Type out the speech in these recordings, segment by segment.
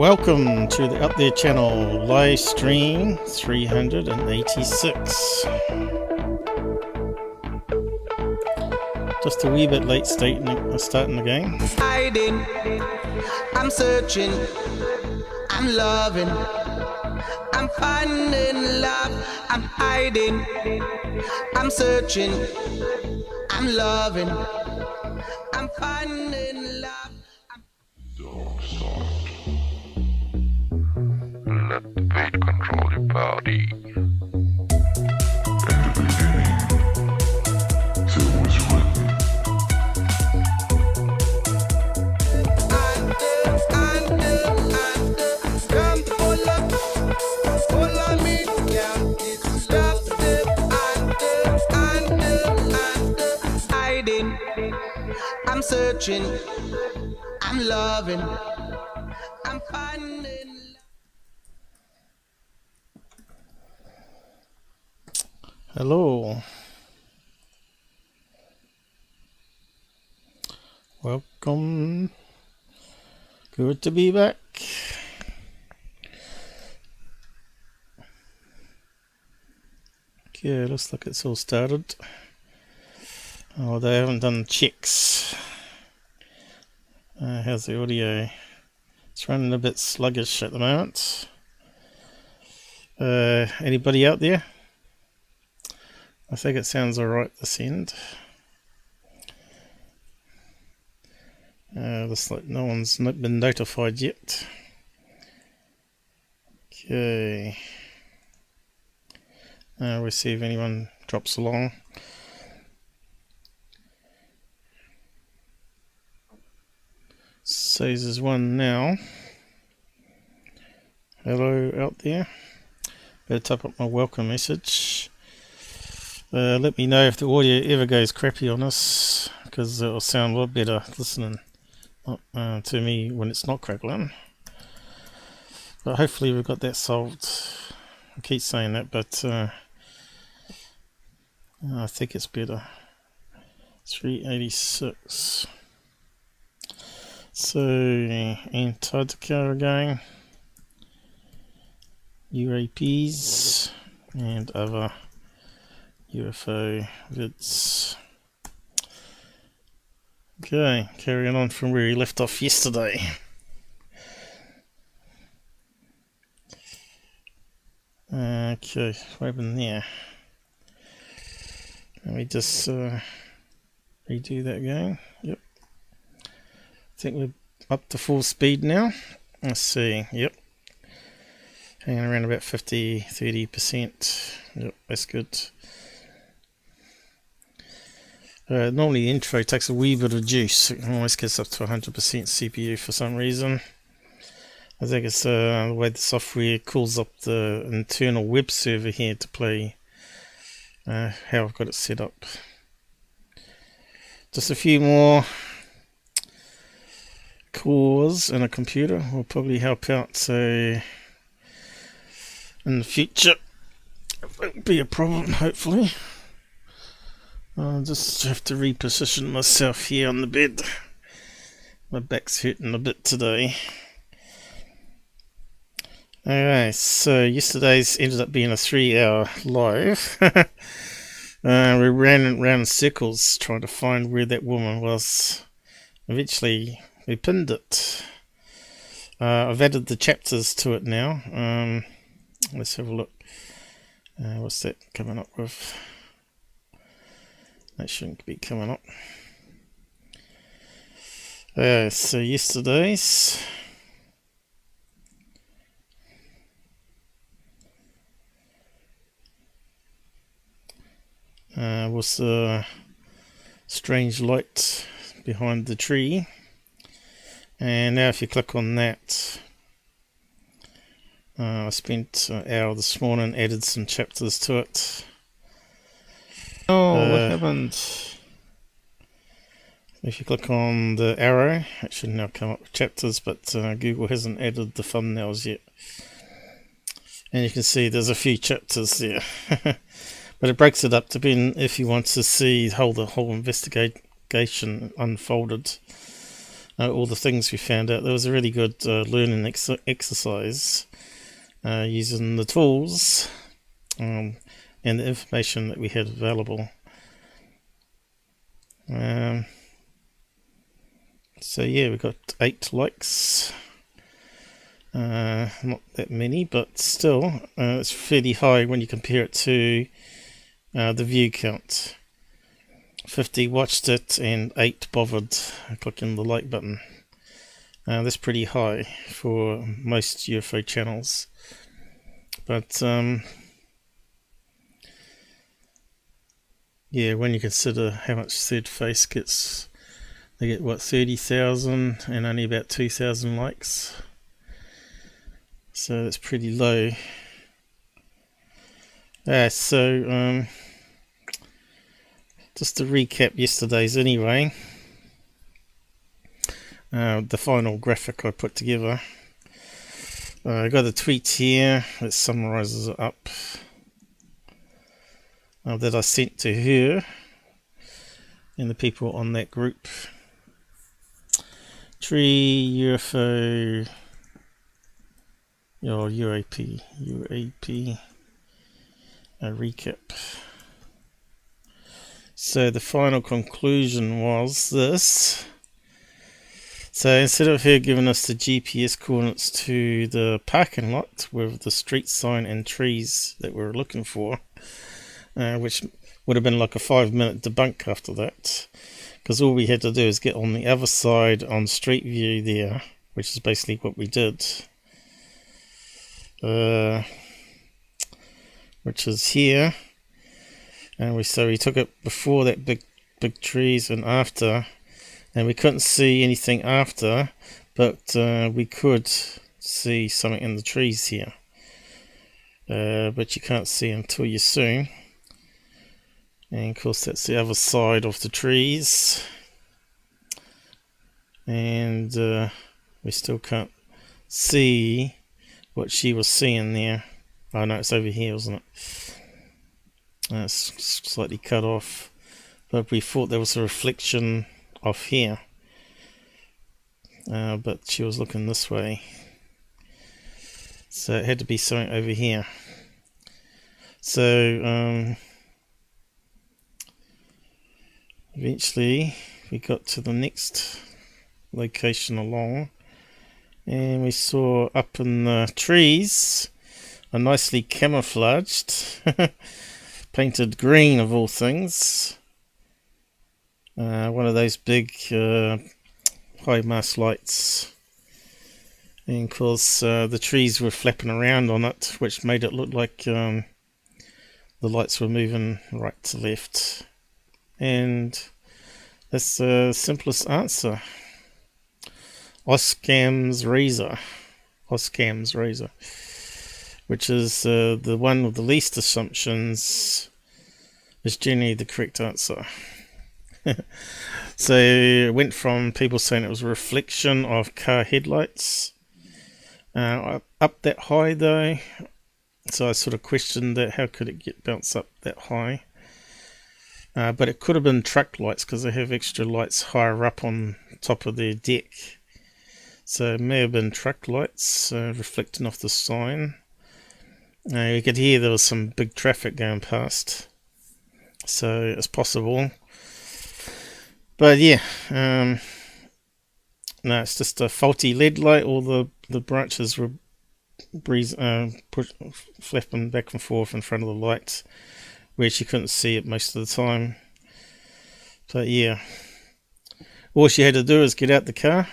Welcome to the Out There channel, live stream 386. Just a wee bit late starting the game. Hiding, I'm searching, I'm loving, I'm finding love, I'm hiding, I'm searching, I'm loving, I'm finding love. Don't start. Let the fate control your body. In the beginning, there was written. Come follow me, yeah. Stop the hiding. I'm searching, I'm loving, I'm finding. Hello. Welcome. Good to be back. Okay, looks like it's all started. Oh, they haven't done checks. How's the audio? It's running a bit sluggish at the moment. Anybody out there? I think it sounds alright this end. Looks like no one's been notified yet. Okay. We'll see if anyone drops along. Says there's one now. Hello out there. Better type up my welcome message. Let me know if the audio ever goes crappy on this, because it'll sound a lot better listening to me when it's not crackling. But hopefully we've got that solved. I keep saying that, but I think it's better. 386. So Antarctica again. UAPs and other UFO vids. Okay, carrying on from where we left off yesterday. Okay, what happened there? Let me just redo that again. Yep. I think we're up to full speed now. Let's see. Yep. Hanging around about 30%. Yep, that's good. Normally the intro takes a wee bit of juice. It almost gets up to 100% CPU for some reason. I think it's the way the software calls up the internal web server here to play how I've got it set up. Just a few more cores in a computer will probably help out, so in the future it won't be a problem, hopefully. I'll just have to reposition myself here on the bed. My back's hurting a bit today. Okay, so yesterday's ended up being a 3-hour live. We ran around in circles trying to find where that woman was. Eventually we pinned it. I've added the chapters to it now. Let's have a look. What's that coming up with? That shouldn't be coming up. So yesterday's was the strange light behind the tree, and now if you click on that, I spent an hour this morning, added some chapters to it. Oh, what happened? If you click on the arrow, it should now come up with chapters, but Google hasn't added the thumbnails yet. And you can see there's a few chapters there. But it breaks it up depending if you want to see how the whole investigation unfolded. all the things we found out. There was a really good learning exercise using the tools and the information that we had available. So yeah, we got 8 likes. Not that many, but still, it's fairly high when you compare it to the view count. 50 watched it and 8 bothered clicking the like button. That's pretty high for most UFO channels. But yeah, when you consider how much Third Face gets, they get what, 30,000 and only about 2,000 likes. So that's pretty low. So just to recap yesterday's anyway, the final graphic I put together. I got a tweet here that summarizes it up that I sent to her and the people on that group. Tree UFO or UAP a recap. So the final conclusion was this. So instead of her giving us the GPS coordinates to the parking lot with the street sign and trees that we were looking for, which would have been like a 5-minute debunk after that, because all we had to do is get on the other side on Street View there, which is basically what we did, which is here, and we took it before that big trees and after, and we couldn't see anything after, but we could see something in the trees here, but you can't see until you zoom. And of course that's the other side of the trees, and we still can't see what she was seeing there. Oh no, it's over here, wasn't it? It's slightly cut off, but we thought there was a reflection off here, but she was looking this way, so it had to be something over here. So eventually we got to the next location along, and we saw up in the trees a nicely camouflaged painted green of all things, one of those big high mast lights, and of course the trees were flapping around on it, which made it look like the lights were moving right to left. And that's the simplest answer. Occam's razor, which is the one with the least assumptions, is generally the correct answer. So it went from people saying it was a reflection of car headlights up that high though, so I sort of questioned that, how could it get bounced up that high? But it could have been truck lights, because they have extra lights higher up on top of their deck. So it may have been truck lights reflecting off the sign. You could hear there was some big traffic going past, so it's possible. But yeah, no, it's just a faulty LED light. All the branches were flapping back and forth in front of the light, where she couldn't see it most of the time. But yeah, all she had to do is get out the car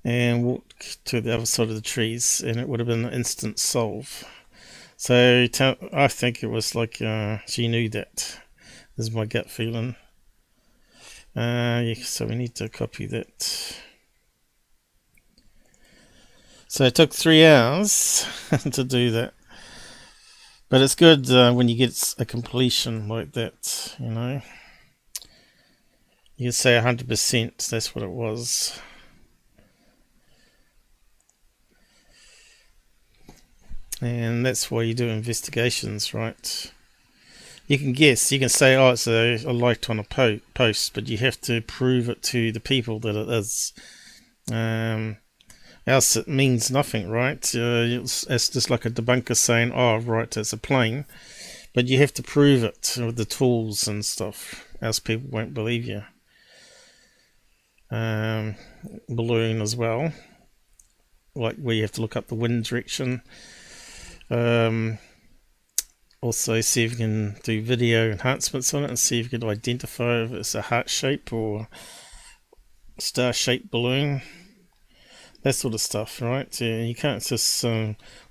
and walk to the other side of the trees, and it would have been an instant solve. So I think it was like she knew that. This is my gut feeling. Yeah, so we need to copy that. So it took 3 hours to do that. But it's good when you get a completion like that, you know. You can say 100%, that's what it was. And that's why you do investigations, right? You can guess. You can say, oh, it's a light on a post, but you have to prove it to the people that it is. Else it means nothing, right? It's just like a debunker saying, oh, right, it's a plane. But you have to prove it with the tools and stuff, else people won't believe you. Balloon as well. Like where you have to look up the wind direction. Also see if you can do video enhancements on it and see if you can identify if it's a heart shape or star shaped balloon. That sort of stuff, right? You can't just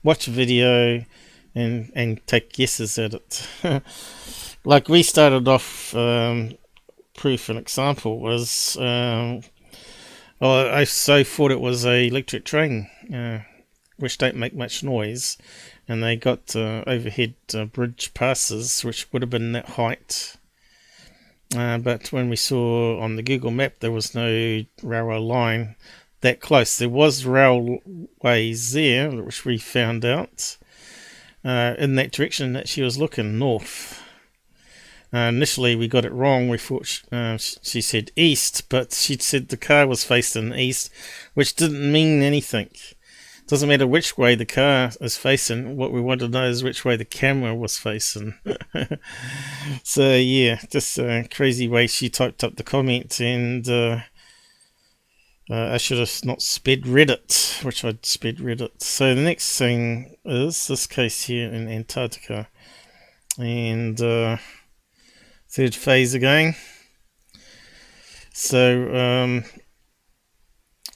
watch a video and take guesses at it. Like we started off, proof and example was, I so thought it was a electric train, which don't make much noise, and they got overhead bridge passes, which would have been that height. But when we saw on the Google map, there was no railway line that close. There was railways there, which we found out in that direction that she was looking, north. Initially we got it wrong. We thought she said east, but she said the car was facing east, which didn't mean anything. Doesn't matter which way the car is facing. What we want to know is which way the camera was facing. So yeah, just a crazy way she typed up the comment, and I should have not sped read it, which I'd sped read it. So the next thing is this case here in Antarctica, and third phase again. So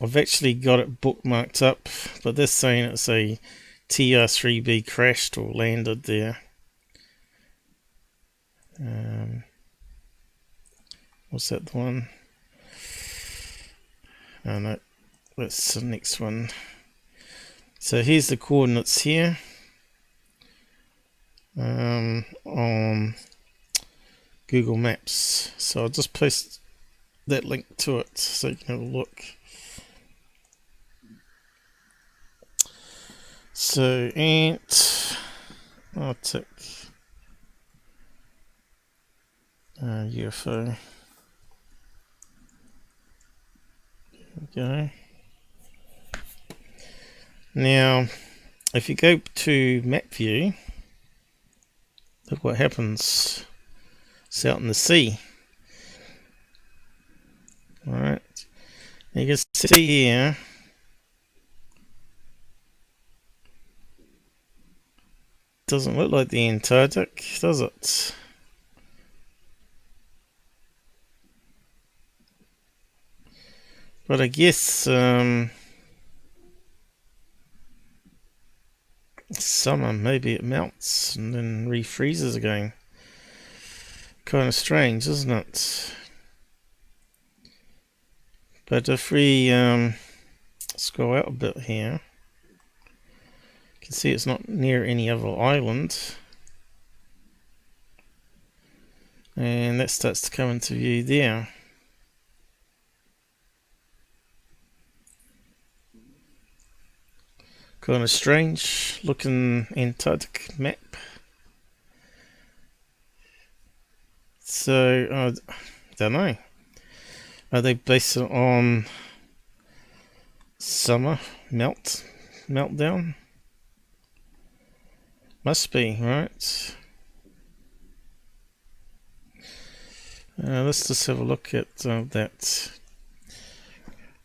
I've actually got it bookmarked up, but they're saying it's a TR-3B crashed or landed there. Was that the one? Oh no, that's the next one. So here's the coordinates here on Google Maps. So I'll just post that link to it so you can have a look. So Arctic UFO. There we go. Now, if you go to map view, look what happens. It's out in the sea. Alright. You can see here. Doesn't look like the Antarctic, does it? But I guess summer, maybe it melts and then refreezes again. Kind of strange, isn't it? But if we scroll out a bit here, you can see it's not near any other island. And that starts to come into view there. Kind of strange looking Antarctic map. So, I don't know. Are they based it on summer meltdown? Must be, right? Let's just have a look at that.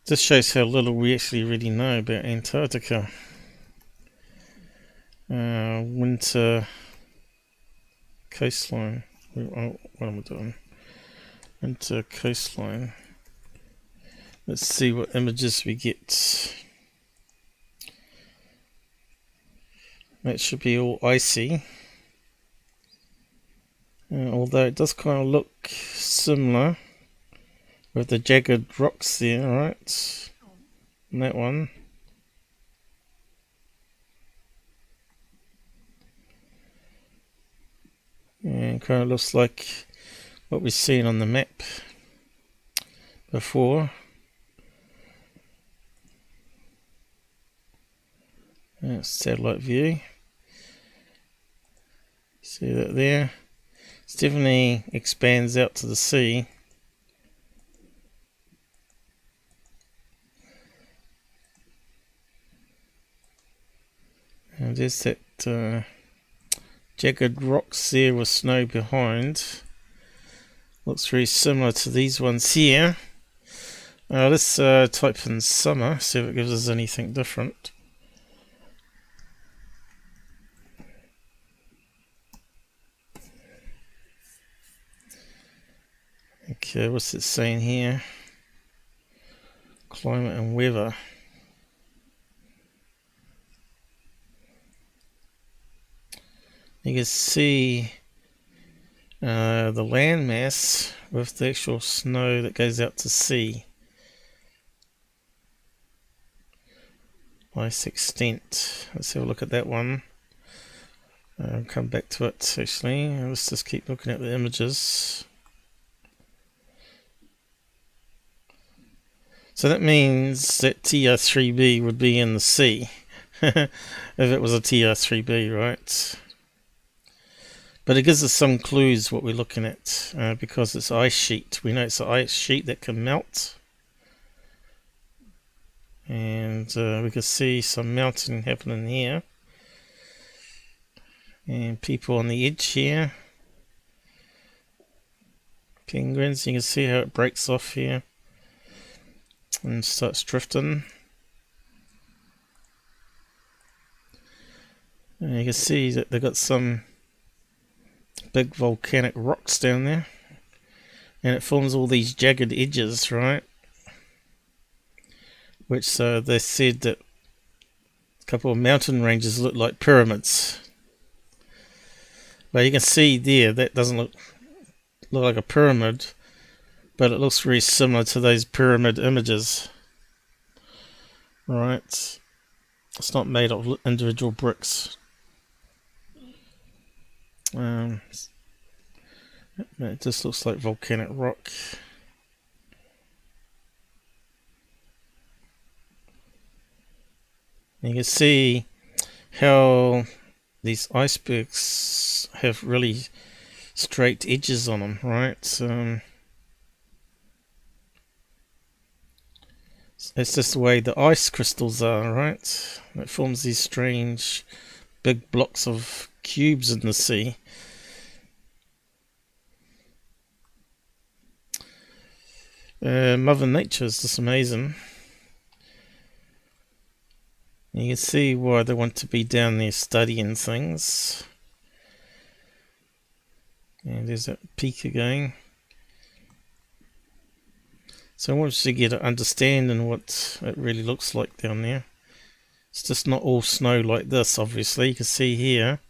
This shows how little we actually really know about Antarctica. Winter coastline. What am I doing? Winter coastline. Let's see what images we get. That should be all icy. Although it does kind of look similar with the jagged rocks there, right? And that one. And kind of looks like what we've seen on the map before. That's satellite view. See that there? It definitely expands out to the sea. And there's that jagged rocks there with snow behind. Looks very similar to these ones here. Let's type in summer, see if it gives us anything different. Okay, what's it saying here? Climate and weather. You can see the landmass with the actual snow that goes out to sea. Ice extent. Let's have a look at that one. I'll come back to it actually. Let's just keep looking at the images. So that means that TR3B would be in the sea. If it was a TR3B, right? But it gives us some clues what we're looking at because it's ice sheet. We know it's an ice sheet that can melt. And we can see some melting happening here. And people on the edge here. Penguins, you can see how it breaks off here and starts drifting. And you can see that they've got some big volcanic rocks down there. And it forms all these jagged edges, right? Which they said that a couple of mountain ranges look like pyramids. But you can see there, that doesn't look like a pyramid, but it looks very similar to those pyramid images. Right? It's not made of individual bricks. It just looks like volcanic rock. You can see how these icebergs have really straight edges on them, right? It's just the way the ice crystals are, right? It forms these strange big blocks of cubes in the sea. Mother Nature is just amazing. You can see why they want to be down there studying things. And there's that peak again. So I want you to get an understanding what it really looks like down there. It's just not all snow like this, obviously. You can see here.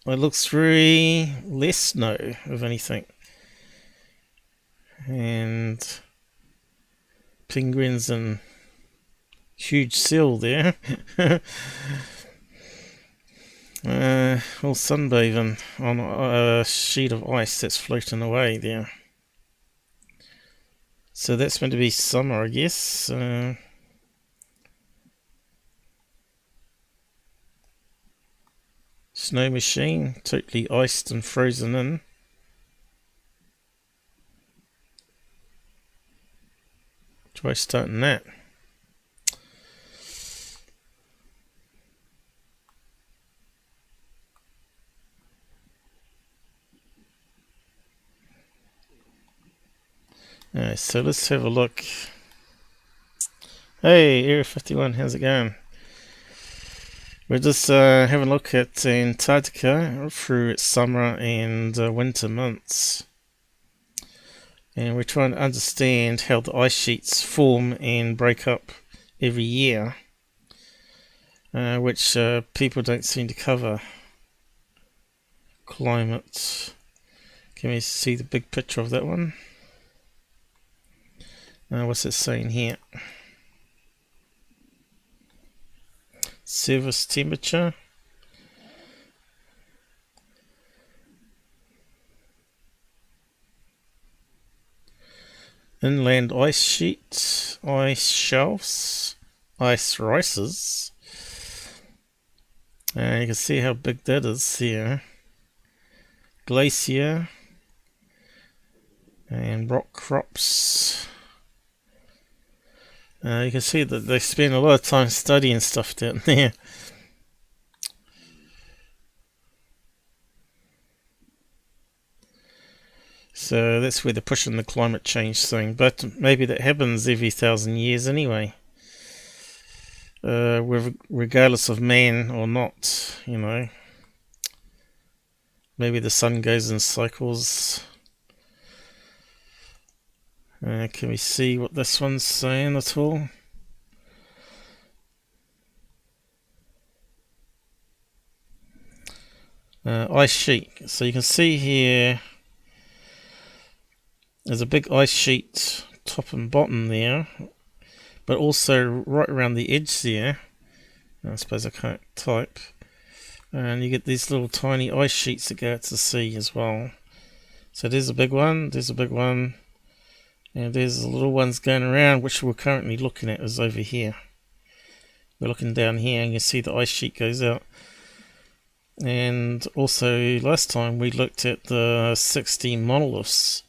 It looks very less snow, if anything. And penguins and huge seal there. All sunbathing on a sheet of ice that's floating away there. So that's meant to be summer, I guess. Snow machine, totally iced and frozen in. Try starting that. Alright, so let's have a look. Hey, Area 51, how's it going? We're just having a look at Antarctica through its summer and winter months. And we're trying to understand how the ice sheets form and break up every year, which people don't seem to cover. Climate. Can we see the big picture of that one? What's it saying here? Surface temperature. Inland ice sheets, ice shelves, ice rises. You can see how big that is here. glacier and rock crops. You can see that they spend a lot of time studying stuff down there. So that's where they're pushing the climate change thing, but maybe that happens every 1,000 years anyway. Regardless of man or not, you know. Maybe the sun goes in cycles. Can we see what this one's saying at all? Ice sheet. So you can see here there's a big ice sheet top and bottom there, but also right around the edge there. I suppose I can't type. And you get these little tiny ice sheets that go out to sea as well. So there's a big one, there's a big one, and there's the little ones going around, which we're currently looking at is over here. We're looking down here and you see the ice sheet goes out. And also last time we looked at the 16 monoliths,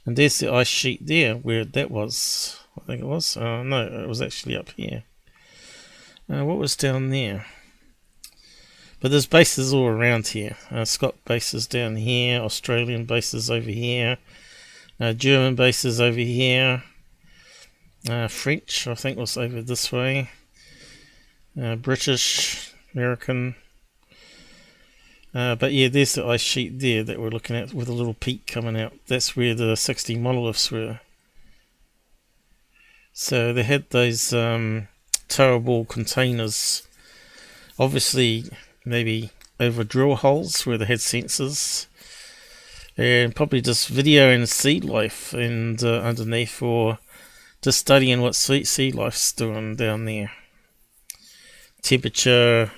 and there's the ice sheet there where that was. I think it was. No, it was actually up here. What was down there? But there's bases all around here. Scott bases down here, Australian bases over here, German bases over here, French I think was over this way, British, American. But yeah, there's the ice sheet there that we're looking at with a little peak coming out. That's where the 60 monoliths were. So they had those terrible containers, obviously maybe over drill holes where they had sensors, and probably just videoing sea life and underneath, or just studying what sea life's doing down there. Temperature,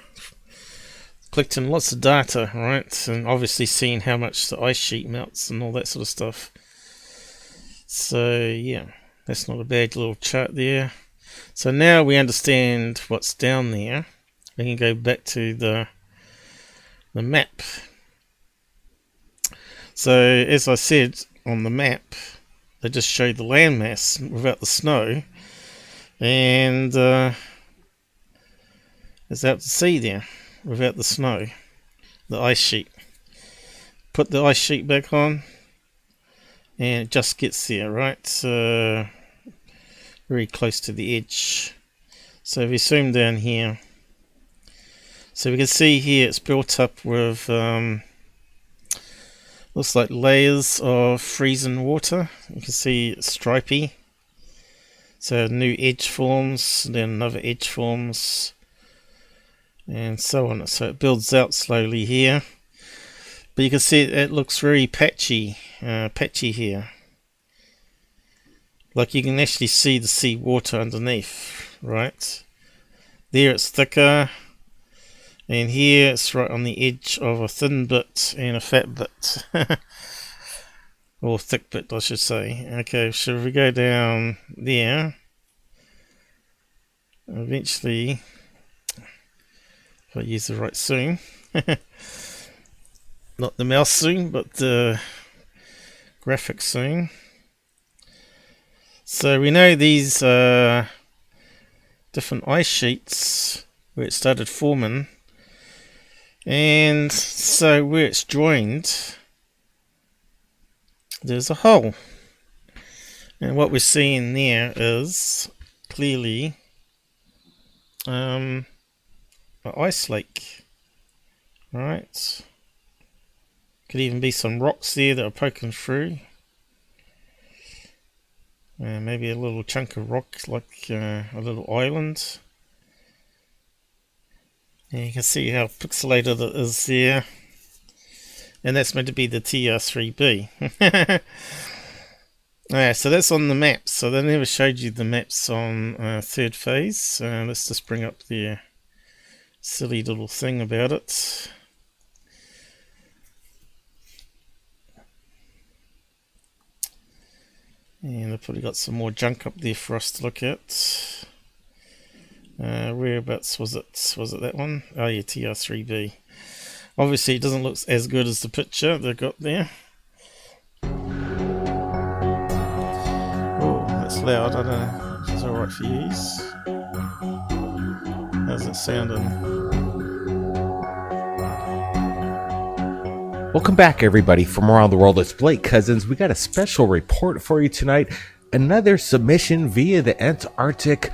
collecting lots of data, right? And obviously seeing how much the ice sheet melts and all that sort of stuff. So yeah, that's not a bad little chart there. So now we understand what's down there. We can go back to the map. So as I said, on the map they just show the landmass without the snow, and it's out to sea there without the snow, the ice sheet. Put the ice sheet back on and it just gets there, right? Very close to the edge. So if we zoom down here, so we can see here it's built up with looks like layers of freezing water. You can see it's stripy. So a new edge forms, then another edge forms, and so on. So it builds out slowly here. But you can see it looks very patchy here. Like you can actually see the sea water underneath, right? There it's thicker. And here it's right on the edge of a thin bit and a fat bit. Or thick bit, I should say. Okay, so if we go down there, eventually, if I use the right zoom, not the mouse zoom, but the graphic zoom. So we know these different ice sheets where it started forming. And so where it's joined, there's a hole. And what we're seeing there is clearly an ice lake. Right. Could even be some rocks there that are poking through. Maybe a little chunk of rock, like a little island. And you can see how pixelated it is there. And that's meant to be the TR3B. So that's on the maps. So they never showed you the maps on third phase. Let's just bring up the silly little thing about it. And I've probably got some more junk up there for us to look at. Whereabouts was it? Was it that one? Oh yeah, TR3B. Obviously, it doesn't look as good as the picture they've got there. Oh, that's loud. I don't know if it's alright for you. How's it sounding? Welcome back, everybody, from around the world. It's Blake Cousins. We got a special report for you tonight. Another submission via the Antarctic.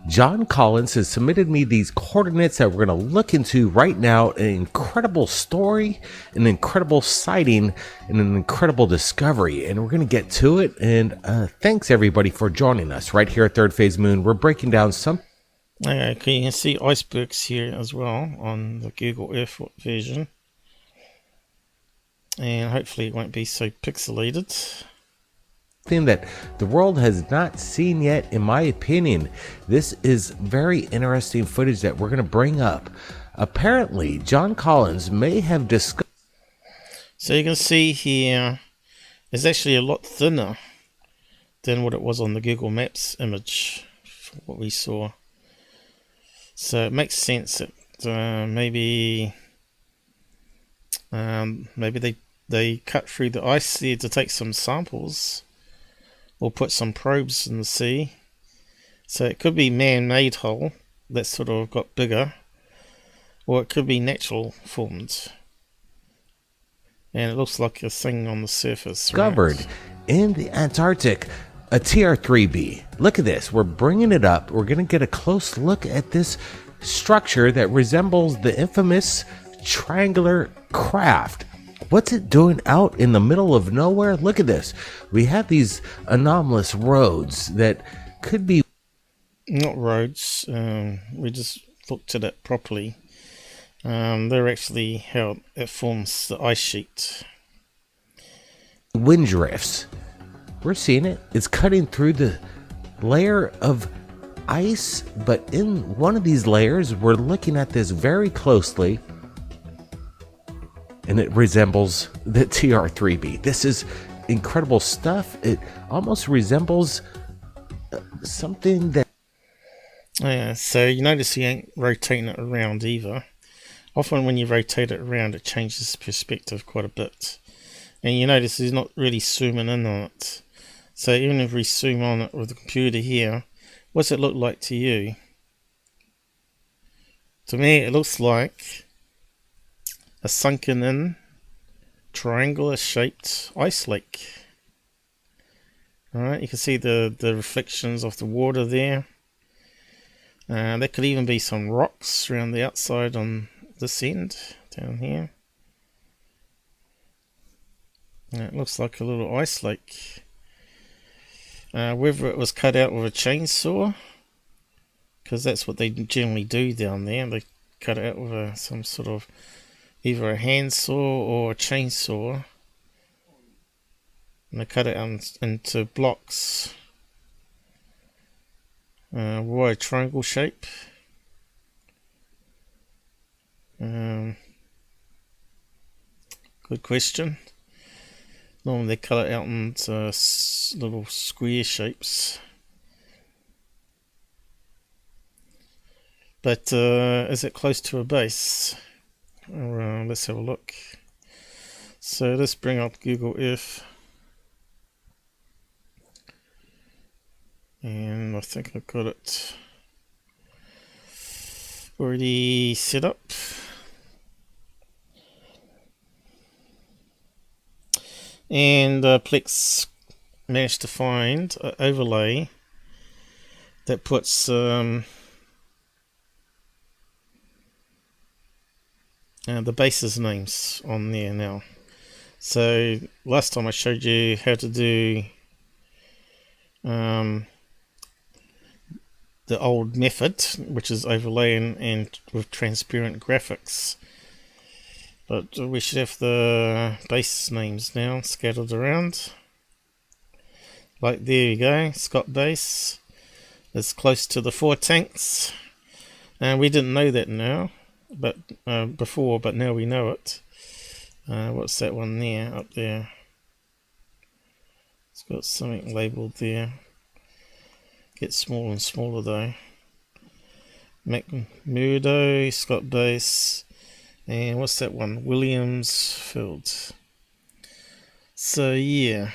John Collins has submitted me these coordinates that we're going to look into right now. An incredible story, an incredible sighting, and an incredible discovery. And we're going to get to it. And thanks, everybody, for joining us right here at Third Phase Moon. We're breaking down some... Okay, you can see icebergs here as well on the Google Earth version. And hopefully it won't be so pixelated. Thing that the world has not seen yet, in my opinion. This is very interesting footage that we're going to bring up. Apparently, John Collins may have discovered... So you can see here, it's actually a lot thinner than what it was on the Google Maps image, from what we saw. So it makes sense that maybe they cut through the ice there to take some samples, or put some probes in the sea. So it could be man-made hull that sort of got bigger, or it could be natural formed. And it looks like a thing on the surface. Discovered right? in the Antarctic, a TR-3B. Look at this. We're bringing it up. We're going to get a close look at this structure that resembles the infamous triangular craft. What's it doing out in the middle of nowhere? Look at this. We have these anomalous roads that could be... Not roads. We just looked at it properly. They're actually how it forms the ice sheet. wind drifts. We're seeing it. It's cutting through the layer of ice, but in one of these layers, we're looking at this very closely, and it resembles the TR-3B. This is incredible stuff. It almost resembles something that... Yeah, so you notice you ain't rotating it around either. Often when you rotate it around, it changes the perspective quite a bit. And you notice he's not really zooming in on it. So even if we zoom on it with the computer here, what's it look like to you? To me, it looks like a sunken in, triangular shaped ice lake. Alright, you can see the reflections of the water there. There could even be some rocks around the outside on this end, down here. It looks like a little ice lake. Whether it was cut out with a chainsaw, because that's what they generally do down there. They cut it out with some sort of either a handsaw or a chainsaw, and they cut it out into blocks, wide triangle shape. Good question. Normally they cut it out into little square shapes. But is it close to a base? Let's have a look. So let's bring up Google Earth. And I think I've got it already set up. And Plexx managed to find an overlay that puts the bases names on there now. So last time I showed you how to do the old method, which is overlaying and with transparent graphics. But we should have the base names now scattered around. Like there you go, Scott Base. It's close to the 4 tanks. And we didn't know that now, but before, but now we know it. What's that one there, up there? It's got something labelled there. Gets smaller and smaller though. McMurdo, Scott Base. And what's that one? Williamsfield. So yeah,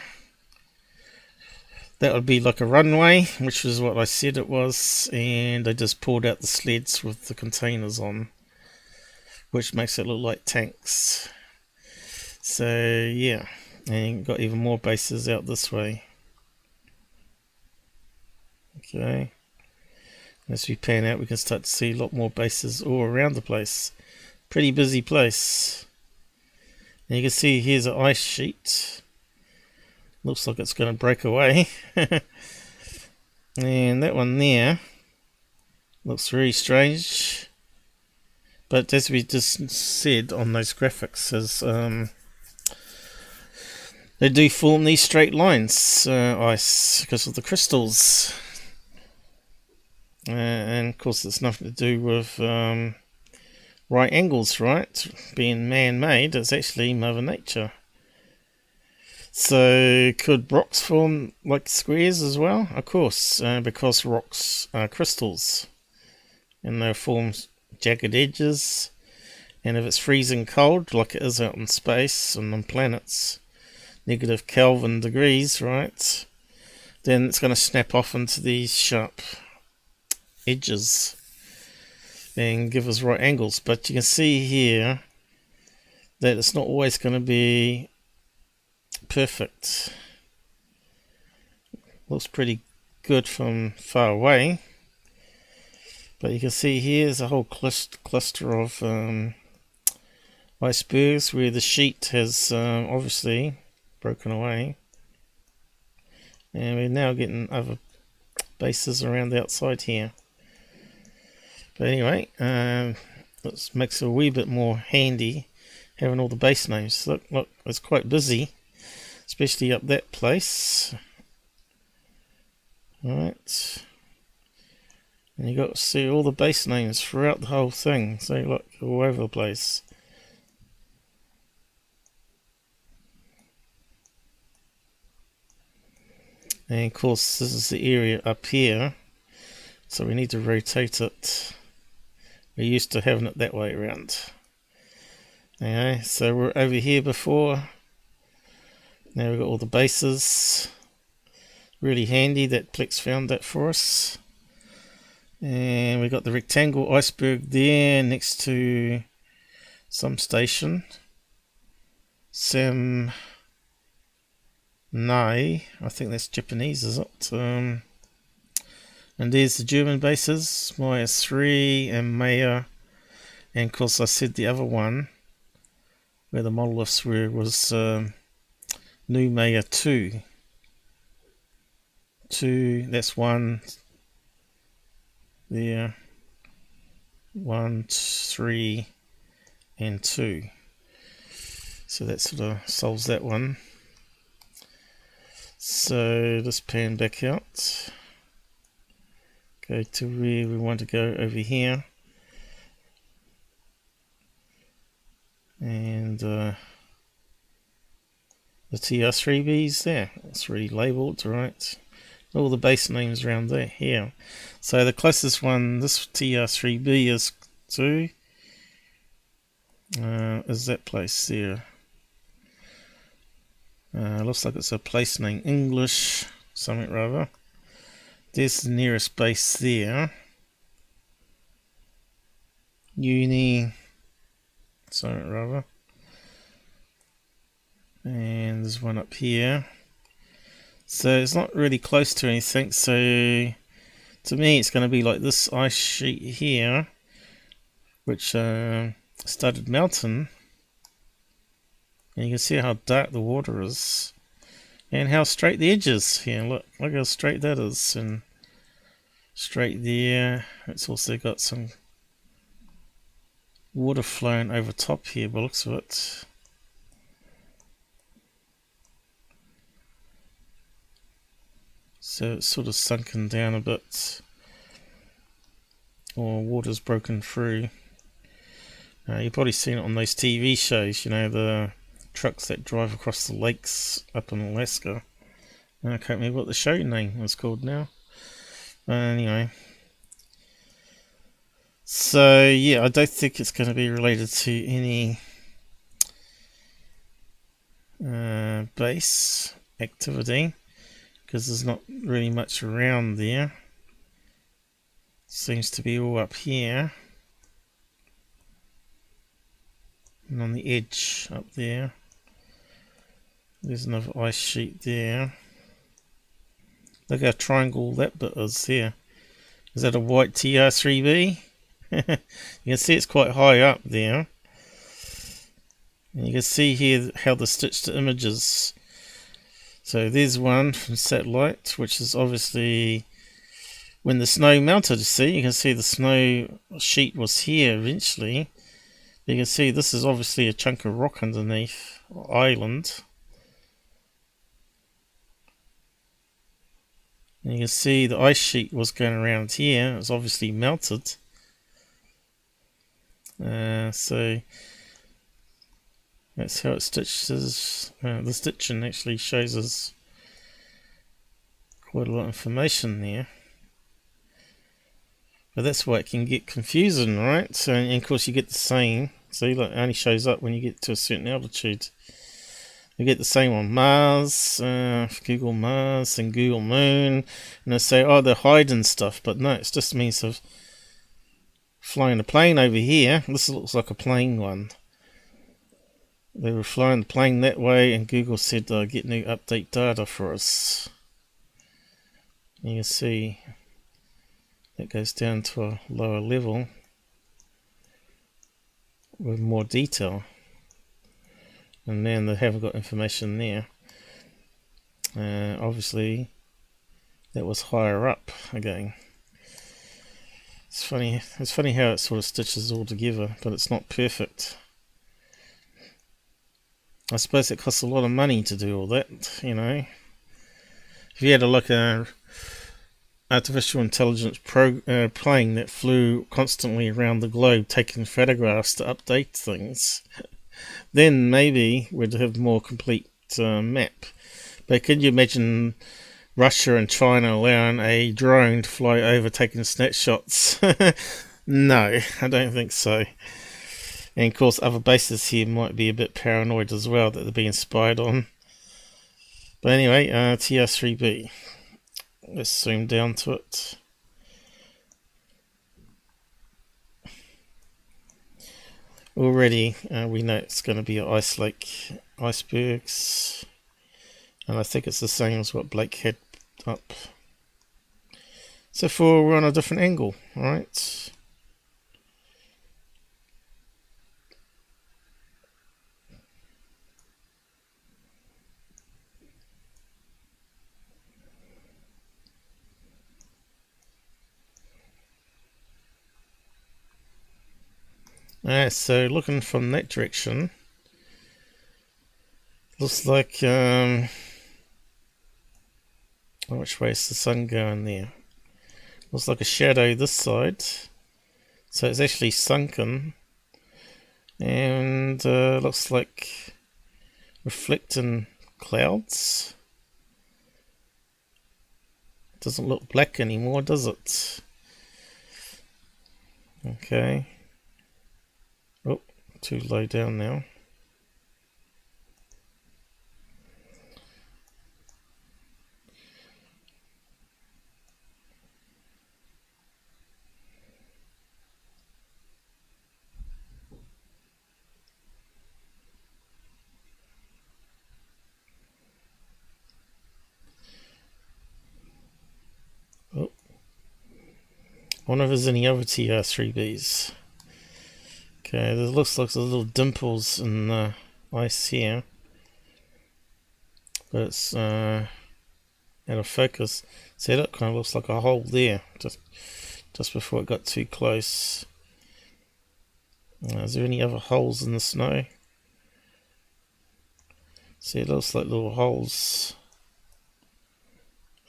that would be like a runway, which was what I said it was, and I just pulled out the sleds with the containers on, which makes it look like tanks. So yeah, and got even more bases out this way. Okay, as we pan out, we can start to see a lot more bases all around the place. Pretty busy place. And you can see here's an ice sheet. Looks like it's going to break away. And that one there looks very strange. But as we just said on those graphics, is they do form these straight lines, ice, because of the crystals. And of course it's nothing to do with right angles, right? Being man-made, it's actually Mother Nature. So could rocks form like squares as well? Of course, because rocks are crystals and they form jagged edges, and if it's freezing cold like it is out in space and on planets, negative Kelvin degrees, right, then it's going to snap off into these sharp edges and give us right angles. But you can see here that it's not always going to be perfect. Looks pretty good from far away, but you can see here's a whole cluster of icebergs where the sheet has obviously broken away, and we're now getting other bases around the outside here. But anyway, this makes it a wee bit more handy having all the base names. Look, it's quite busy, especially up that place. Alright, and you got to see all the base names throughout the whole thing. So look, all over the place. And of course this is the area up here, so we need to rotate it. We're used to having it that way around. Okay, so we're over here before. Now we've got all the bases. Really handy that Plexx found that for us. And we've got the rectangle iceberg there next to some station. Sam Nai, I think that's Japanese, is it? And there's the German bases, Maya 3 and Maya. And of course I said the other one, where the monoliths were, was New Maya 2. That's one there. 1, 3, and 2. So that sort of solves that one. So let's pan back out. Go to where we want to go over here. And the TR3B's there. It's already labelled, right? All the base names around there here. So the closest one, this TR3B is to, is that place there. Looks like it's a place named English, something rather. There's the nearest base there. Uni, something rather. And there's one up here. So it's not really close to anything, so to me it's going to be like this ice sheet here, which started melting, and you can see how dark the water is and how straight the edge is here. Look how straight that is, and straight there. It's also got some water flowing over top here by the looks of it. So it's sort of sunken down a bit, or water's broken through. You've probably seen it on those TV shows, you know, the trucks that drive across the lakes up in Alaska. I can't remember what the show name was called now. Anyway, So yeah, I don't think it's going to be related to any base activity, because there's not really much around there. Seems to be all up here and on the edge up there. There's another ice sheet there. Look how triangle that bit is there. Is that a white TR3B? You can see it's quite high up there. And you can see here how the stitched images. So there's one from satellite, which is obviously when the snow melted. See, you can see the snow sheet was here eventually. You can see this is obviously a chunk of rock underneath, or island. And you can see the ice sheet was going around here. It's obviously melted. So that's how it stitches. The stitching actually shows us quite a lot of information there. But that's why it can get confusing, right? So, and of course you get the same. So it only shows up when you get to a certain altitude. You get the same on Mars, Google Mars and Google Moon. And they say, oh, they're hiding stuff. But no, it's just means of flying a plane over here. This looks like a plane one. They were flying the plane that way, and Google said they'll get new update data for us. You can see that goes down to a lower level with more detail. And then they haven't got information there. Obviously, that was higher up again. It's funny. It's funny how it sort of stitches all together, but it's not perfect. I suppose it costs a lot of money to do all that, you know. If you had a look at artificial intelligence plane that flew constantly around the globe taking photographs to update things, then maybe we'd have a more complete map. But can you imagine Russia and China allowing a drone to fly over taking snapshots? No, I don't think so. And of course other bases here might be a bit paranoid as well that they're being spied on. But anyway, TR3B. Let's zoom down to it. Already we know it's going to be an ice lake, icebergs. And I think it's the same as what Blake had up. So far we're on a different angle, alright? Alright, so looking from that direction, looks like, which way is the sun going there? Looks like a shadow this side, so it's actually sunken, and looks like reflecting clouds. Doesn't look black anymore, does it? Okay. Oh, too low down now. Oh. I wonder if there's any other TR3Bs. Okay, there looks like there's little dimples in the ice here. But it's out of focus. See, that kind of looks like a hole there, just before it got too close. Is there any other holes in the snow? See, it looks like little holes.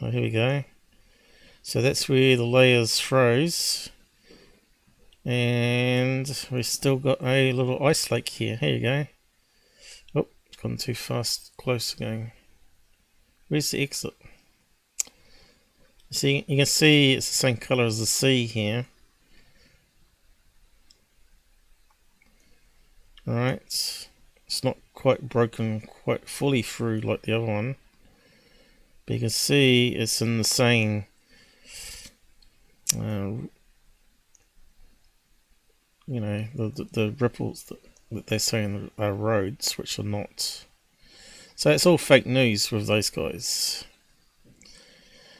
Oh, here we go. So that's where the layers froze. And we've still got a little ice lake here. Here you go. Oh, it's gone too fast. Close again. Where's the exit? See, you can see it's the same colour as the sea here. Alright, it's not quite broken quite fully through like the other one, but you can see it's in the same you know, the ripples that they're saying are roads, which are not. So it's all fake news with those guys.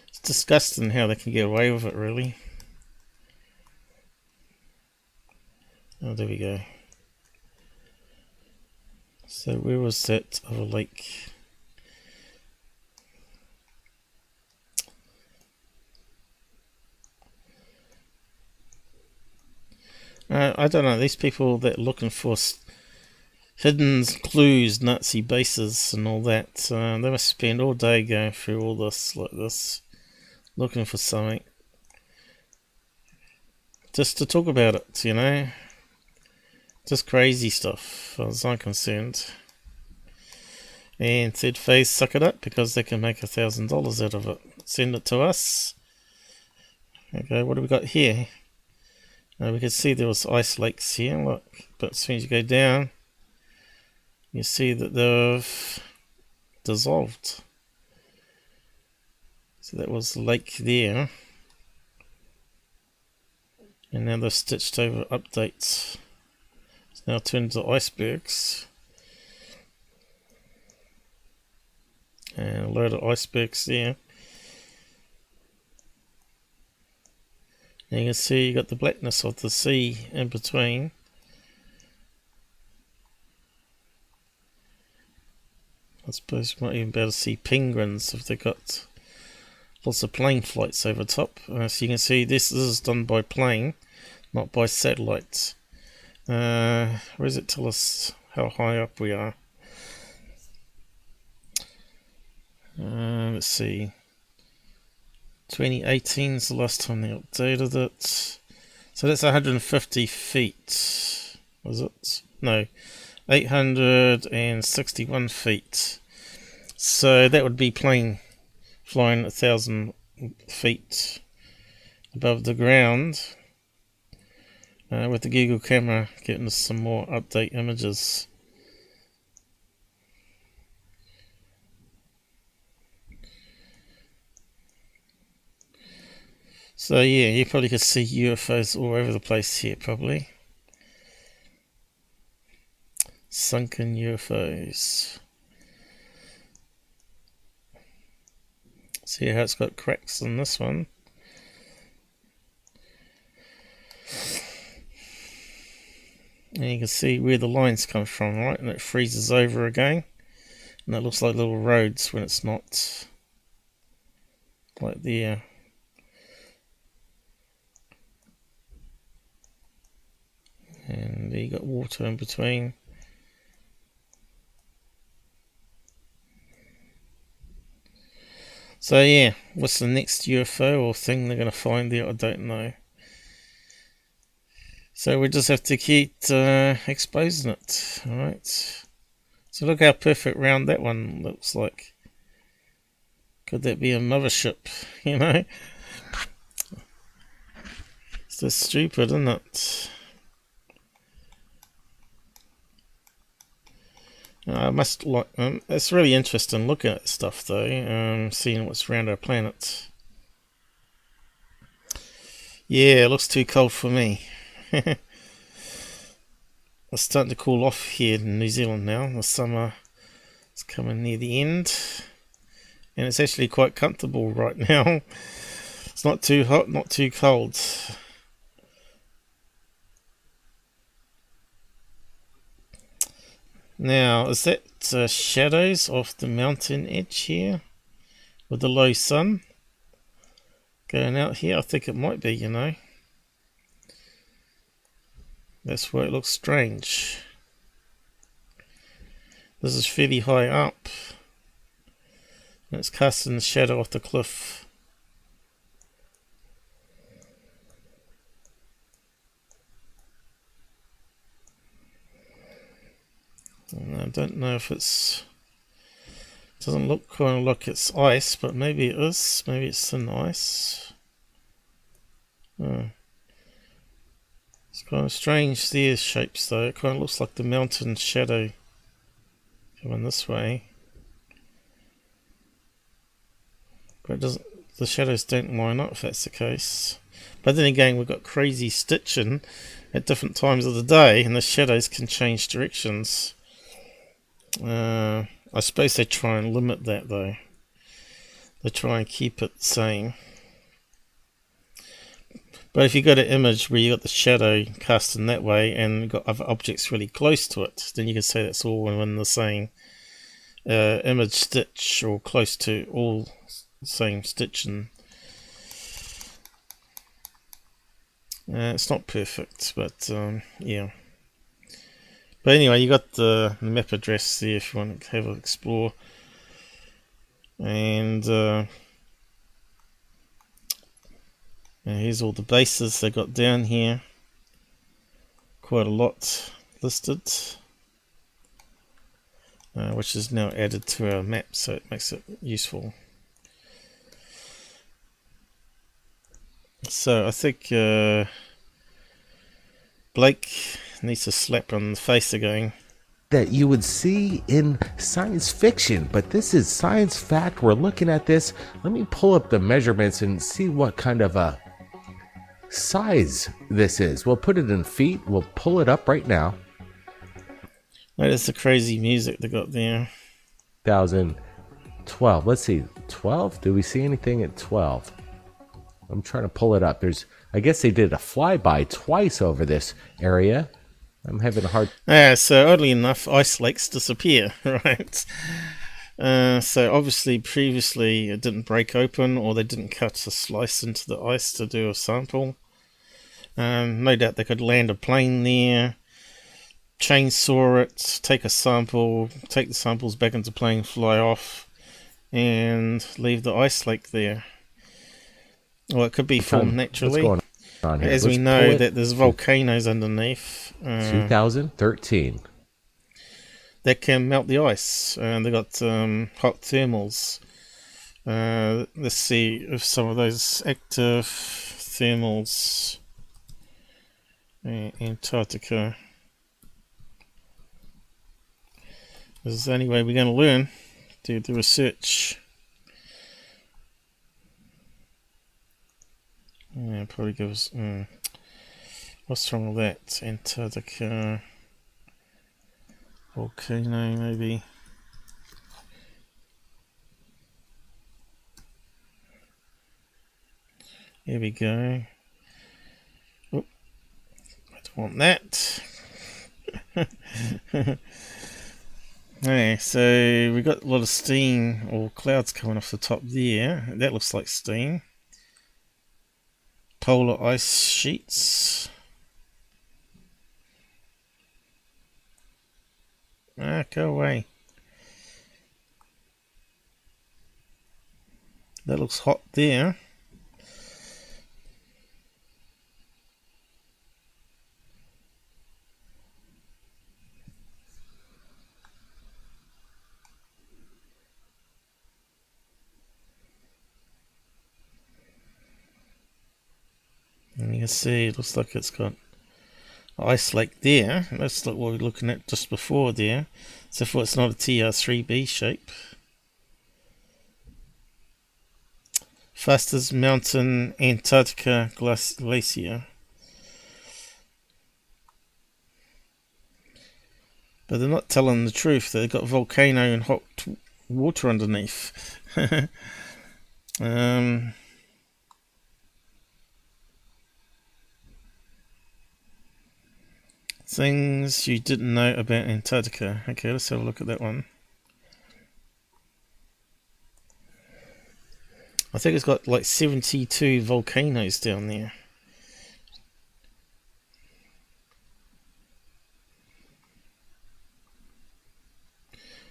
It's disgusting how they can get away with it, really. Oh, there we go. So where was that other lake? I don't know, these people that are looking for hidden clues, Nazi bases and all that, they must spend all day going through all this like this, looking for something. Just to talk about it, you know. Just crazy stuff, as I'm concerned. And third phase, suck it up, because they can make $1,000 out of it. Send it to us. Okay, what do we got here? We can see there was ice lakes here, look, but as soon as you go down, you see that they've dissolved. So that was the lake there. And now they've stitched over updates. It's now turned to icebergs. And a load of icebergs there. And you can see you got the blackness of the sea in between. I suppose you might even be able to see penguins if they've got lots of plane flights over top. So you can see this is done by plane, not by satellites. Where does it tell us how high up we are? Let's see. 2018 is the last time they updated it. So that's 150 feet. Was it? No. 861 feet. So that would be plane flying 1,000 feet above the ground. With the Google camera getting us some more update images. So yeah, you probably could see UFOs all over the place here, probably. Sunken UFOs. See how it's got cracks on this one. And you can see where the lines come from, right? And it freezes over again. And that looks like little roads when it's not. Like there. And there you got water in between. So yeah, what's the next UFO or thing they're going to find there? I don't know. So we just have to keep exposing it. Alright. So look how perfect round that one looks like. Could that be a mothership? You know? It's just stupid, isn't it? I must like. It's really interesting looking at stuff though. Seeing what's around our planet. Yeah, it looks too cold for me. It's starting to cool off here in New Zealand now. The summer is coming near the end, and it's actually quite comfortable right now. It's not too hot, not too cold. Now, is that shadows off the mountain edge here with the low sun going out here? I think it might be, you know. That's why it looks strange. This is fairly high up. And it's casting the shadow off the cliff. And I don't know if it's... Doesn't look kind of like it's ice, but maybe it is. Maybe it's thin ice. Oh. It's Kind of strange there shapes though. It kind of looks like the mountain shadow coming this way. But it doesn't, the shadows don't line up if that's the case. But then again, we've got crazy stitching at different times of the day, and the shadows can change directions. I suppose they try and limit that though. They try and keep it the same. But if you got an image where you got the shadow cast in that way and you've got other objects really close to it, then you can say that's all in the same image stitch, or close to all the same stitching. It's not perfect, but yeah. But anyway, you got the map address there if you want to have an explore. And here's all the bases they got down here. Quite a lot listed, which is now added to our map, so it makes it useful. So I think Blake needs a slap on the face again. That you would see in science fiction, but this is science fact. We're looking at this. Let me pull up the measurements and see what kind of a size this is. We'll put it in feet. We'll pull it up right now. Notice the crazy music they got there. 2012. Let's see. 12? Do we see anything at 12? I'm trying to pull it up. I guess they did a flyby twice over this area. I'm having a hard... So oddly enough, ice lakes disappear, right? So obviously previously it didn't break open, or they didn't cut a slice into the ice to do a sample. No doubt they could land a plane there, chainsaw it, take a sample, take the samples back into plane, fly off, and leave the ice lake there. Well, it could be formed naturally. What's going on here? As we know that there's volcanoes underneath. 2013. That can melt the ice. They got hot thermals. Let's see if some of those active thermals. Antarctica. This is the only way we're going to learn. Do the research. Yeah, probably gives. What's wrong with that? Antarctica volcano, maybe. Here we go. Oh, I don't want that. Okay, so we got a lot of steam or clouds coming off the top there. That looks like steam. Polar ice sheets. Go away. That looks hot there. And you can see it looks like it's got ice lake there. That's like what we were looking at just before there. So far it's not a TR3B shape. Fastest mountain, Antarctica glacier. But they're not telling the truth. They've got volcano and hot water underneath. Things you didn't know about Antarctica. Okay, let's have a look at that one. I think it's got like 72 volcanoes down there.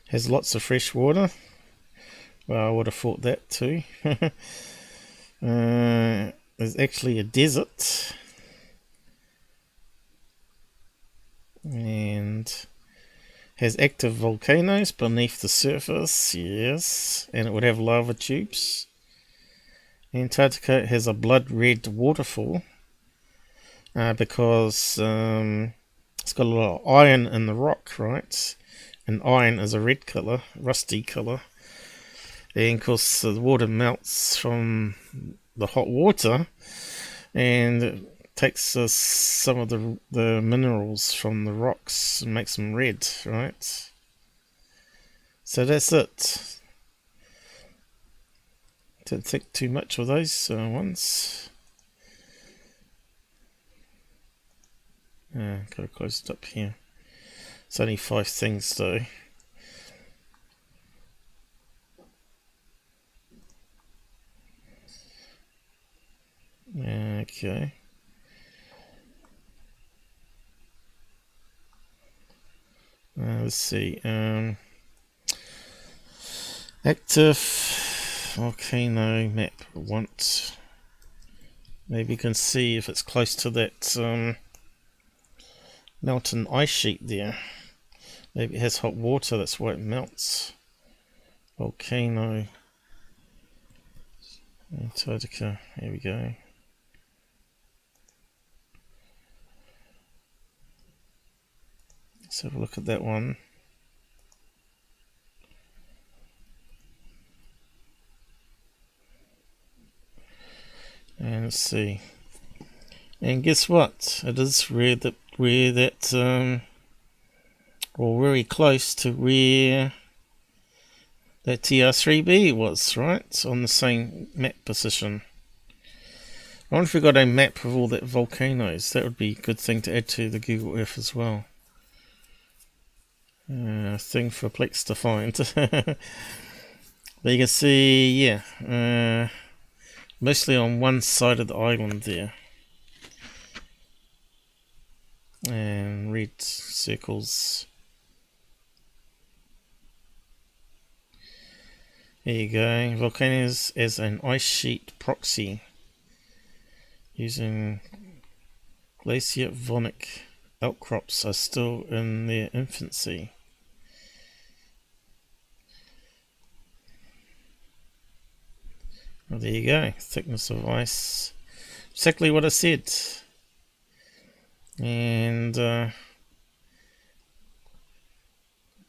Has lots of fresh water. Well, I would have thought that too. There's actually a desert. And has active volcanoes beneath the surface, yes, and it would have lava tubes. Antarctica has a blood red waterfall. because it's got a lot of iron in the rock, right? And iron is a red colour, rusty colour. And of course the water melts from the hot water and it takes some of the minerals from the rocks and makes them red, right? So that's it. Don't think too much of those ones. Gotta close it up here. It's only 5 things though. Okay. Let's see. Active volcano map. Want. Maybe you can see if it's close to that mountain ice sheet there. Maybe it has hot water, that's why it melts. Volcano. Antarctica. Here we go. Let's have a look at that one. And let's see. And guess what? It is where that or very close to where that TR3B was, right? On the same map position. I wonder if we got a map of all that volcanoes. That would be a good thing to add to the Google Earth as well. Thing for Plexx to find. But you can see, yeah, mostly on one side of the island there. And red circles. There you go. Volcanoes as an ice sheet proxy. Using glaciatvonic outcrops are still in their infancy. Well, there you go. Thickness of ice. Exactly what I said. And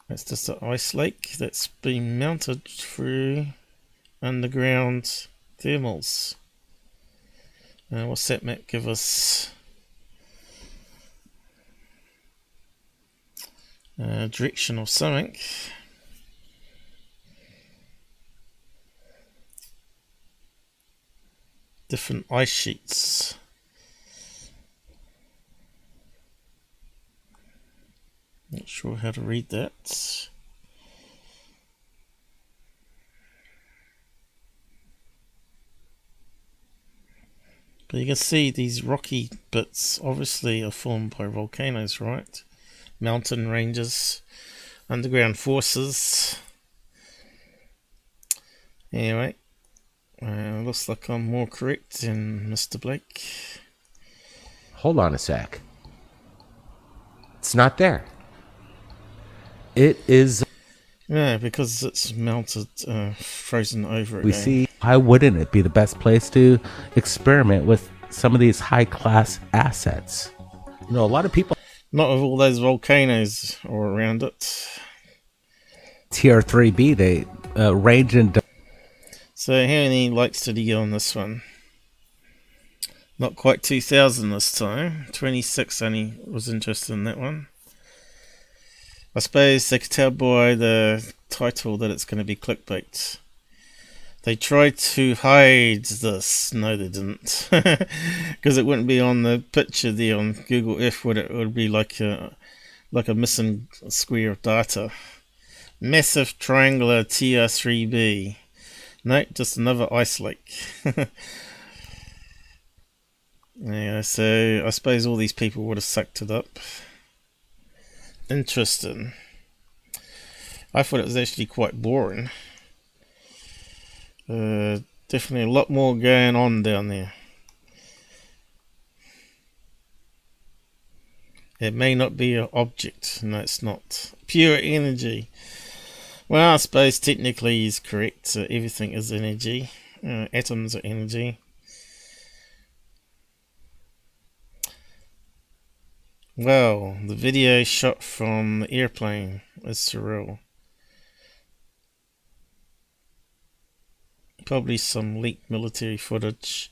that's just an ice lake that's been mounted through underground thermals. What's that map give us? Direction of something. Different ice sheets. Not sure how to read that. But you can see these rocky bits obviously are formed by volcanoes, right? Mountain ranges, underground forces. Anyway, looks like I'm more correct than Mr. Blake. Hold on a sec. It's not there. It is. Yeah, because it's melted, frozen over again. We see. Why wouldn't it be the best place to experiment with some of these high-class assets? You know, a lot of people. Not with all those volcanoes all around it. TR3B, they range in. So how many likes did he get on this one? Not quite 2,000 this time. 26 only was interested in that one. I suppose they could tell by the title that it's going to be clickbait. They tried to hide this. No, they didn't. Because it wouldn't be on the picture there on Google Earth, would it? It would be like a missing square of data. Massive triangular TR3B. No, just another ice lake. Yeah, so I suppose all these people would have sucked it up. Interesting. I thought it was actually quite boring. Definitely a lot more going on down there. It may not be an object. No, it's not. Pure energy. Well, I suppose technically he's correct. Everything is energy. Atoms are energy. Wow, the video shot from the airplane is surreal. Probably some leaked military footage.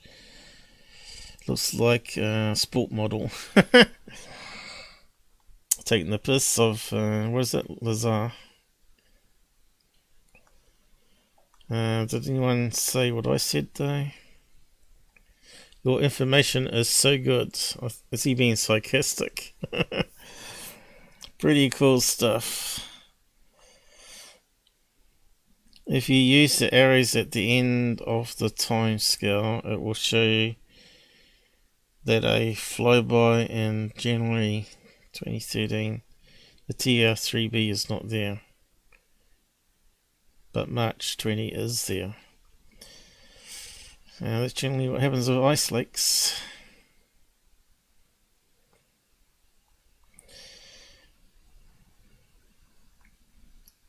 Looks like a sport model. Taking the piss of, what is it, Lazar? Did anyone say what I said though? Your information is so good. Is he being sarcastic? Pretty cool stuff. If you use the arrows at the end of the time scale, it will show you that a flyby in January 2013, the TR3B is not there, but March 20 is there. That's generally what happens with ice lakes.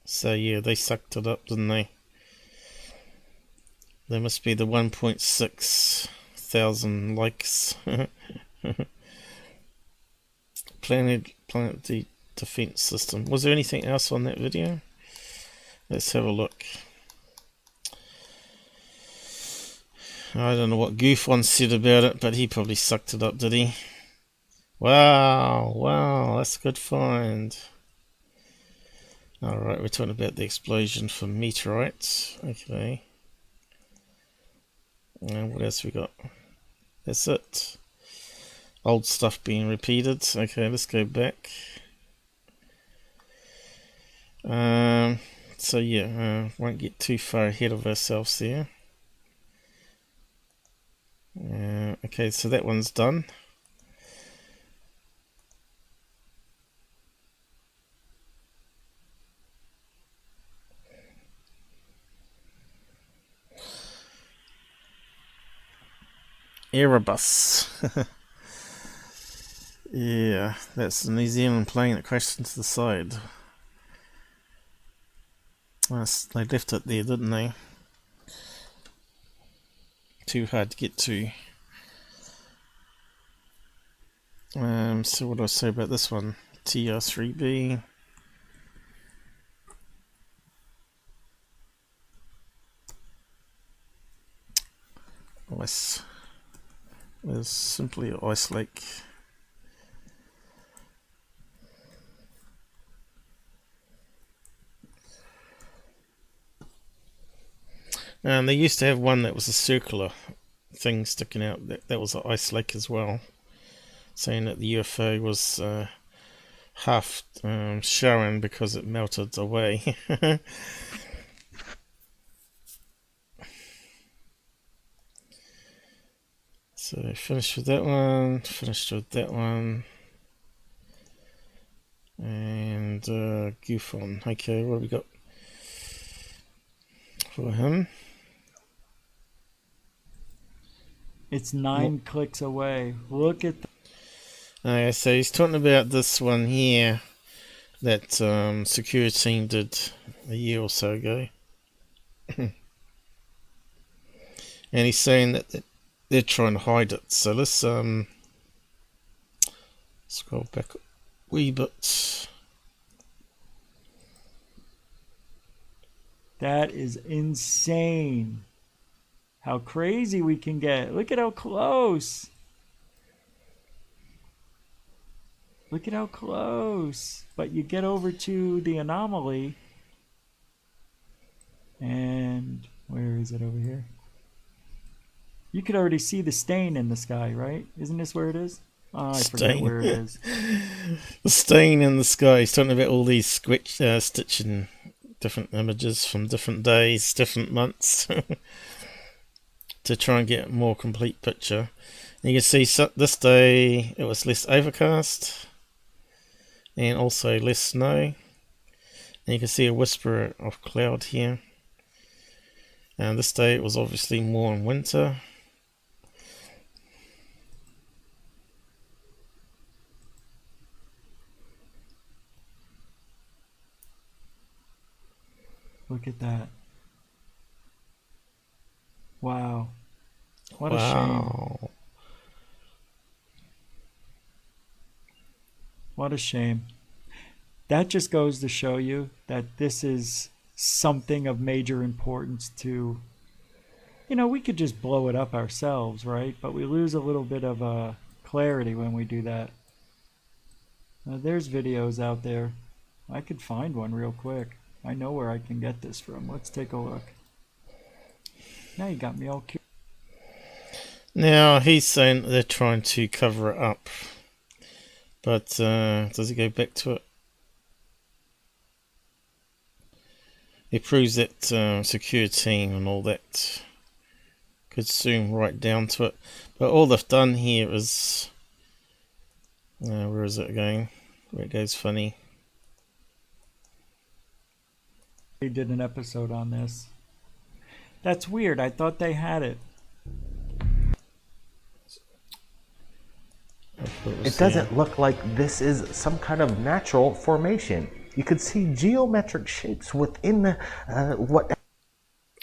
So yeah, they sucked it up, didn't they? There must be the 1.6 thousand likes. Planet Defense System. Was there anything else on that video? Let's have a look. I don't know what GUFONs said about it, but he probably sucked it up, did he? Wow, that's a good find. Alright, we're talking about the explosion from meteorites. Okay. And what else we got? That's it. Old stuff being repeated. Okay, let's go back. So yeah, won't get too far ahead of ourselves there. Okay, so that one's done. Erebus. Yeah, that's the New Zealand plane that crashed into the side. They left it there, didn't they? Too hard to get to. So what do I say about this one? TR3B. Ice. There's simply an ice lake. And they used to have one that was a circular thing sticking out. That was an ice lake as well, saying that the UFO was half shown because it melted away. So finished with that one, finished with that one, and GUFON. Okay, what have we got for him? It's 9 clicks away. Look at Okay, so he's talking about this one here that Secureteam did a year or so ago. And he's saying that they're trying to hide it. So let's scroll back a wee bit. that is insane. How crazy we can get. Look at how close. Look at how close. But you get over to the anomaly. And where is it over here? You could already see the stain in the sky, right? Isn't this where it is? Oh, I forget where it is. The stain in the sky. He's talking about all these stitching different images from different days, different months, to try and get a more complete picture. And you can see this day it was less overcast and also less snow. And you can see a whisper of cloud here. And this day it was obviously more in winter. Look at that. Wow. What a shame. Wow. What a shame. That just goes to show you that this is something of major importance to, you know, we could just blow it up ourselves, right? But we lose a little bit of clarity when we do that. There's videos out there. I could find one real quick. I know where I can get this from. Let's take a look. Now you got me all curious. Now, he's saying they're trying to cover it up. But does he go back to it? It proves that Secureteam and all that could zoom right down to it. But all they've done here is... where is it going? Where it goes funny. They did an episode on this. That's weird. I thought they had it. It doesn't look like this is some kind of natural formation. You could see geometric shapes within what...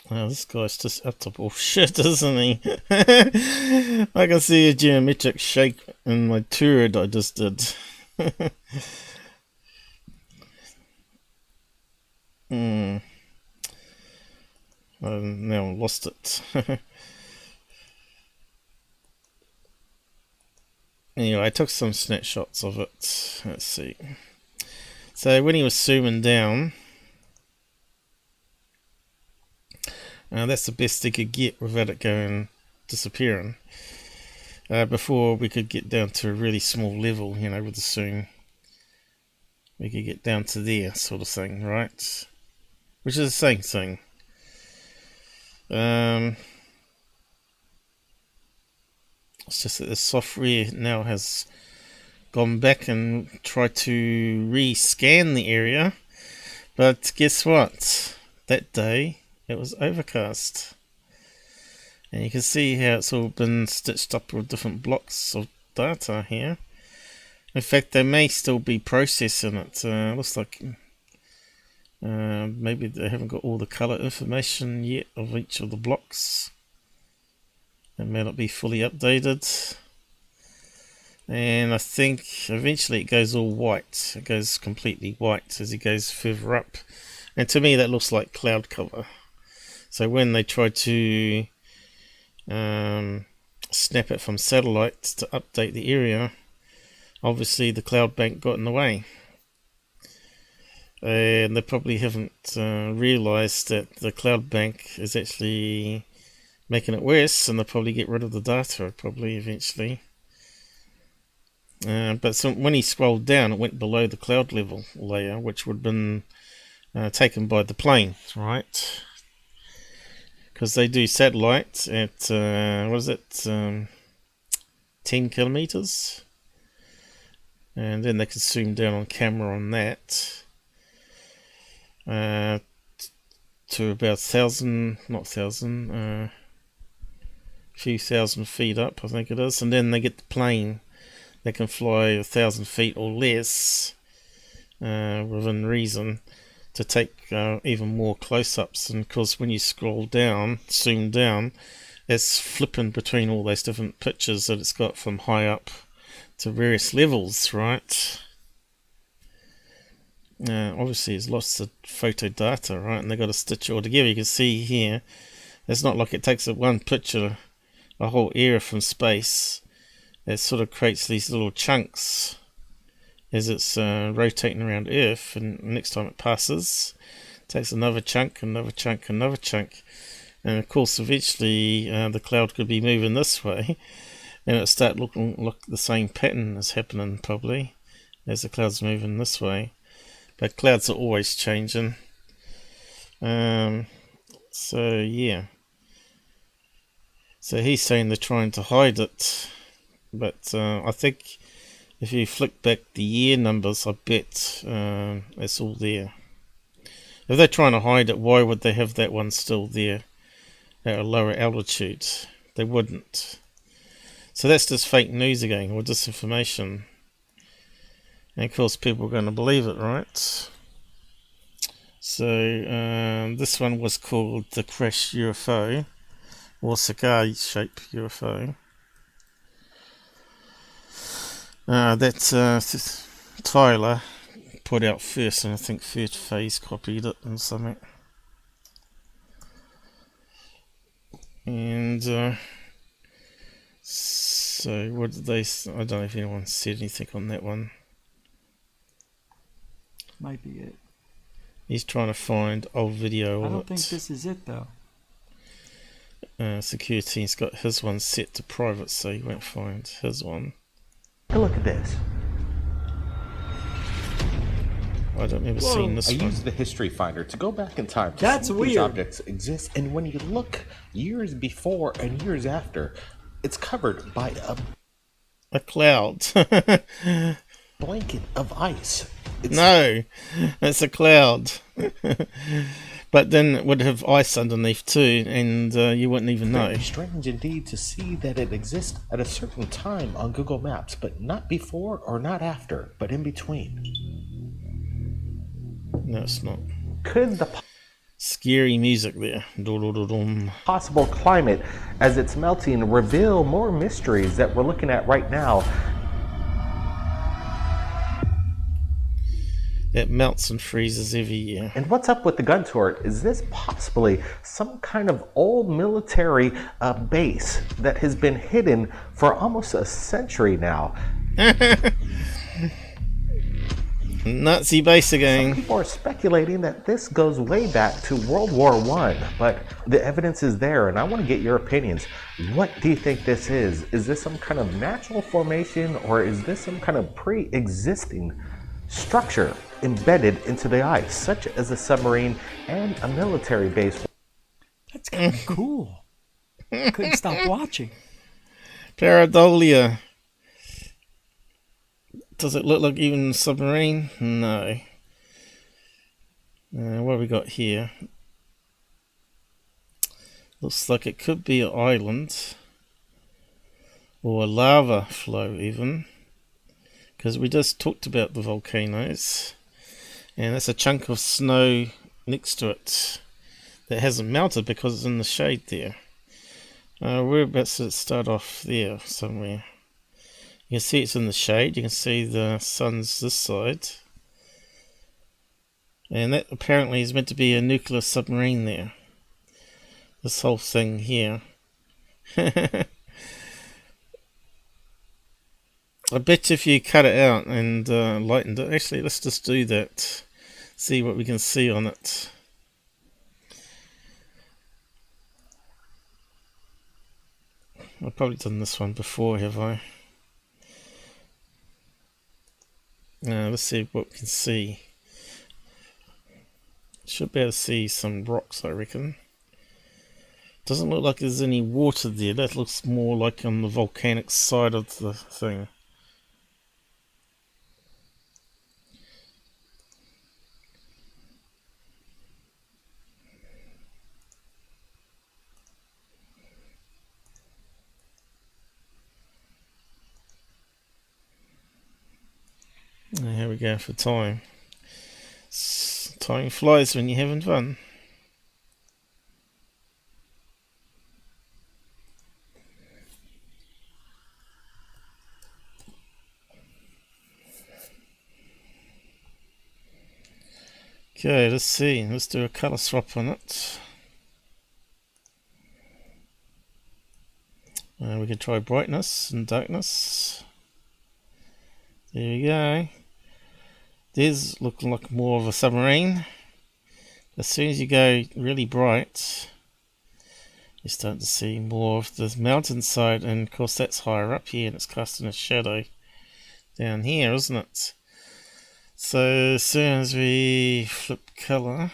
Oh, this guy's just up to bullshit, isn't he? I can see a geometric shape in my tour that I just did. I've now lost it. Anyway, I took some snapshots of it. Let's see. So when he was zooming down, that's the best he could get without it going disappearing. Before we could get down to a really small level, you know, with the zoom. We could get down to there sort of thing, right? Which is the same thing. It's just that the software now has gone back and tried to re-scan the area. But guess what? That day it was overcast. And you can see how it's all been stitched up with different blocks of data here. In fact, they may still be processing it. Looks like maybe they haven't got all the color information yet of each of the blocks. It may not be fully updated. And I think eventually it goes all white. It goes completely white as it goes further up. And to me that looks like cloud cover. So when they try to snap it from satellites to update the area, obviously the cloud bank got in the way. And they probably haven't realized that the cloud bank is actually making it worse, and they'll probably get rid of the data probably eventually. But so when he scrolled down, it went below the cloud level layer, which would have been taken by the plane, right? Because they do satellite at what is it, 10 kilometers, and then they can zoom down on camera on that to about few thousand feet up, I think it is, and then they get the plane that can fly 1,000 feet or less within reason to take even more close-ups. And of course when you scroll down, zoom down, it's flipping between all those different pictures that it's got from high up to various levels, right? Obviously there's lots of photo data, right, and they've got to stitch it all together. You can see here it's not like it takes one picture, a whole area from space. It sort of creates these little chunks as it's rotating around Earth, and next time it passes, it takes another chunk, another chunk, another chunk, and of course eventually the cloud could be moving this way, and it'll start looking like the same pattern is happening probably as the cloud's moving this way. But clouds are always changing. So yeah. So he's saying they're trying to hide it, but I think if you flick back the year numbers, I bet it's all there. If they're trying to hide it, why would they have that one still there at a lower altitude? They wouldn't. So that's just fake news again, or disinformation. And of course people are going to believe it, right? So this one was called the Crash UFO, or cigar-shaped UFO. That's Tyler put out first, and I think Third Phase copied it and something. And so what did they? I don't know if anyone said anything on that one. Might be it. He's trying to find old video of it. I don't think this is it though. Secureteam's got his one set to private, so you won't find his one. Take a look at this. I don't remember seeing this I one. used the history finder to go back in time to That's see if weird. these objects exist, and when you look years before and years after, it's covered by A cloud. a blanket of ice. No, it's a cloud. But then it would have ice underneath too, and you wouldn't even know. Very strange indeed to see that it exists at a certain time on Google Maps, but not before or not after, but in between. No, it's not. Could the Scary music there. Dum. possible climate as it's melting reveal more mysteries that we're looking at right now? It melts and freezes every year. And what's up with the gun turret? Is this possibly some kind of old military base that has been hidden for almost a century now? Nazi base again. People are speculating that this goes way back to World War I, but the evidence is there, and I want to get your opinions. What do you think this is? Is this some kind of natural formation, or is this some kind of pre-existing structure embedded into the ice, such as a submarine and a military base? That's kind of cool. I couldn't stop watching. Pareidolia. Does it look like even a submarine? No. What have we got here? Looks like it could be an island. Or a lava flow even. Because we just talked about the volcanoes. And that's a chunk of snow next to it that hasn't melted because it's in the shade there. Whereabouts did it start off? There somewhere. You can see it's in the shade. You can see the sun's this side. And that apparently is meant to be a nuclear submarine there. This whole thing here. I bet if you cut it out and lightened it. Actually, let's just do that. See what we can see on it. I've probably done this one before, have I? Let's see what we can see. Should be able to see some rocks, I reckon. Doesn't look like there's any water there. That looks more like on the volcanic side of the thing. Here we go for time. Time flies when you're having fun. Okay, let's see. Let's do a color swap on it. We can try brightness and darkness. There we go. There's looking like more of a submarine. As soon as you go really bright, you're starting to see more of the mountainside, and of course that's higher up here and it's casting a shadow down here, isn't it? So as soon as we flip color,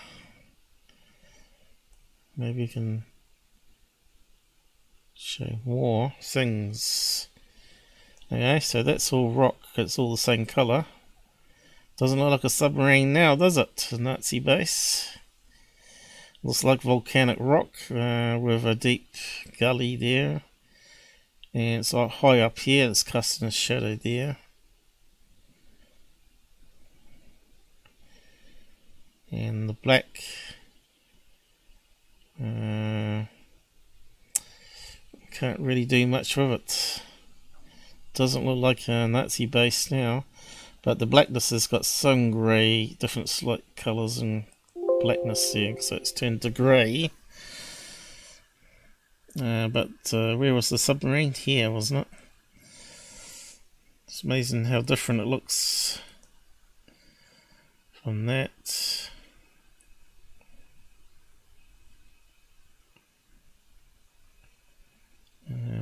maybe we can show more things. Okay, so that's all rock, it's all the same color. Doesn't look like a submarine now, does it? A Nazi base. Looks like volcanic rock with a deep gully there. And it's like high up here, it's casting a shadow there. And the black. Can't really do much with it. Doesn't look like a Nazi base now. But the blackness has got some grey, different slight colours and blackness there, so it's turned to grey. But where was the submarine? Here, wasn't it? It's amazing how different it looks from that.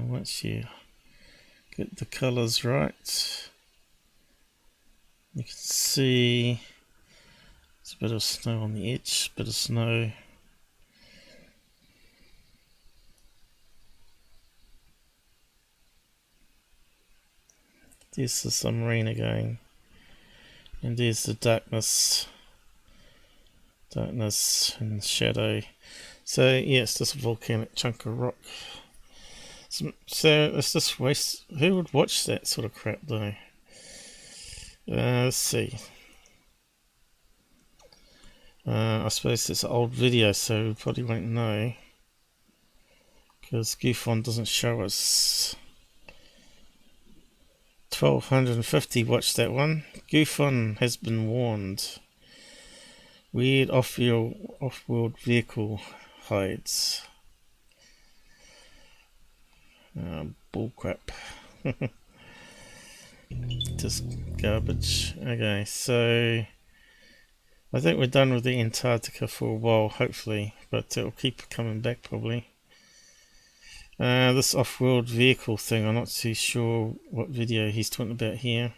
Once you get the colours right, you can see there's a bit of snow on the edge, bit of snow. There's the submarine again, and there's the darkness and shadow. So yes, this volcanic chunk of rock. So it's this waste. Who would watch that sort of crap though? Let's see. I suppose it's an old video, so we probably won't know, because GUFON doesn't show us. 1250 watched that one. GUFON has been warned. Weird off-world vehicle hides. Bullcrap. Just garbage. Okay, so I think we're done with the Antarctica for a while, hopefully, but it'll keep coming back probably. This off-world vehicle thing, I'm not too sure what video he's talking about here.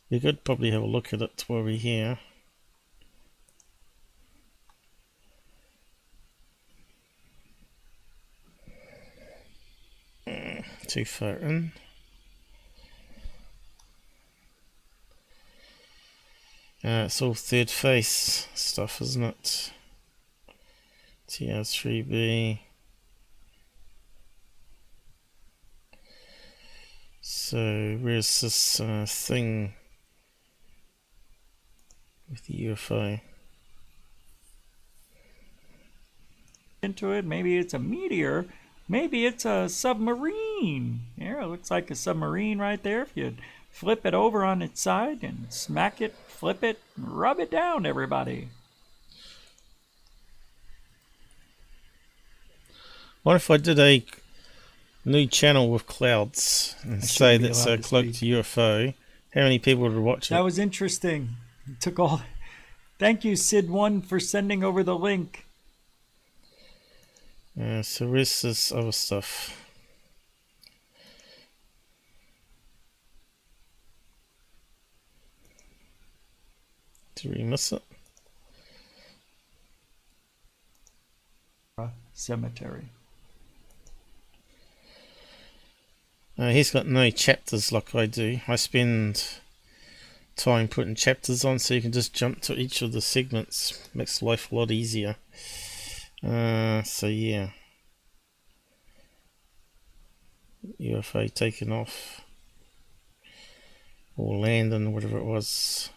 We could probably have a look at it while we're here. Too far in. It's all third face stuff, isn't it? TR3B. So where's this thing with the UFO? Into it, maybe it's a meteor, maybe it's a submarine. Here, it looks like a submarine right there. If you flip it over on its side and smack it, flip it, rub it down, everybody. What if I did a new channel with clouds and say that's a cloaked UFO? How many people would watch it? That was interesting. It took all. Thank you, Sid1, for sending over the link. So where's this other stuff? Did we miss it? Cemetery. He's got no chapters like I do. I spend time putting chapters on so you can just jump to each of the segments. Makes life a lot easier. So yeah. UFO taken off. Or landing, whatever it was.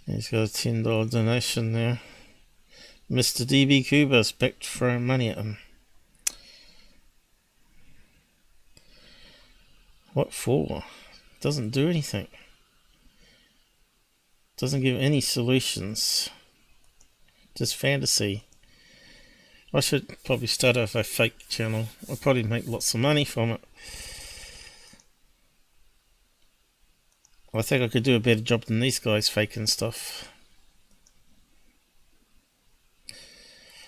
He's got a $10 donation there. Mr. DB Cuba's back throwing money at him. What for? Doesn't do anything. Doesn't give any solutions. Just fantasy. I should probably start off a fake channel. I'll probably make lots of money from it. I think I could do a better job than these guys faking stuff.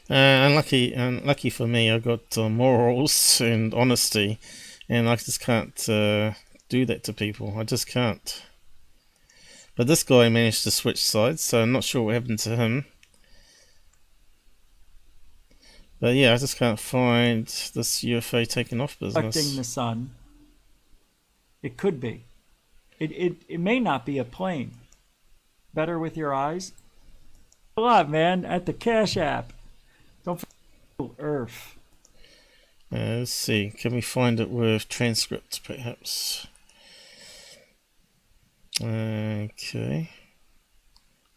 Unlucky for me, I got morals and honesty, and I just can't do that to people. I just can't. But this guy managed to switch sides, so I'm not sure what happened to him. But yeah, I just can't find this UFO taking off business. Reflecting the sun. It could be. It may not be a plane. Better with your eyes. A lot, man, at the Cash App. Don't forget Earth. Let's see. Can we find it with transcripts, perhaps? Okay.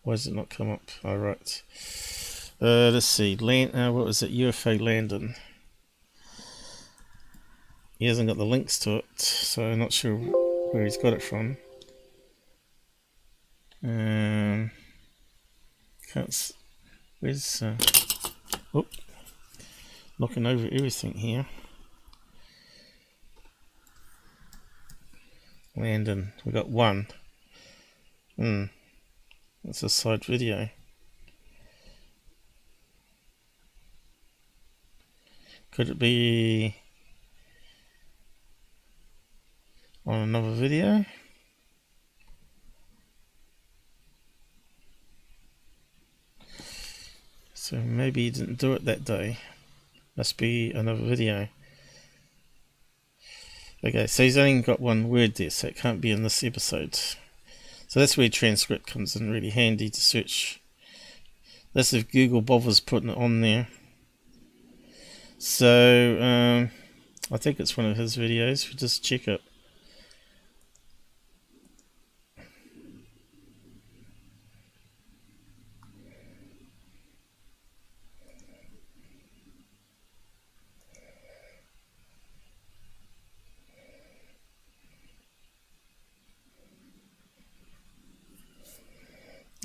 Why does it not come up? Oh, right. Let's see. What was it? UFO landing. He hasn't got the links to it, so I'm not sure where he's got it from. Where's oh, knocking over everything here. Landon, we got one. That's a side video. Could it be on another video? So maybe he didn't do it that day. Must be another video. Okay, so he's only got one word there, so it can't be in this episode. So that's where transcript comes in really handy to search. That's if Google bothers putting it on there. So I think it's one of his videos. We'll just check it.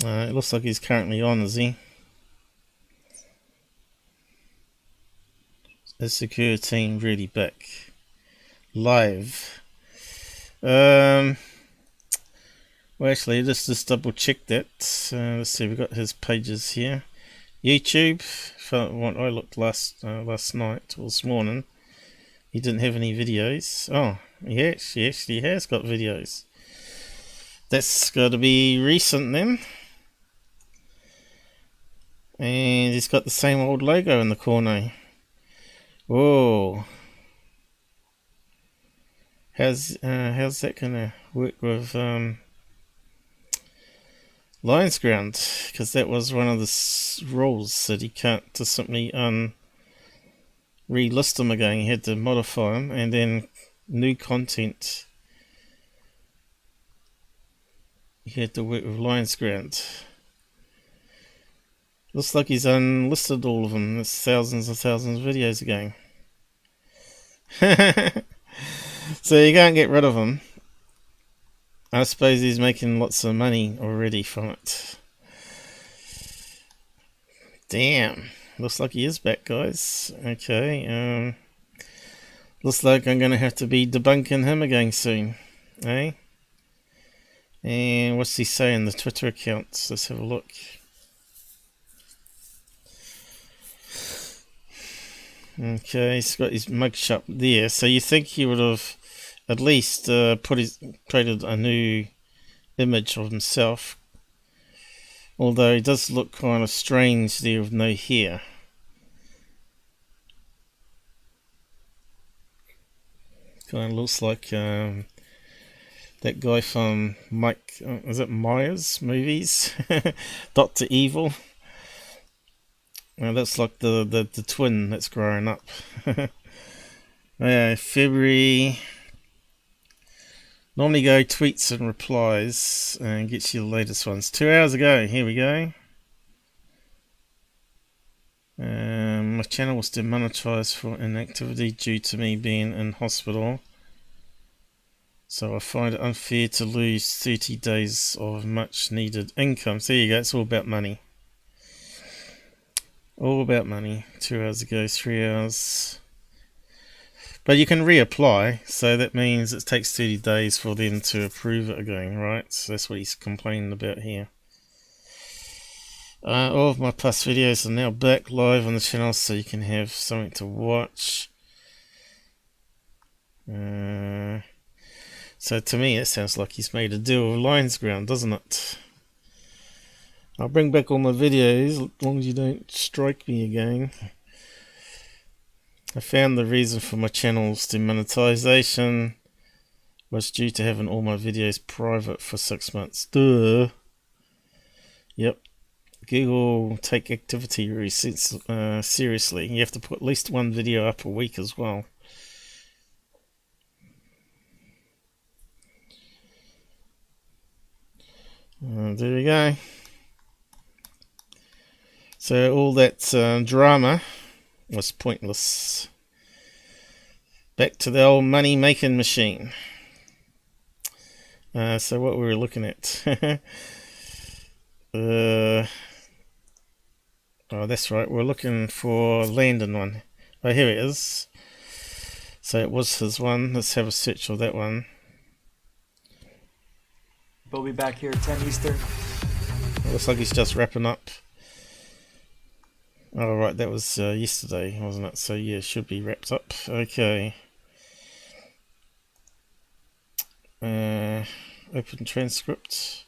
It looks like he's currently on, is he? Is Secureteam really back? Live. Well, actually, let's just double check that. Let's see, we've got his pages here. YouTube, from what I looked last night or this morning, he didn't have any videos. Oh, he actually has got videos. That's got to be recent then. And he's got the same old logo in the corner. Whoa. How's that gonna work with Lions Ground? Because that was one of the rules that he can't just simply relist them again. He had to modify them, and then new content. He had to work with Lions Ground. Looks like he's unlisted all of them. There's thousands and thousands of videos ago. So you can't get rid of them. I suppose he's making lots of money already from it. Damn. Looks like he is back, guys. Okay. Looks like I'm going to have to be debunking him again soon. Eh? And what's he saying? The Twitter accounts. Let's have a look. Okay, he's got his mugshot there. So you think he would have at least created a new image of himself. Although he does look kind of strange there with no hair. Kind of looks like that guy from is it Myers movies? Dr. Evil. That's like the twin that's growing up. Yeah, February. Normally go tweets and replies and gets you the latest ones. 2 hours ago, here we go. My channel was demonetized for inactivity due to me being in hospital. So I find it unfair to lose 30 days of much needed income. So there you go, it's all about money. All about money. 2 hours ago, 3 hours. But you can reapply, so that means it takes 30 days for them to approve it again, right? So that's what he's complaining about here. All of my past videos are now back live on the channel, so you can have something to watch. So to me, it sounds like he's made a deal with Lions Ground, doesn't it? I'll bring back all my videos, as long as you don't strike me again. I found the reason for my channel's demonetization was due to having all my videos private for 6 months. Duh. Yep. Google take activity seriously. You have to put at least one video up a week as well. There we go. So all that drama was pointless. Back to the old money-making machine. So what we were looking at. Oh, that's right. We're looking for Landon one. Oh, here it is. So it was his one. Let's have a search of that one. We'll be back here at 10 Eastern. It looks like he's just wrapping up. Oh, right. That was yesterday, wasn't it? So, yeah, it should be wrapped up. Okay. Open transcript.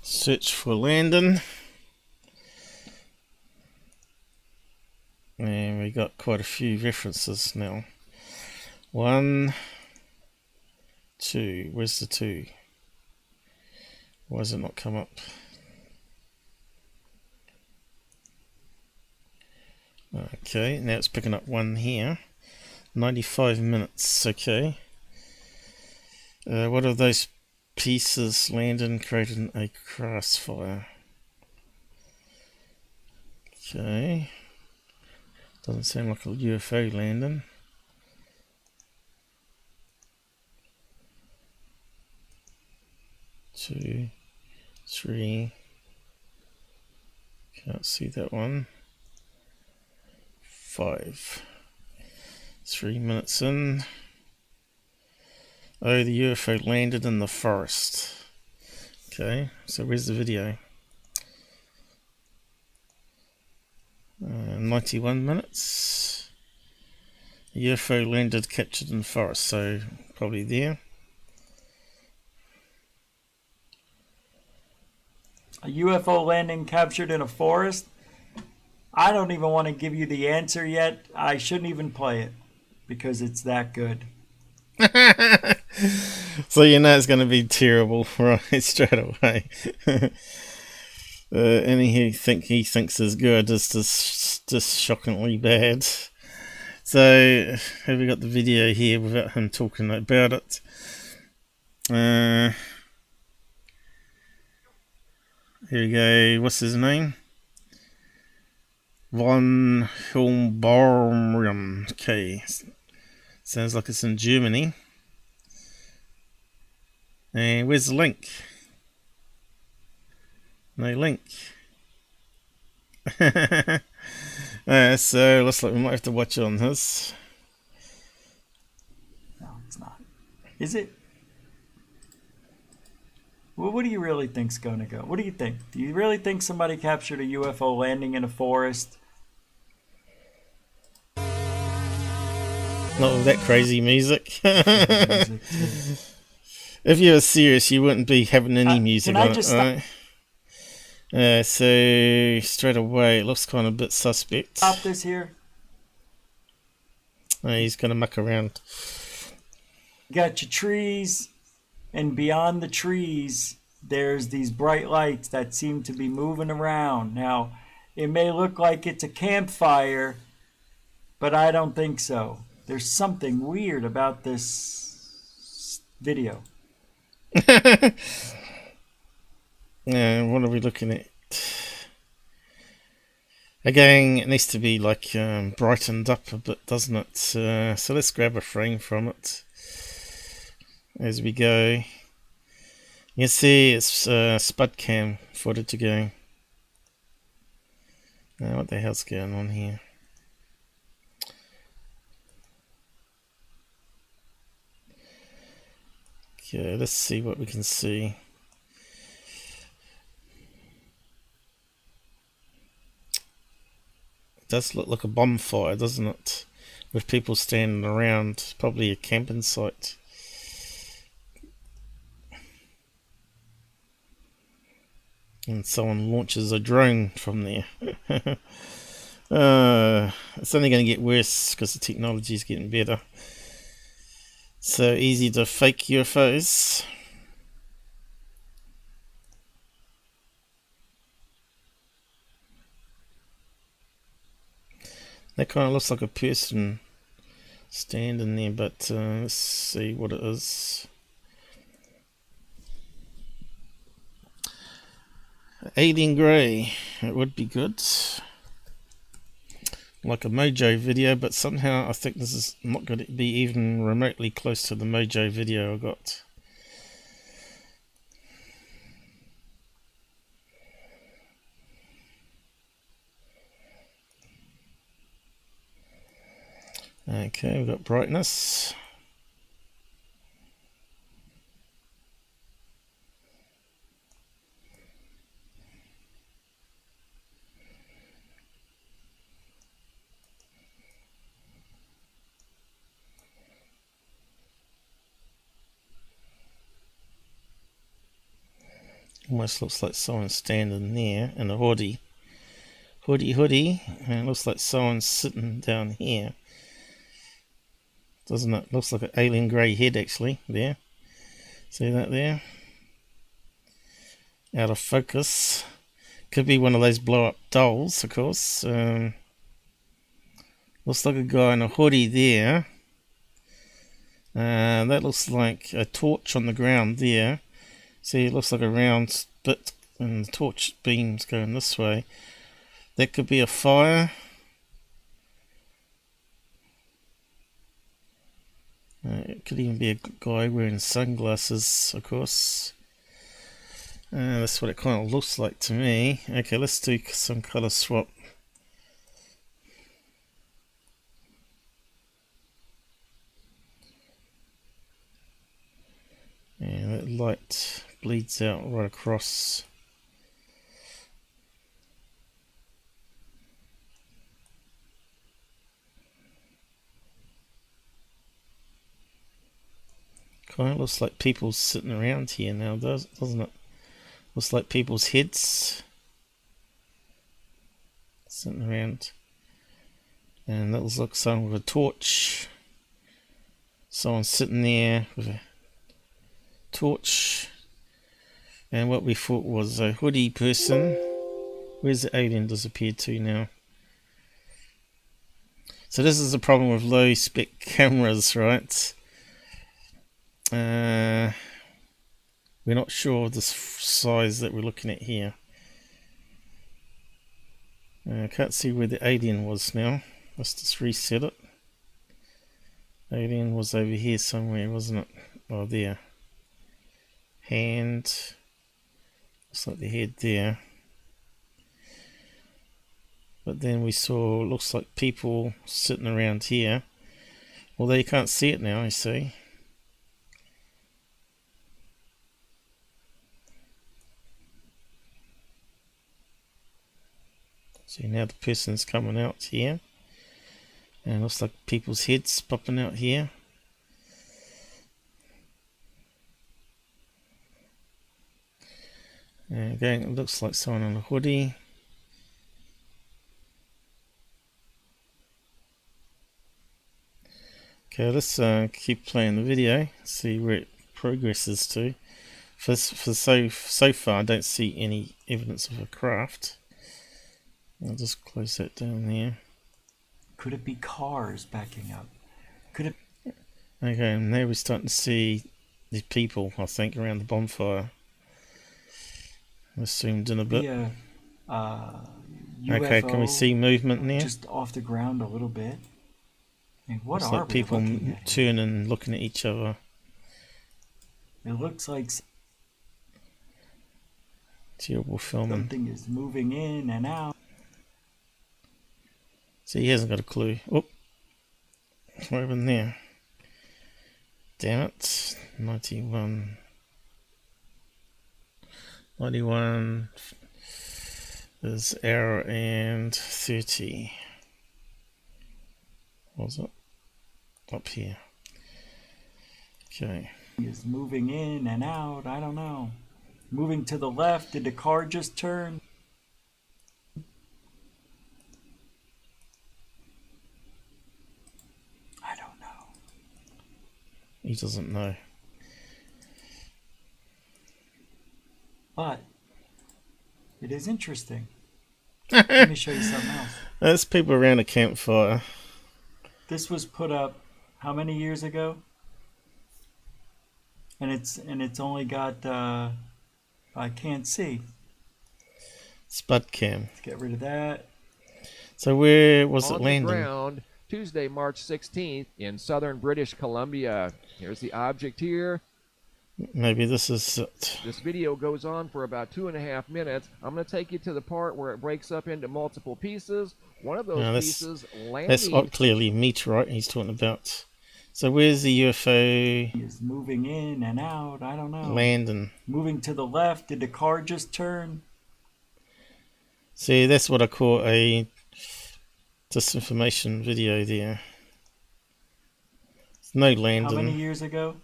Search for Landon. And we got quite a few references now. 1, 2. Where's the 2? Why does it not come up? Okay, now it's picking up 1 here. 95 minutes, okay. What are those pieces Landon created in a crossfire? Okay. Doesn't sound like a UFO Landon. Two, 3. Can't see that one. 5. 3 minutes in. Oh, the UFO landed in the forest. Okay, so where's the video? 91 minutes. UFO landed captured in the forest, so probably there. A UFO landing captured in a forest? I don't even want to give you the answer yet. I shouldn't even play it because it's that good. So you know it's going to be terrible right straight away. Anything he thinks is good is just shockingly bad. So have we got the video here without him talking about it? Here we go. What's his name? Von Hilmbaum. Okay. Sounds like it's in Germany. And where's the link? No link. So looks like we might have to watch it on his. No, it's not. Is it? Well, what do you really think's going to go? What do you think? Do you really think somebody captured a UFO landing in a forest? Not with that crazy music. If you were serious, you wouldn't be having any music on it, right? So straight away, it looks kind of a bit suspect. Stop this here. He's going to muck around. You got your trees, and beyond the trees, there's these bright lights that seem to be moving around. Now, it may look like it's a campfire, but I don't think so. There's something weird about this video. What are we looking at? Again, it needs to be like brightened up a bit, doesn't it? So let's grab a frame from it as we go. You can see it's spud cam footage again. What the hell's going on here? Okay, let's see what we can see. It does look like a bonfire, doesn't it? With people standing around, probably a camping site. And someone launches a drone from there. It's only going to get worse because the technology is getting better. So easy to fake UFOs. That kind of looks like a person standing there, but let's see what it is. Alien grey. It would be good. Like a Mojo video, but somehow I think this is not going to be even remotely close to the Mojo video I got. Okay, we've got brightness. Almost looks like someone standing there in a hoodie, and it looks like someone's sitting down here, doesn't it? Looks like an alien grey head actually there. See that there? Out of focus. Could be one of those blow up dolls, of course. Looks like a guy in a hoodie there. That looks like a torch on the ground there. See, it looks like a round bit, and the torch beam's going this way. That could be a fire. It could even be a guy wearing sunglasses, of course. That's what it kind of looks like to me. Okay, let's do some color swap. And that light bleeds out right across. Kind of looks like people sitting around here now, doesn't it? Looks like people's heads sitting around. And that looks like someone with a torch. Someone sitting there with a torch. And what we thought was a hoodie person. Where's the alien disappeared to now? So this is the problem with low spec cameras, right? We're not sure of the size that we're looking at here. I can't see where the alien was now. Let's just reset it. Alien was over here somewhere, wasn't it? Oh, there. Hand. Looks like the head there. But then we saw, looks like people sitting around here. Although you can't see it now, you see. See, now the person's coming out here. And it looks like people's heads popping out here. And again, it looks like someone in a hoodie. Okay, let's keep playing the video, see where it progresses to. For so far, I don't see any evidence of a craft. I'll just close that down there. Could it be cars backing up? Could it? Okay, and now we're starting to see the people, I think, around the bonfire. I zoomed in a bit. Be a UFO okay, can we see movement there? just off the ground a little bit? I mean, what Looks are like we people looking at? turning and looking at each other. It looks like Terrible filming. something is moving in and out. See, he hasn't got a clue. Oh, what happened there? Damn it. 91. There's hour and 30. What was it? Up here. Okay. Is moving in and out. I don't know. Moving to the left. Did the car just turn? I don't know. He doesn't know. But it is interesting. Let me show you something else. There's people around a campfire. This was put up how many years ago? And it's only got I can't see. Spud cam. Let's get rid of that. So where was it On the landing? ground, Tuesday, March 16th, in southern British Columbia. Here's the object here. Maybe this is it. This video goes on for about 2.5 minutes. I'm going to take you to the part where it breaks up into multiple pieces. One of those No, pieces That's landing. clearly meteorite he's talking about. So where's the UFO Is moving in and out. I don't know. landing? Moving to the left. Did the car just turn? See, that's what I call a disinformation video there. There's no landing. How many years ago?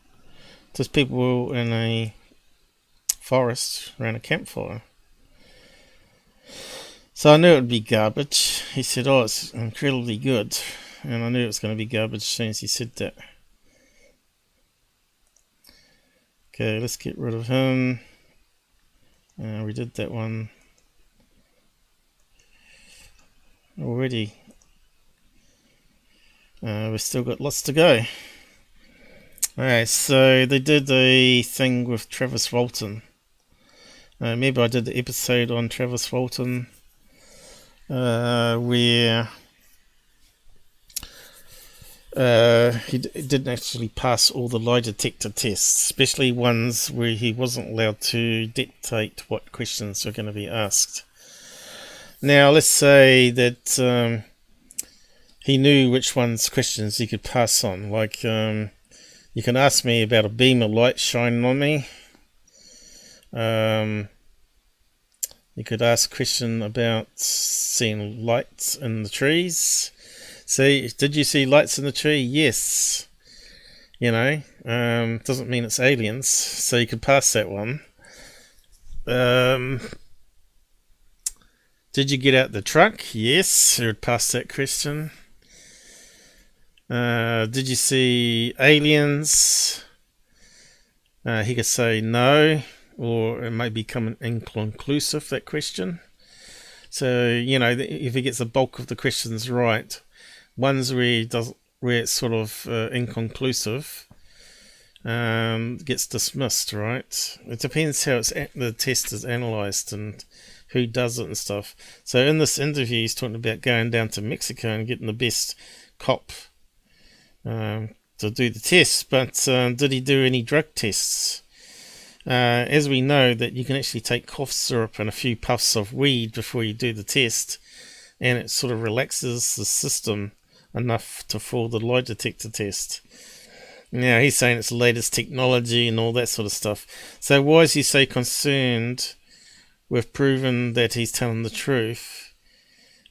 Just people in a forest around a campfire. So I knew it would be garbage. He said, oh, it's incredibly good. And I knew it was going to be garbage as soon as he said that. Okay, let's get rid of him. We did that one already. We've still got lots to go. Alright, so they did a thing with Travis Walton. Remember I did the episode on Travis Walton where he didn't actually pass all the lie detector tests, especially ones where he wasn't allowed to dictate what questions were going to be asked. Now, let's say that he knew which questions he could pass on. Like, you can ask me about a beam of light shining on me. You could ask a question about seeing lights in the trees. See, did you see lights in the tree? Yes. You know, doesn't mean it's aliens, so you could pass that one. Did you get out the truck? Yes, you would pass that question. Did you see aliens? He could say no, or it may become inconclusive, that question. So, you know, if he gets the bulk of the questions right, ones where it's sort of inconclusive, gets dismissed, right? It depends how the test is analysed and who does it and stuff. So in this interview, he's talking about going down to Mexico and getting the best cop to do the tests, but did he do any drug tests? As we know, that you can actually take cough syrup and a few puffs of weed before you do the test, and it sort of relaxes the system enough to fool the lie detector test. Now, he's saying it's the latest technology and all that sort of stuff. So why is he so concerned with proving that he's telling the truth?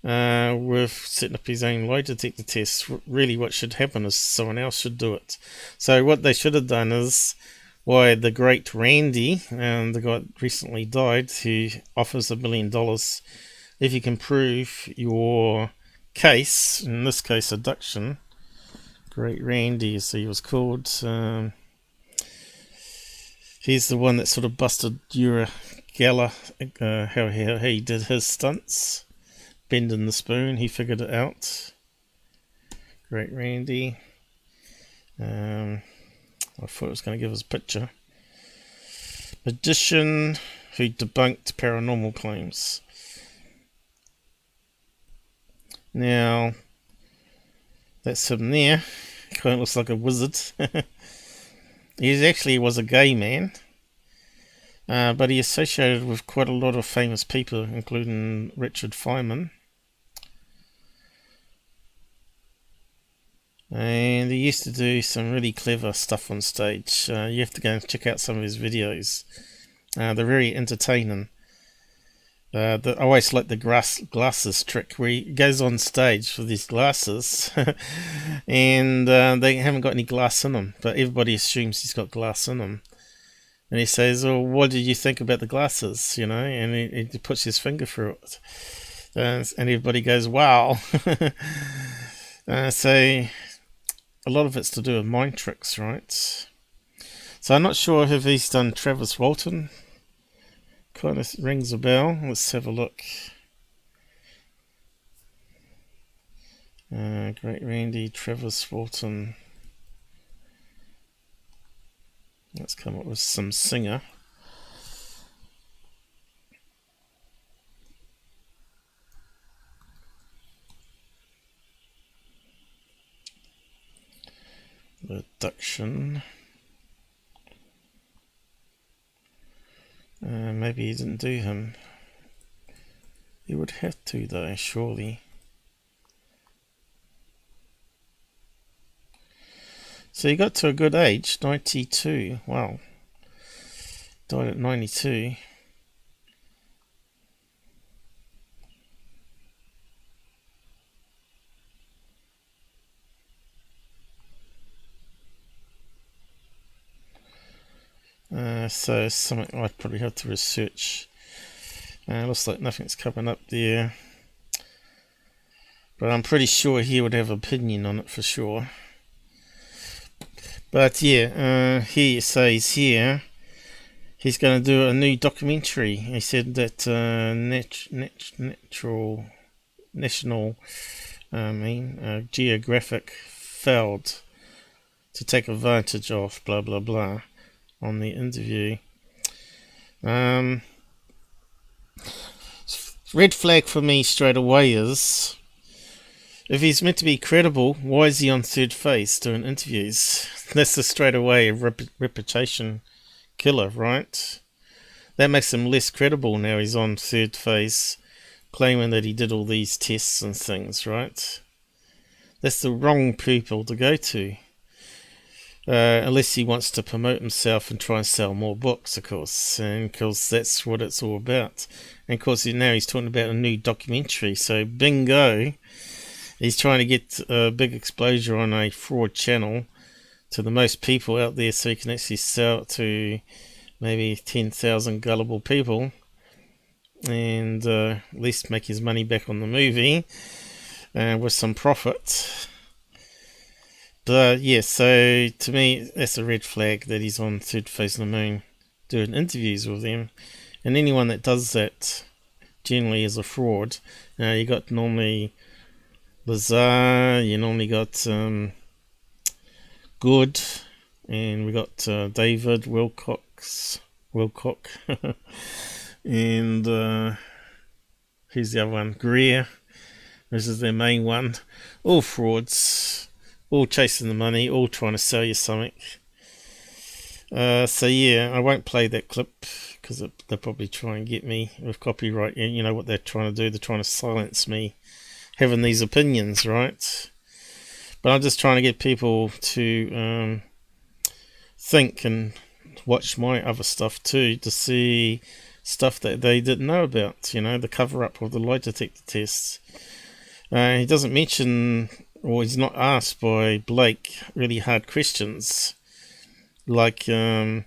With setting up his own lie detector test. Really what should happen is someone else should do it. So what they should have done is, why the great Randy, the guy that recently died, who offers $1 million if you can prove your case, in this case abduction. Great Randy, as he was called. He's the one that sort of busted Uri Geller, how he did his stunts. Bending the spoon, he figured it out. Great Randy. I thought it was going to give us a picture. Magician who debunked paranormal claims. Now, that's him there. Kind of looks like a wizard. He actually was a gay man. But he associated with quite a lot of famous people, including Richard Feynman. And he used to do some really clever stuff on stage. You have to go and check out some of his videos. They're very entertaining. I always like the glasses trick, where he goes on stage with his glasses and they haven't got any glass in them, but everybody assumes he's got glass in them. And he says, well, what did you think about the glasses? You know, and he puts his finger through it. And everybody goes, wow. So a lot of it's to do with mind tricks, right? So I'm not sure if he's done Travis Walton. Kind of rings a bell. Let's have a look. Great Randy, Travis Walton. Let's come up with some singer. Abduction. Maybe he didn't do him. He would have to though, surely. So he got to a good age, 92. Wow. Died at 92. So something I'd probably have to research. Looks like nothing's coming up there. But I'm pretty sure he would have an opinion on it for sure. But yeah, he says here he's going to do a new documentary. He said that National Geographic failed to take advantage of blah blah blah on the interview. Red flag for me straight away is, if he's meant to be credible, why is he on third phase doing interviews? That's a straight away reputation killer, right? That makes him less credible now he's on third phase, claiming that he did all these tests and things, right? That's the wrong people to go to. Unless he wants to promote himself and try and sell more books, of course, and because that's what it's all about. And of course now he's talking about a new documentary, so bingo, he's trying to get a big exposure on a fraud channel to the most people out there, so he can actually sell it to maybe 10,000 gullible people, and at least make his money back on the movie with some profit. But yeah, so to me that's a red flag that he's on third phase of the moon doing interviews with them, and anyone that does that generally is a fraud. You got normally Lazar, you normally got Good, and we got David Wilcock, and who's the other one? Greer. This is their main one. All frauds, all chasing the money, all trying to sell you something. So yeah, I won't play that clip because they'll probably try and get me with copyright. You know what they're trying to do? They're trying to silence me having these opinions, right? But I'm just trying to get people to think and watch my other stuff too, to see stuff that they didn't know about, you know, the cover-up of the lie detector tests. He doesn't mention, or he's not asked by Blake, really hard questions like, can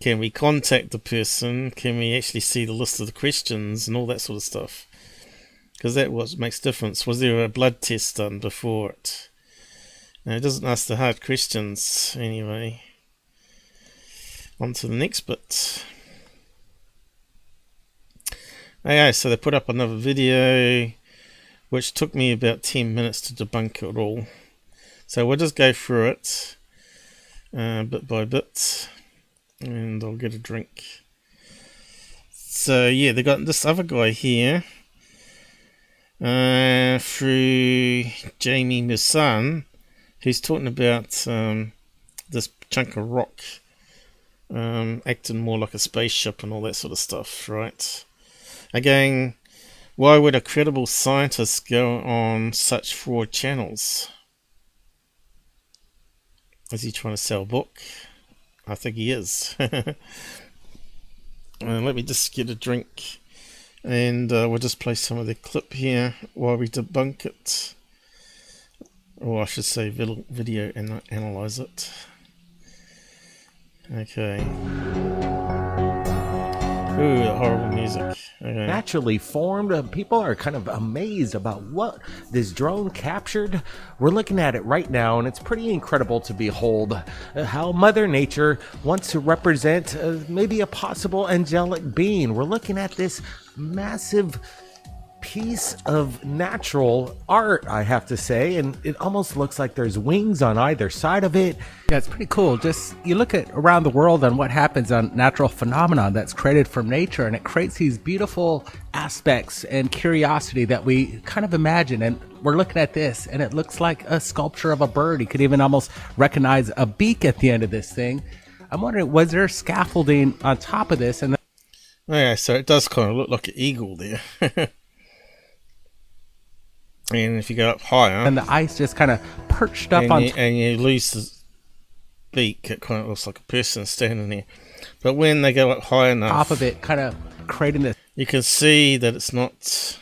we contact the person, can we actually see the list of the questions and all that sort of stuff, because that what makes difference. Was there a blood test done before it? It doesn't ask the hard questions anyway. On to the next bit. Okay, so they put up another video which took me about 10 minutes to debunk it all. So we'll just go through it bit by bit, and I'll get a drink. So yeah, they got this other guy here through Jamie Musan, who's talking about this chunk of rock acting more like a spaceship and all that sort of stuff, right? Again, why would a credible scientist go on such fraud channels? Is he trying to sell a book? I think he is. Let me just get a drink, and we'll just play some of the clip here while we debunk it. Or I should say video and analyze it. Okay. Ooh, the horrible music. Okay. Naturally formed. People are kind of amazed about what this drone captured. We're looking at it right now, and it's pretty incredible to behold how Mother Nature wants to represent maybe a possible angelic being. We're looking at this massive piece of natural art, I have to say, and it almost looks like there's wings on either side of it. Yeah, it's pretty cool. Just you look at around the world and what happens on natural phenomenon that's created from nature, and it creates these beautiful aspects and curiosity that we kind of imagine. And we're looking at this, and it looks like a sculpture of a bird. You could even almost recognize a beak at the end of this thing. I'm wondering, was there scaffolding on top of this? And yeah, so it does kind of look like an eagle there. And if you go up higher, and the ice just kind of perched up on and you lose the beak, it kind of looks like a person standing there. But when they go up high enough, top of it, kind of creating this. you can see that it's not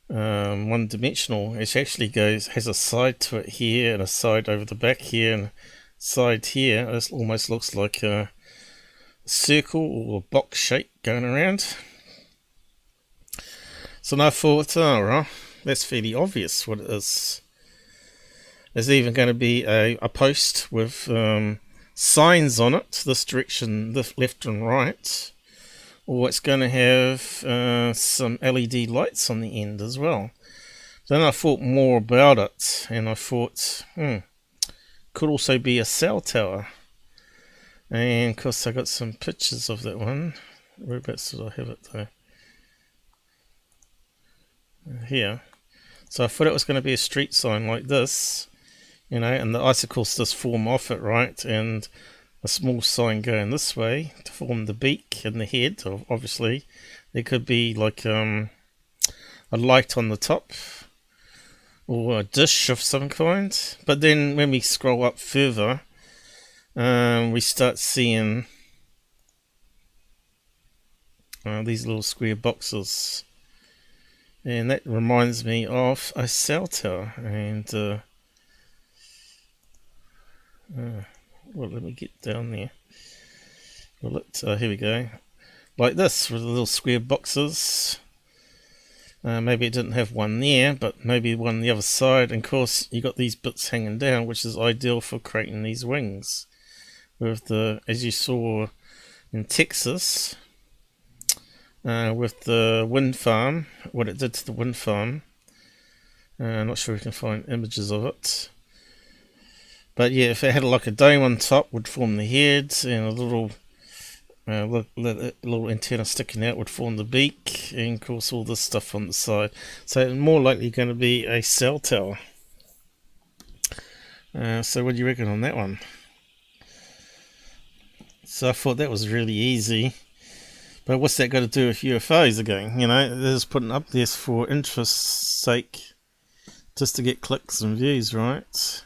one-dimensional. It actually has a side to it here, and a side over the back here, and a side here. It almost looks like a circle or a box shape going around. So now I thought, right, that's fairly obvious what it is. There's even going to be a post with signs on it, this direction, left and right. Or it's going to have some LED lights on the end as well. Then I thought more about it, and I thought, could also be a cell tower. And of course I got some pictures of that one. Whereabouts did I have it though? Here. So I thought it was going to be a street sign like this, you know, and the icicles just form off it, right? And a small sign going this way to form the beak and the head. Obviously, there could be like a light on the top or a dish of some kind. But then when we scroll up further, we start seeing these little square boxes. And that reminds me of a cell tower. And well, let me get down there. Well, here we go. Like this, with the little square boxes. Maybe it didn't have one there, but maybe one on the other side. And of course, you got these bits hanging down, which is ideal for creating these wings. With the, as you saw in Texas, with the wind farm, what it did to the wind farm. I'm not sure we can find images of it. But yeah, if it had like a dome on top, would form the head, and a little antenna sticking out would form the beak, and of course all this stuff on the side. So it's more likely going to be a cell tower. So what do you reckon on that one? So I thought that was really easy. But what's that got to do with UFOs again? You know, they're just putting up this for interest's sake, just to get clicks and views, right?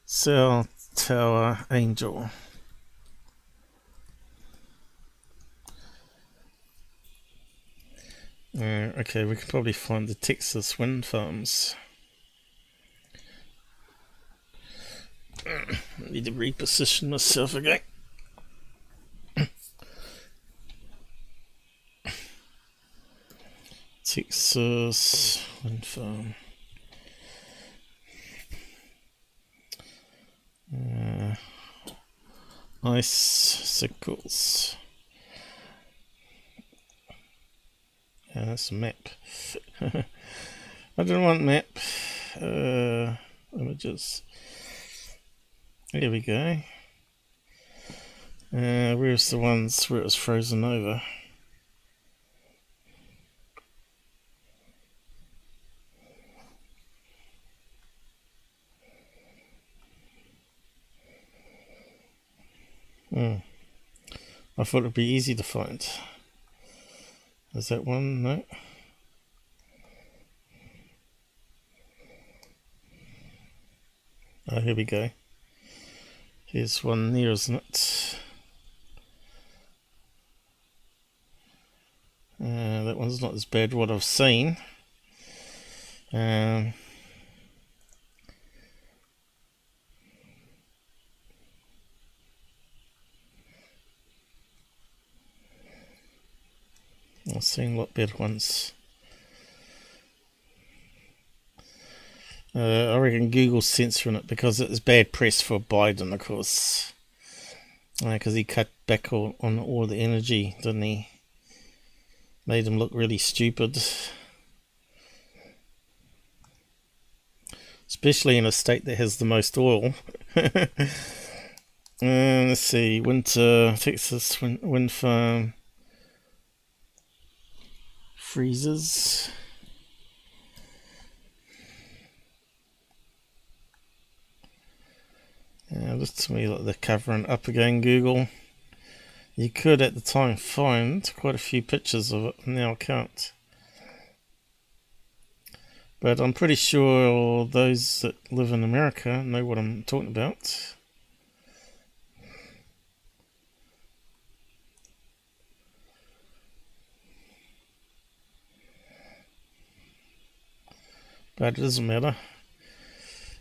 Cell Tower Angel. Okay, we can probably find the Texas wind farms. I need to reposition myself again. Texas wind farm. Icicles. Yeah, that's a map. I don't want map. Images. There we go. Where's the ones where it was frozen over? I thought it'd be easy to find. Is that one? No. Oh, here we go. Here's one there, isn't it? That one's not as bad what I've seen. I've seen a lot better ones. I reckon Google's censoring it because it is bad press for Biden, of course. Because he cut back on all the energy, didn't he? Made him look really stupid. Especially in a state that has the most oil. Let's see, Texas wind farm. Freezers. looks to me like they're covering up again, Google. You could at the time find quite a few pictures of it, now I can't. But I'm pretty sure those that live in America know what I'm talking about. But it doesn't matter.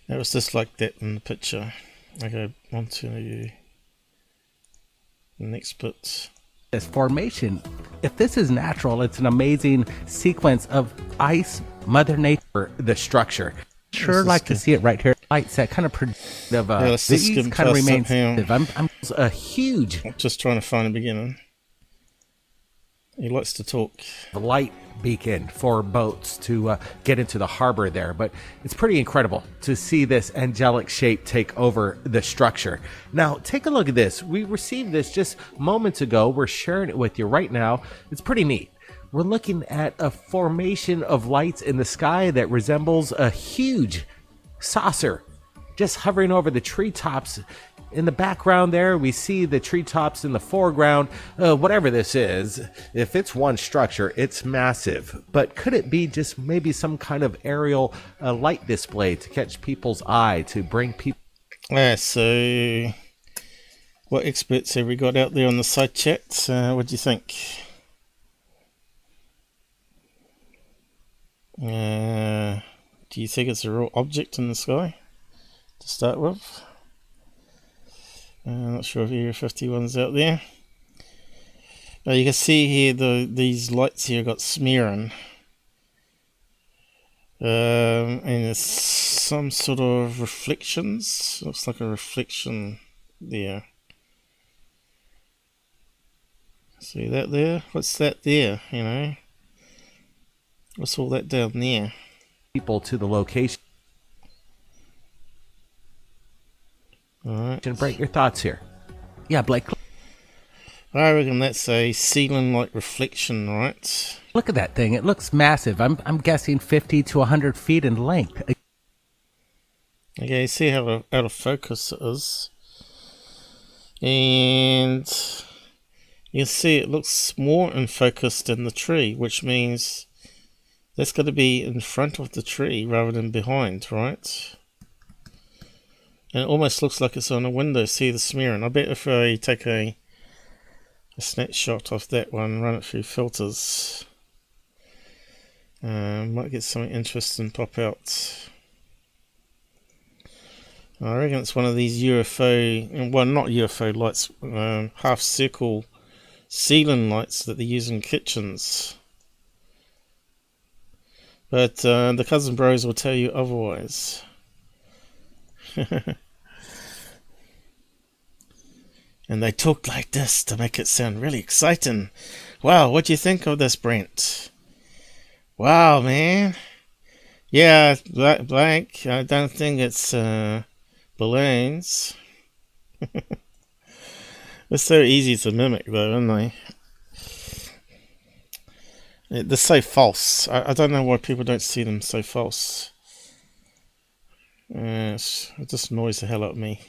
It was just like that in the picture. I go on to the next bit. This formation, if this is natural, it's an amazing sequence of ice, Mother Nature, the structure. Sure, like to see it right here. Lights that kind of predictive. These kind of remain sensitive. I'm a huge. I'm just trying to find a beginning. He likes to talk. Light beacon for boats to get into the harbor there, but it's pretty incredible to see this angelic shape take over the structure. Now take a look at this. We received this just moments ago. We're sharing it with you right now. It's pretty neat. We're looking at a formation of lights in the sky that resembles a huge saucer just hovering over the treetops. In the background there, we see the treetops in the foreground. Whatever this is, if it's one structure, it's massive. But could it be just maybe some kind of aerial light display to catch people's eye, to bring people... So what experts have we got out there on the side chat? What do you think? Do you think it's a real object in the sky to start with? Not sure if Area 51's out there. You can see here these lights here got smearing. And there's some sort of reflections. Looks like a reflection there. See that there? What's that there, you know? What's all that down there? People to the location. Alright. Break your thoughts here. Yeah, Blake. I reckon that's a ceiling-like reflection, right? Look at that thing. It looks massive. I'm guessing 50 to 100 feet in length. Okay, you see how out of focus it is. And you see it looks more in focus than the tree, which means that's got to be in front of the tree rather than behind, right? And it almost looks like it's on a window. See the smearing. I bet if I take a snapshot of that one, run it through filters, might get something interesting pop out. I reckon it's one of these UFO, well, not UFO lights, half circle ceiling lights that they use in kitchens. But the cousin bros will tell you otherwise. And they talk like this to make it sound really exciting. Wow, what do you think of this, Brent? Wow, man. Yeah, blank. I don't think it's balloons. They're so easy to mimic, though, aren't they? They're so false. I don't know why people don't see them so false. It just annoys the hell out of me.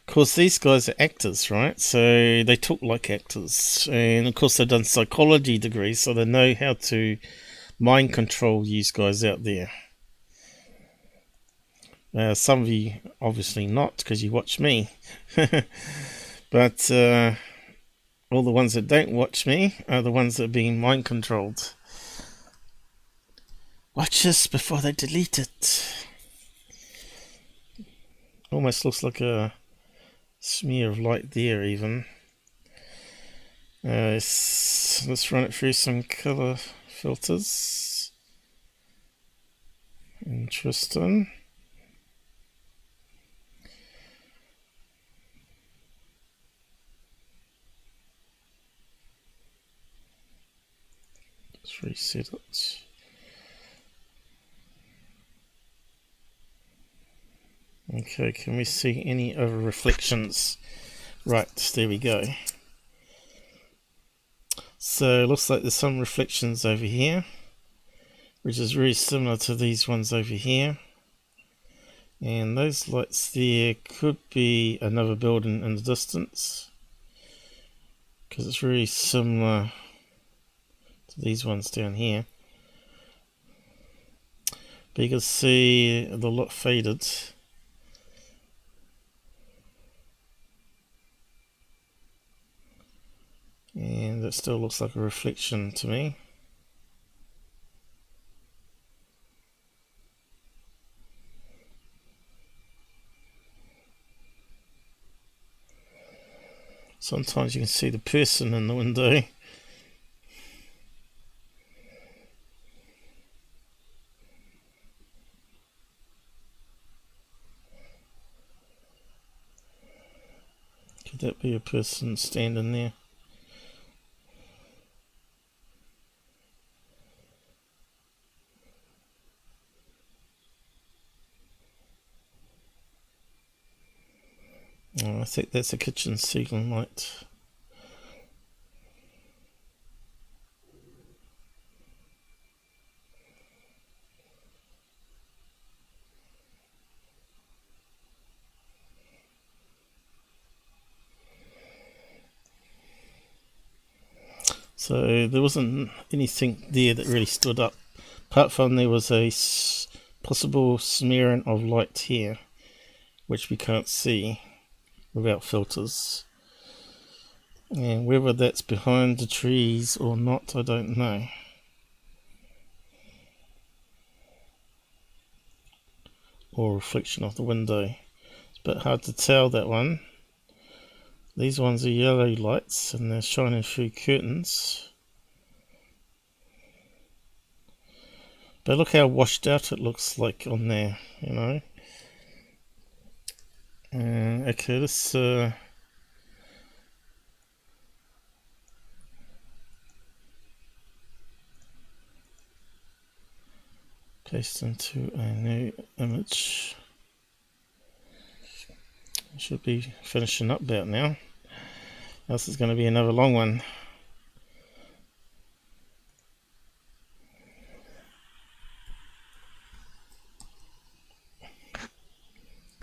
Of course, these guys are actors, right? So they talk like actors. And of course, they've done psychology degrees, so they know how to mind control you guys out there. Some of you, obviously not, because you watch me. But all the ones that don't watch me are the ones that are being mind controlled. Watch this before they delete it. Almost looks like a smear of light there even. Let's run it through some color filters. Interesting. Let's reset it. Okay, can we see any other reflections? Right, there we go. So it looks like there's some reflections over here, which is very similar to these ones over here. And those lights there could be another building in the distance, because it's very similar to these ones down here. But you can see the lot faded. And it still looks like a reflection to me. Sometimes you can see the person in the window. Could that be a person standing there? Oh, I think that's a kitchen ceiling light. So there wasn't anything there that really stood up, apart from there was a possible smearing of light here, which we can't see without filters. And whether that's behind the trees or not, I don't know. Or reflection of the window. It's a bit hard to tell, that one. These ones are yellow lights and they're shining through curtains. But look how washed out it looks like on there, you know. Okay, let's paste into a new image. Should be finishing up about now, else it's going to be another long one.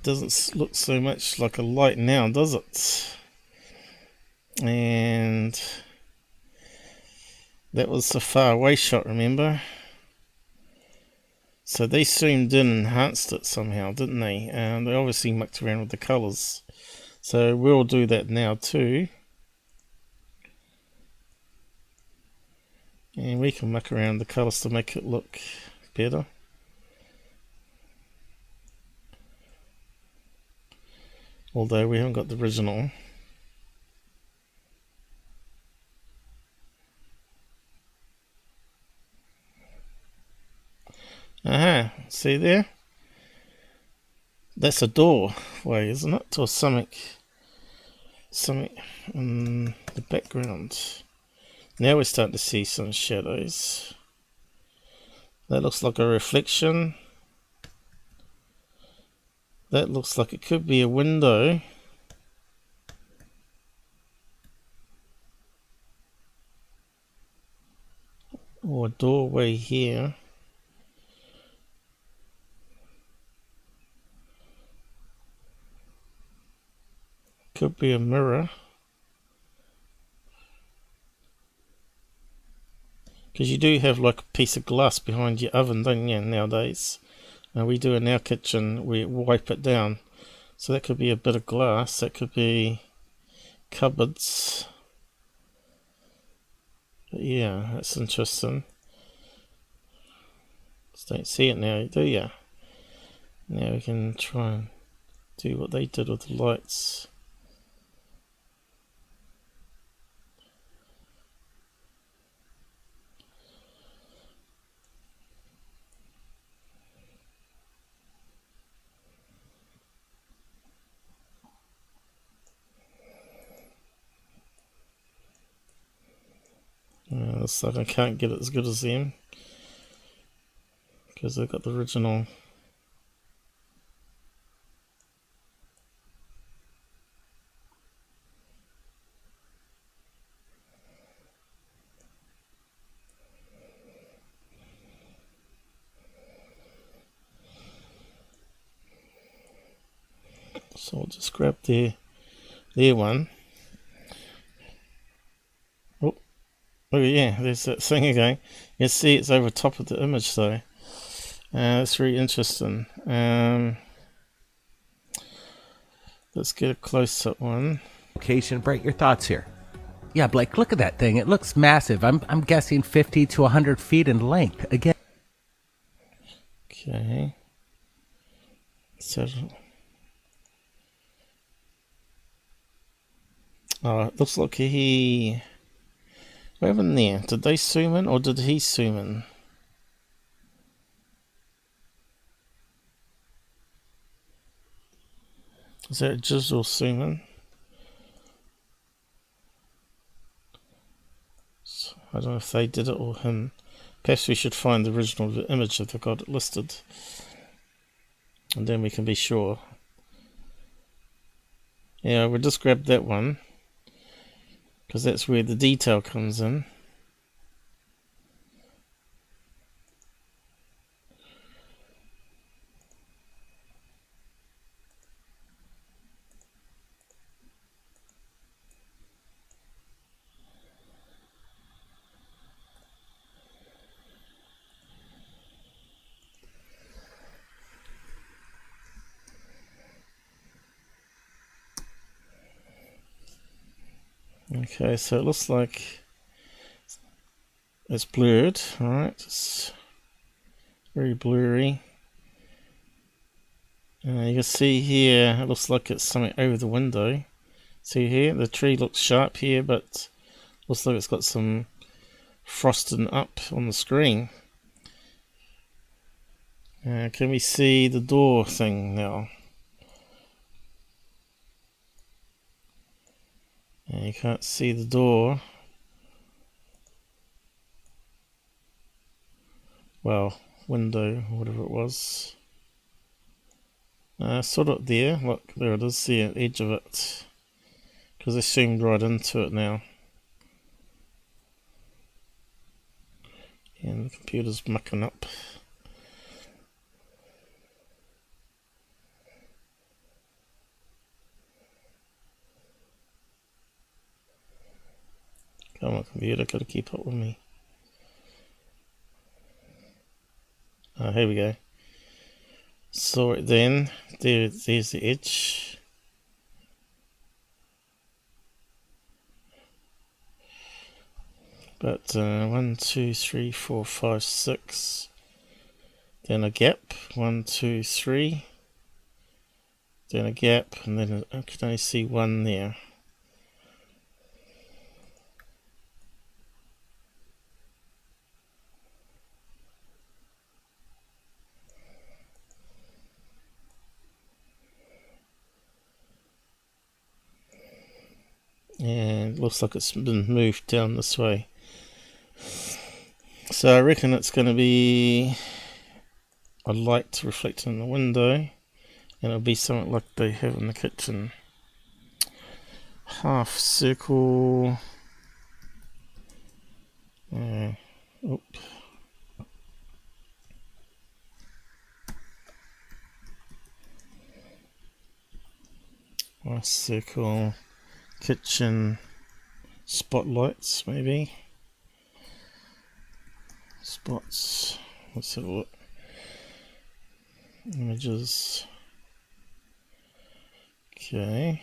Doesn't look so much like a light now, does it? And that was a far away shot, remember? So they zoomed in and enhanced it somehow, didn't they? And they obviously mucked around with the colours. So we'll do that now too. And we can muck around the colours to make it look better. Although we haven't got the original. Aha, see there? That's a doorway, isn't it? Or something in the background. Now we're starting to see some shadows. That looks like a reflection. That looks like it could be a window. Or a doorway here. Could be a mirror. Because you do have like a piece of glass behind your oven, don't you, nowadays? And we do in our kitchen, we wipe it down. So that could be a bit of glass, that could be cupboards. But yeah, that's interesting. Just don't see it now, do you? Now we can try and do what they did with the lights. Looks like I can't get it as good as them because they've got the original. So I'll just grab their one. Oh yeah, there's that thing again. You can see it's over top of the image though. That's really interesting. Let's get a close-up one. Location, Brett, your thoughts here? Yeah, Blake, look at that thing. It looks massive. I'm guessing 50 to 100 feet in length. Again. Okay. So, it looks like he... What happened there? Did they zoom in or did he zoom in? Is that a digital zoom in? So, I don't know if they did it or him. Perhaps we should find the original image if they've got it listed. And then we can be sure. Yeah, we'll just grab that one, because that's where the detail comes in. Okay, so it looks like it's blurred, alright, it's very blurry. You can see here, it looks like it's something over the window. See here, the tree looks sharp here, but looks like it's got some frosting up on the screen. Can we see the door thing now? You can't see the door. Well, window, whatever it was. Sort of there. Look, there it is, the edge of it. Because they zoomed right into it now. And the computer's mucking up. Come on, computer, gotta keep up with me. Here we go. Saw it then. There's the edge. But 1, 2, 3, 4, 5, 6. Then a gap. 1, 2, 3. Then a gap, and then I can only see one there. And it looks like it's been moved down this way. So I reckon it's going to be a light reflecting in the window, and it'll be something like they have in the kitchen. Half circle. Oop. Half circle. Kitchen spotlights, maybe. Spots. Let's have a look. Images. Okay.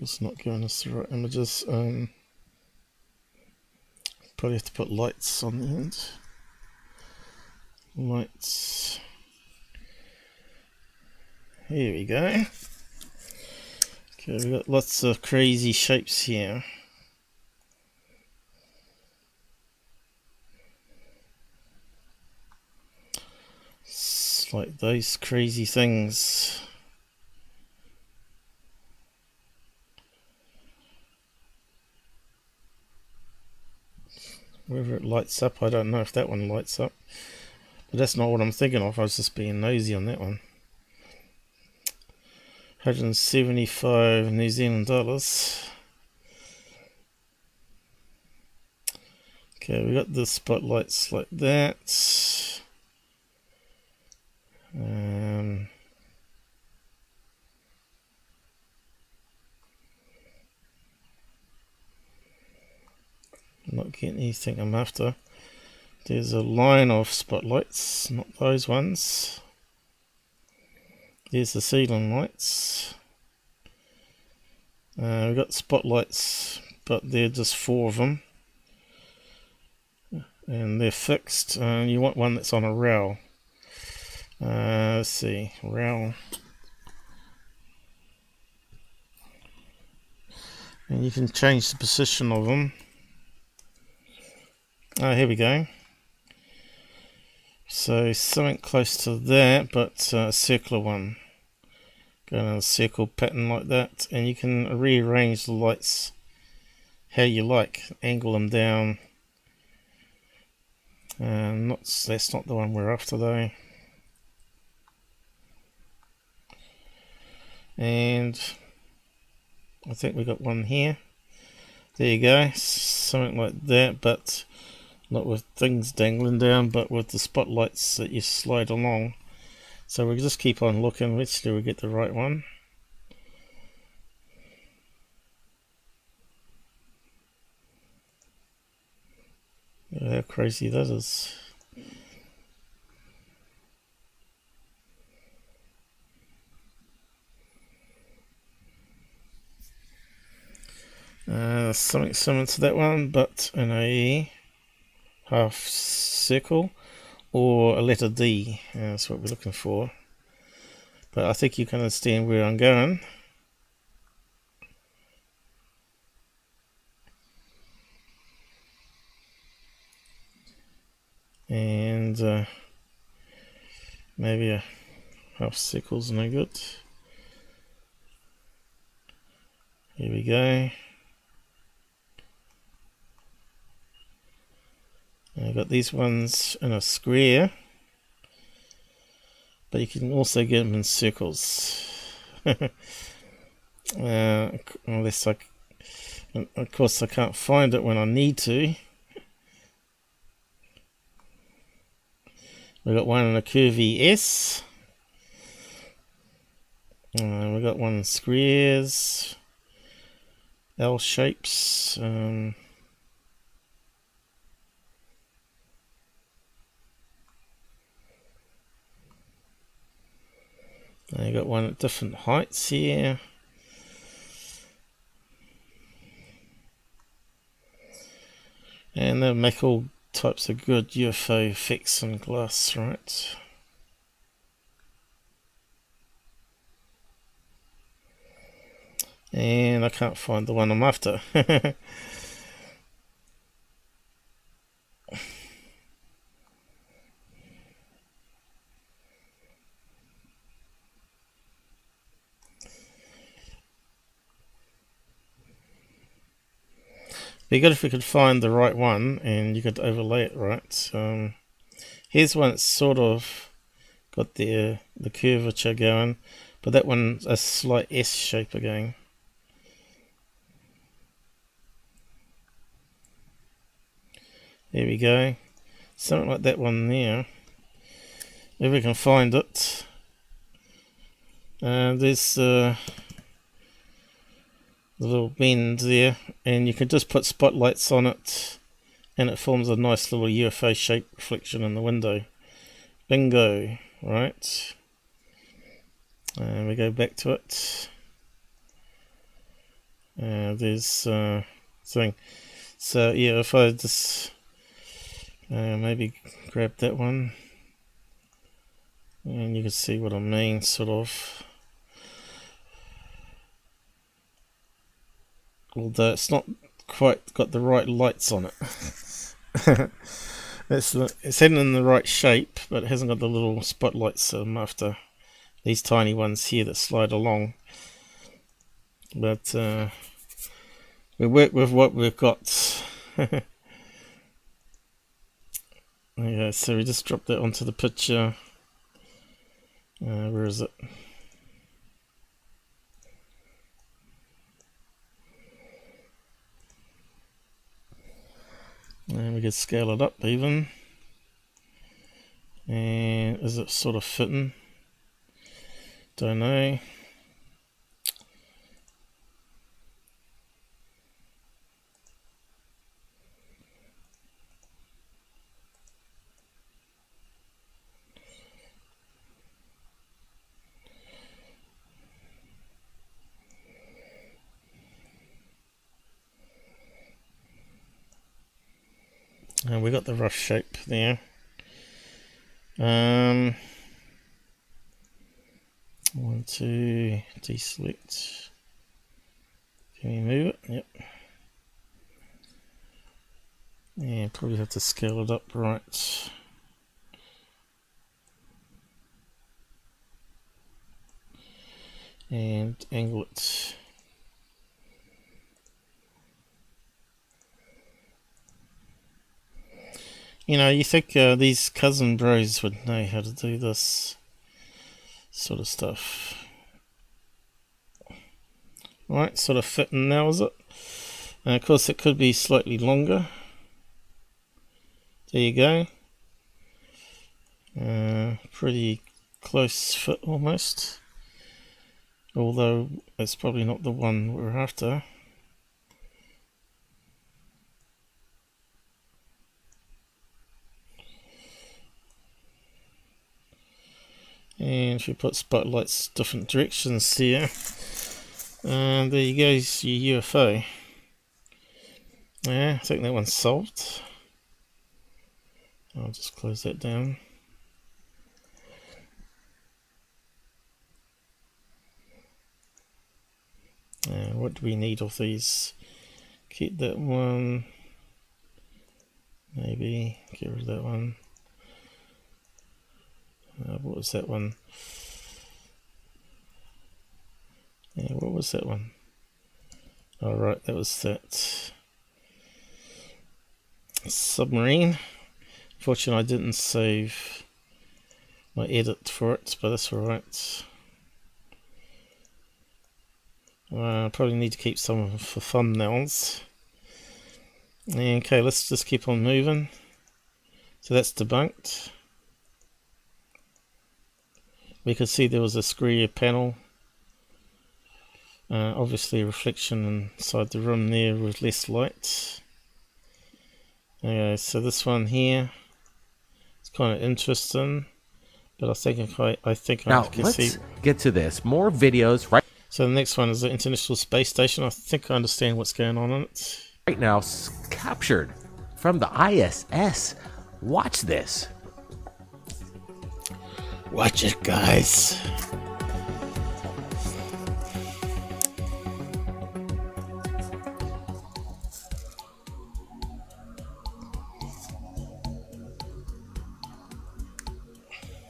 It's not giving us the right images. Probably have to put lights on the end. Lights. Here we go. Okay, we've got lots of crazy shapes here. It's like those crazy things. Wherever it lights up, I don't know if that one lights up. But that's not what I'm thinking of, I was just being nosy on that one. 175 New Zealand dollars. Okay, we got the spotlights like that. Not getting anything I'm after. There's a line of spotlights, not those ones. There's the ceiling lights. We've got spotlights, but they're just 4 of them. And they're fixed. You want one that's on a rail. Let's see, rail. And you can change the position of them. Here we go. So something close to that, but a circular one. Going in a circle pattern like that, and you can rearrange the lights how you like, angle them down. That's not the one we're after though. And I think we got one here. There you go, something like that, but not with things dangling down, but with the spotlights that you slide along. So we'll just keep on looking. Which do we get the right one? How crazy that is. Something similar to that one, but in a half circle or a letter D. That's what we're looking for. But I think you can understand where I'm going. And maybe a half circle's no good. Here we go. I've got these ones in a square, but you can also get them in circles. Unless of course I can't find it when I need to. We've got one in a curvy S. We've got one in squares, L shapes. You got one at different heights here. And they'll make all types of good UFO effects in glass, right? And I can't find the one I'm after. Be good if we could find the right one and you could overlay it right. Here's one that's sort of got the curvature going, but that one's a slight S shape again. There we go. Something like that one there. If we can find it. There's the little bend there, and you can just put spotlights on it and it forms a nice little UFO shape reflection in the window. Bingo, right? And we go back to it. There's something. So yeah, if I just maybe grab that one, and you can see what I mean, sort of. Although it's not quite got the right lights on it. It's heading in the right shape, but it hasn't got the little spotlights I'm after. These tiny ones here that slide along. But we work with what we've got. Okay, so we just drop that onto the picture. Where is it? And we could scale it up even. And is it sort of fitting? Don't know. And we got the rough shape there. I want to deselect. Can we move it? Yep. And probably have to scale it up right. And angle it. You know, you think these cousin bros would know how to do this sort of stuff. Right, sort of fitting now, is it? And of course it could be slightly longer. There you go. Pretty close fit almost. Although it's probably not the one we're after. And if you put spotlights different directions here, and there you go, your UFO. Yeah, I think that one's solved. I'll just close that down. What do we need of these? Keep that one. Maybe get rid of that one. What was that one? Yeah, what was that one? All right, that was that Submarine. Fortunately, I didn't save my edit for it, but that's alright. I probably need to keep some of them for thumbnails. Okay, let's just keep on moving. So that's debunked. We could see there was a screw panel. Obviously a reflection inside the room there with less light. Okay, so this one here is kind of interesting, but I think I can see. Let's get to this. More videos So the next one is the International Space Station. I think I understand what's going on in it. right now captured from the ISS. Watch this. Watch it, guys.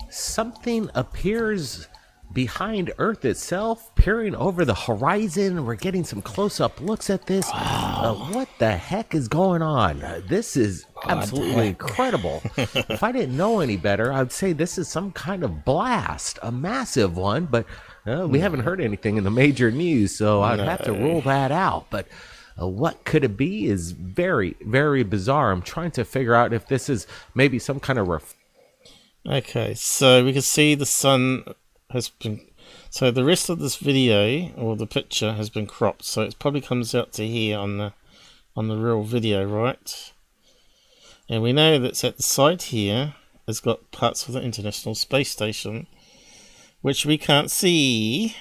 Something appears behind Earth itself, peering over the horizon. We're getting some close-up looks at this. What the heck is going on? This is absolutely incredible. If I didn't know any better, I'd say this is some kind of blast, a massive one, but we haven't heard anything in the major news, so I'd have to rule that out. But what could it be is very, very bizarre. I'm trying to figure out if this is maybe some kind of Okay, so we can see the sun has been. So the rest of this video or the picture has been cropped, so it probably comes out to here on the real video, right? And we know that's at the side here. It's got parts of the International Space Station, which we can't see.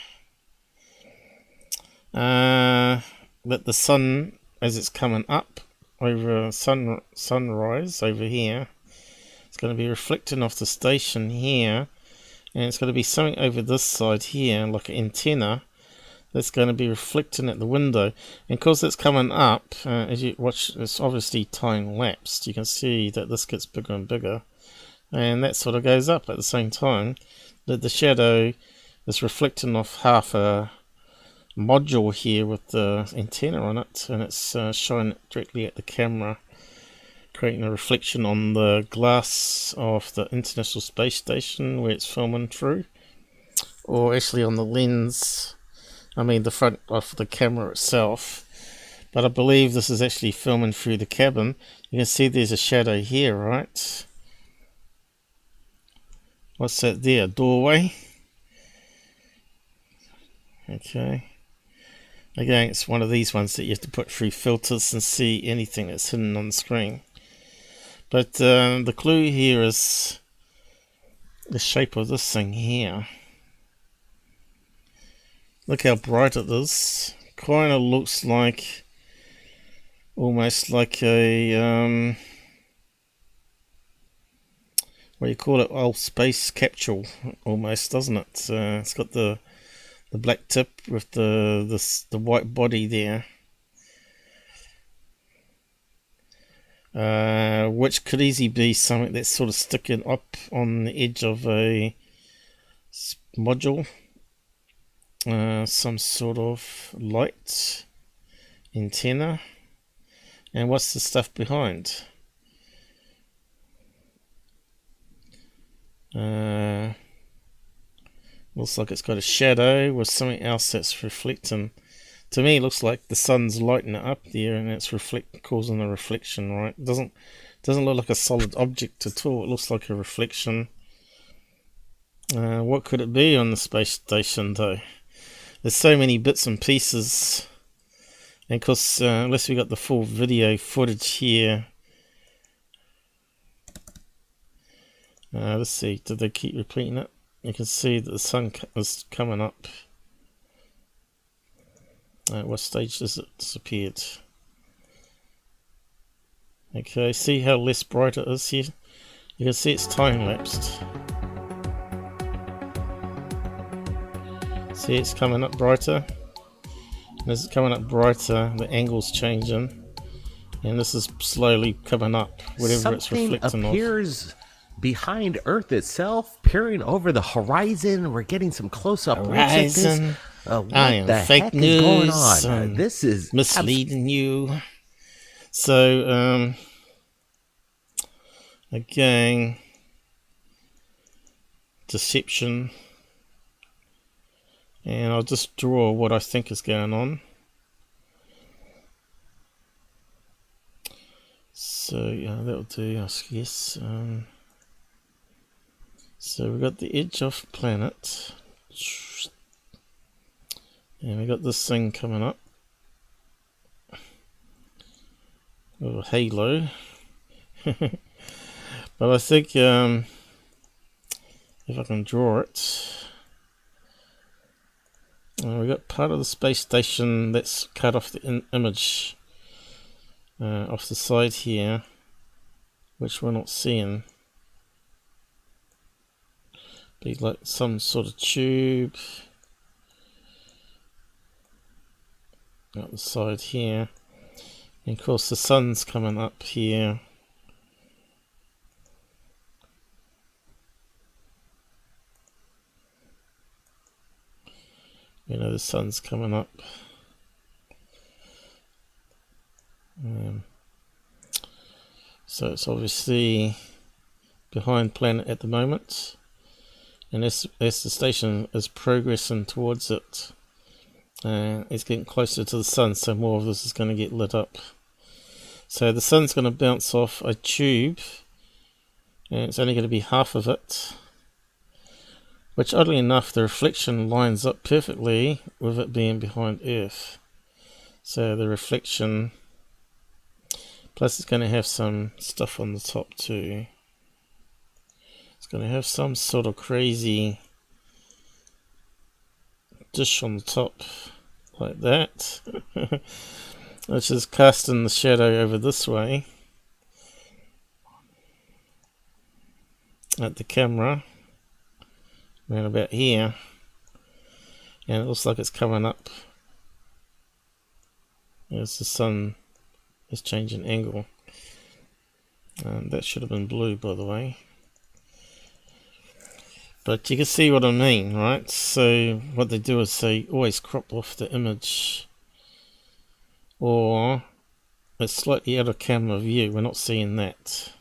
But the sun, as it's coming up over sunrise over here, it's going to be reflecting off the station here, and it's going to be something over this side here, like an antenna, that's going to be reflecting at the window. And because it's coming up, as you watch, it's obviously time lapsed. You can see that this gets bigger and bigger, and that sort of goes up at the same time. That the shadow is reflecting off half a module here with the antenna on it, and it's showing it directly at the camera, creating a reflection on the glass of the International Space Station where it's filming through, or actually on the lens, I mean the front of the camera itself. But I believe this is actually filming through the cabin. You can see there's a shadow here, right? What's that there? A doorway? Okay. Again, it's one of these ones that you have to put through filters and see anything that's hidden on the screen. But the clue here is the shape of this thing here. Look how bright it is. Kind of looks like, almost like a, what do you call it? Old space capsule, almost, doesn't it? It's got the black tip with the white body there, which could easily be something that's sort of sticking up on the edge of a module, some sort of light antenna. And what's the stuff behind? Looks like it's got a shadow with something else that's reflecting. To me, it looks like the sun's lighting it up there, and it's causing a reflection, right? It doesn't look like a solid object at all. It looks like a reflection. What could it be on the space station, though? There's so many bits and pieces, and of course, unless we got the full video footage here. Let's see. Did they keep repeating it? You can see that the sun is coming up. What stage does it disappeared? Okay, see how less bright it is here? You can see it's time lapsed. See, it's coming up brighter. And as it's coming up brighter, the angle's changing. And this is slowly coming up, whatever it's reflecting off. Appears behind Earth itself, peering over the horizon. We're getting some close-up looks at this. What I am the fake heck news is going on? This is misleading you. So, again, deception. And I'll just draw what I think is going on. So, yeah, that'll do, I guess. So we've got the edge of planet, and we got this thing coming up, a halo. But I think if I can draw it, we got part of the space station that's cut off the image off the side here, which we're not seeing. Be like some sort of tube out the side here, and of course the sun's coming up here. You know, the sun's coming up. So it's obviously behind planet at the moment. And as the station is progressing towards it, it's getting closer to the sun, so more of this is going to get lit up. So the sun's going to bounce off a tube, and it's only going to be half of it, which oddly enough the reflection lines up perfectly with it being behind Earth. So the reflection, plus it's going to have some stuff on the top too. Going to have some sort of crazy dish on the top like that, which is casting the shadow over this way at the camera around about here, and it looks like it's coming up as the sun is changing angle. And that should have been blue, by the way. But you can see what I mean, right? So what they do is they always crop off the image, or it's slightly out of camera view. We're not seeing that.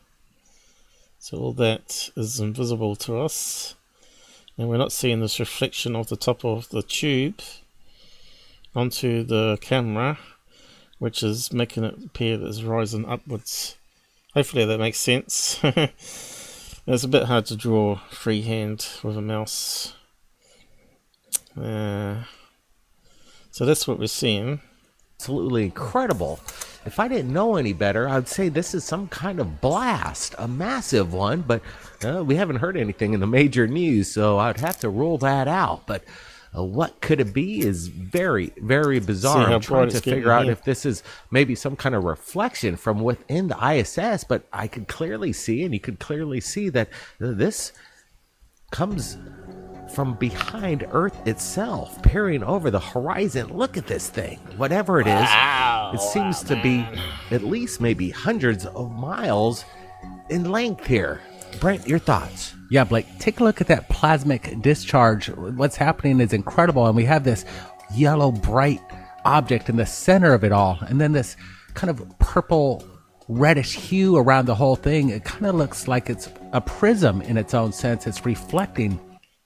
So all that is invisible to us, and we're not seeing this reflection of the top of the tube onto the camera, which is making it appear that it's rising upwards. Hopefully that makes sense. It's a bit hard to draw freehand with a mouse. So that's what we're seeing. Absolutely incredible. If I didn't know any better, I'd say this is some kind of blast, a massive one, but we haven't heard anything in the major news, so I'd have to rule that out. But what could it be is very, very bizarre. I'm trying to figure out if this is maybe some kind of reflection from within the ISS, but I could clearly see, and you could clearly see that this comes from behind Earth itself, peering over the horizon. Look at this thing. Whatever it is, it seems to be at least maybe hundreds of miles in length here. Brent, your thoughts? Yeah, Blake, take a look at that plasmic discharge. What's happening is incredible, and we have this yellow bright object in the center of it all, and then this kind of purple reddish hue around the whole thing. It kind of looks like it's a prism in its own sense. It's reflecting.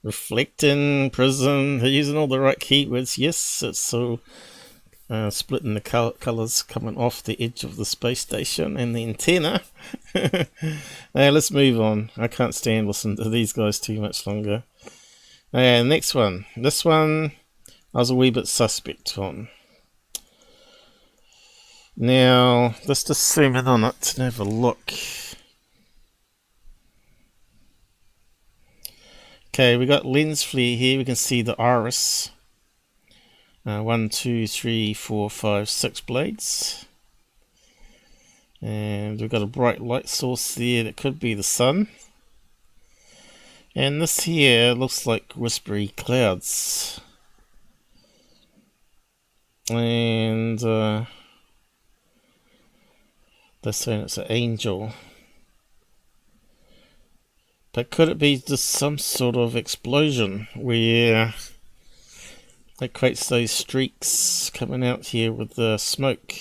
Reflecting, prism, they're using all the right keywords. Yes, it's so splitting the colours coming off the edge of the space station and the antenna. Now let's move on. I can't stand listening to these guys too much longer. Next one. This one I was a wee bit suspect on. Now let's just zoom in on it and have a look. Okay, we got lens flare here. We can see the iris. 1, 2, 3, 4, 5, 6 blades. And we've got a bright light source there that could be the sun. And this here looks like whispery clouds. And they're saying it's an angel. But could it be just some sort of explosion where it creates those streaks coming out here with the smoke?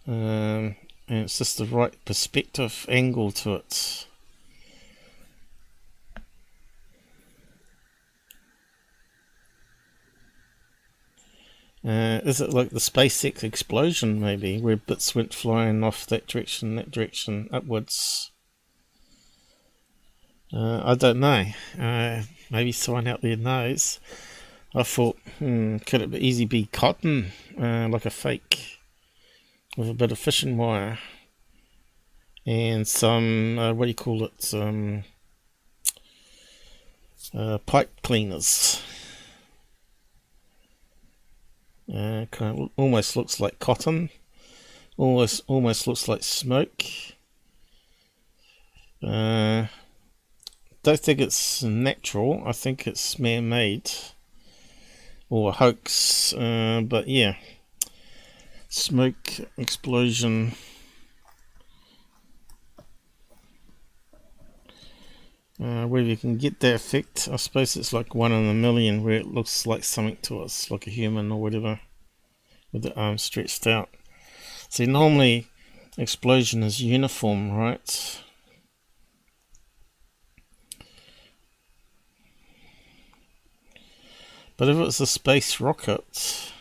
And it's just the right perspective angle to it. Is it like the SpaceX explosion maybe, where bits went flying off that direction, upwards? I don't know. Maybe someone out there knows. I thought, could it easily be cotton, like a fake, with a bit of fishing wire and some, what do you call it, pipe cleaners. Kind of almost looks like cotton, almost looks like smoke. Don't think it's natural. I think it's man-made or a hoax. But yeah, smoke explosion. Where you can get that effect, I suppose it's like 1 in a million, where it looks like something to us, like a human or whatever, with the arms stretched out. See, normally explosion is uniform, right? But if it's a space rocket, it's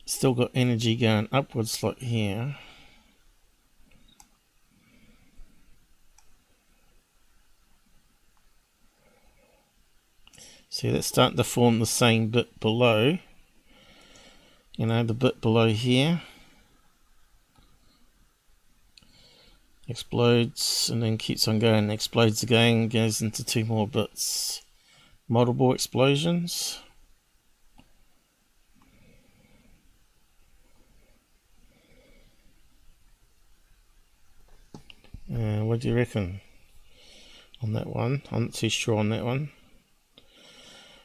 still got energy going upwards like here. See, that's starting to form the same bit below. You know, the bit below here explodes and then keeps on going, explodes again, goes into 2 more bits. Multiple explosions. What do you reckon on that one? I'm not too sure on that one.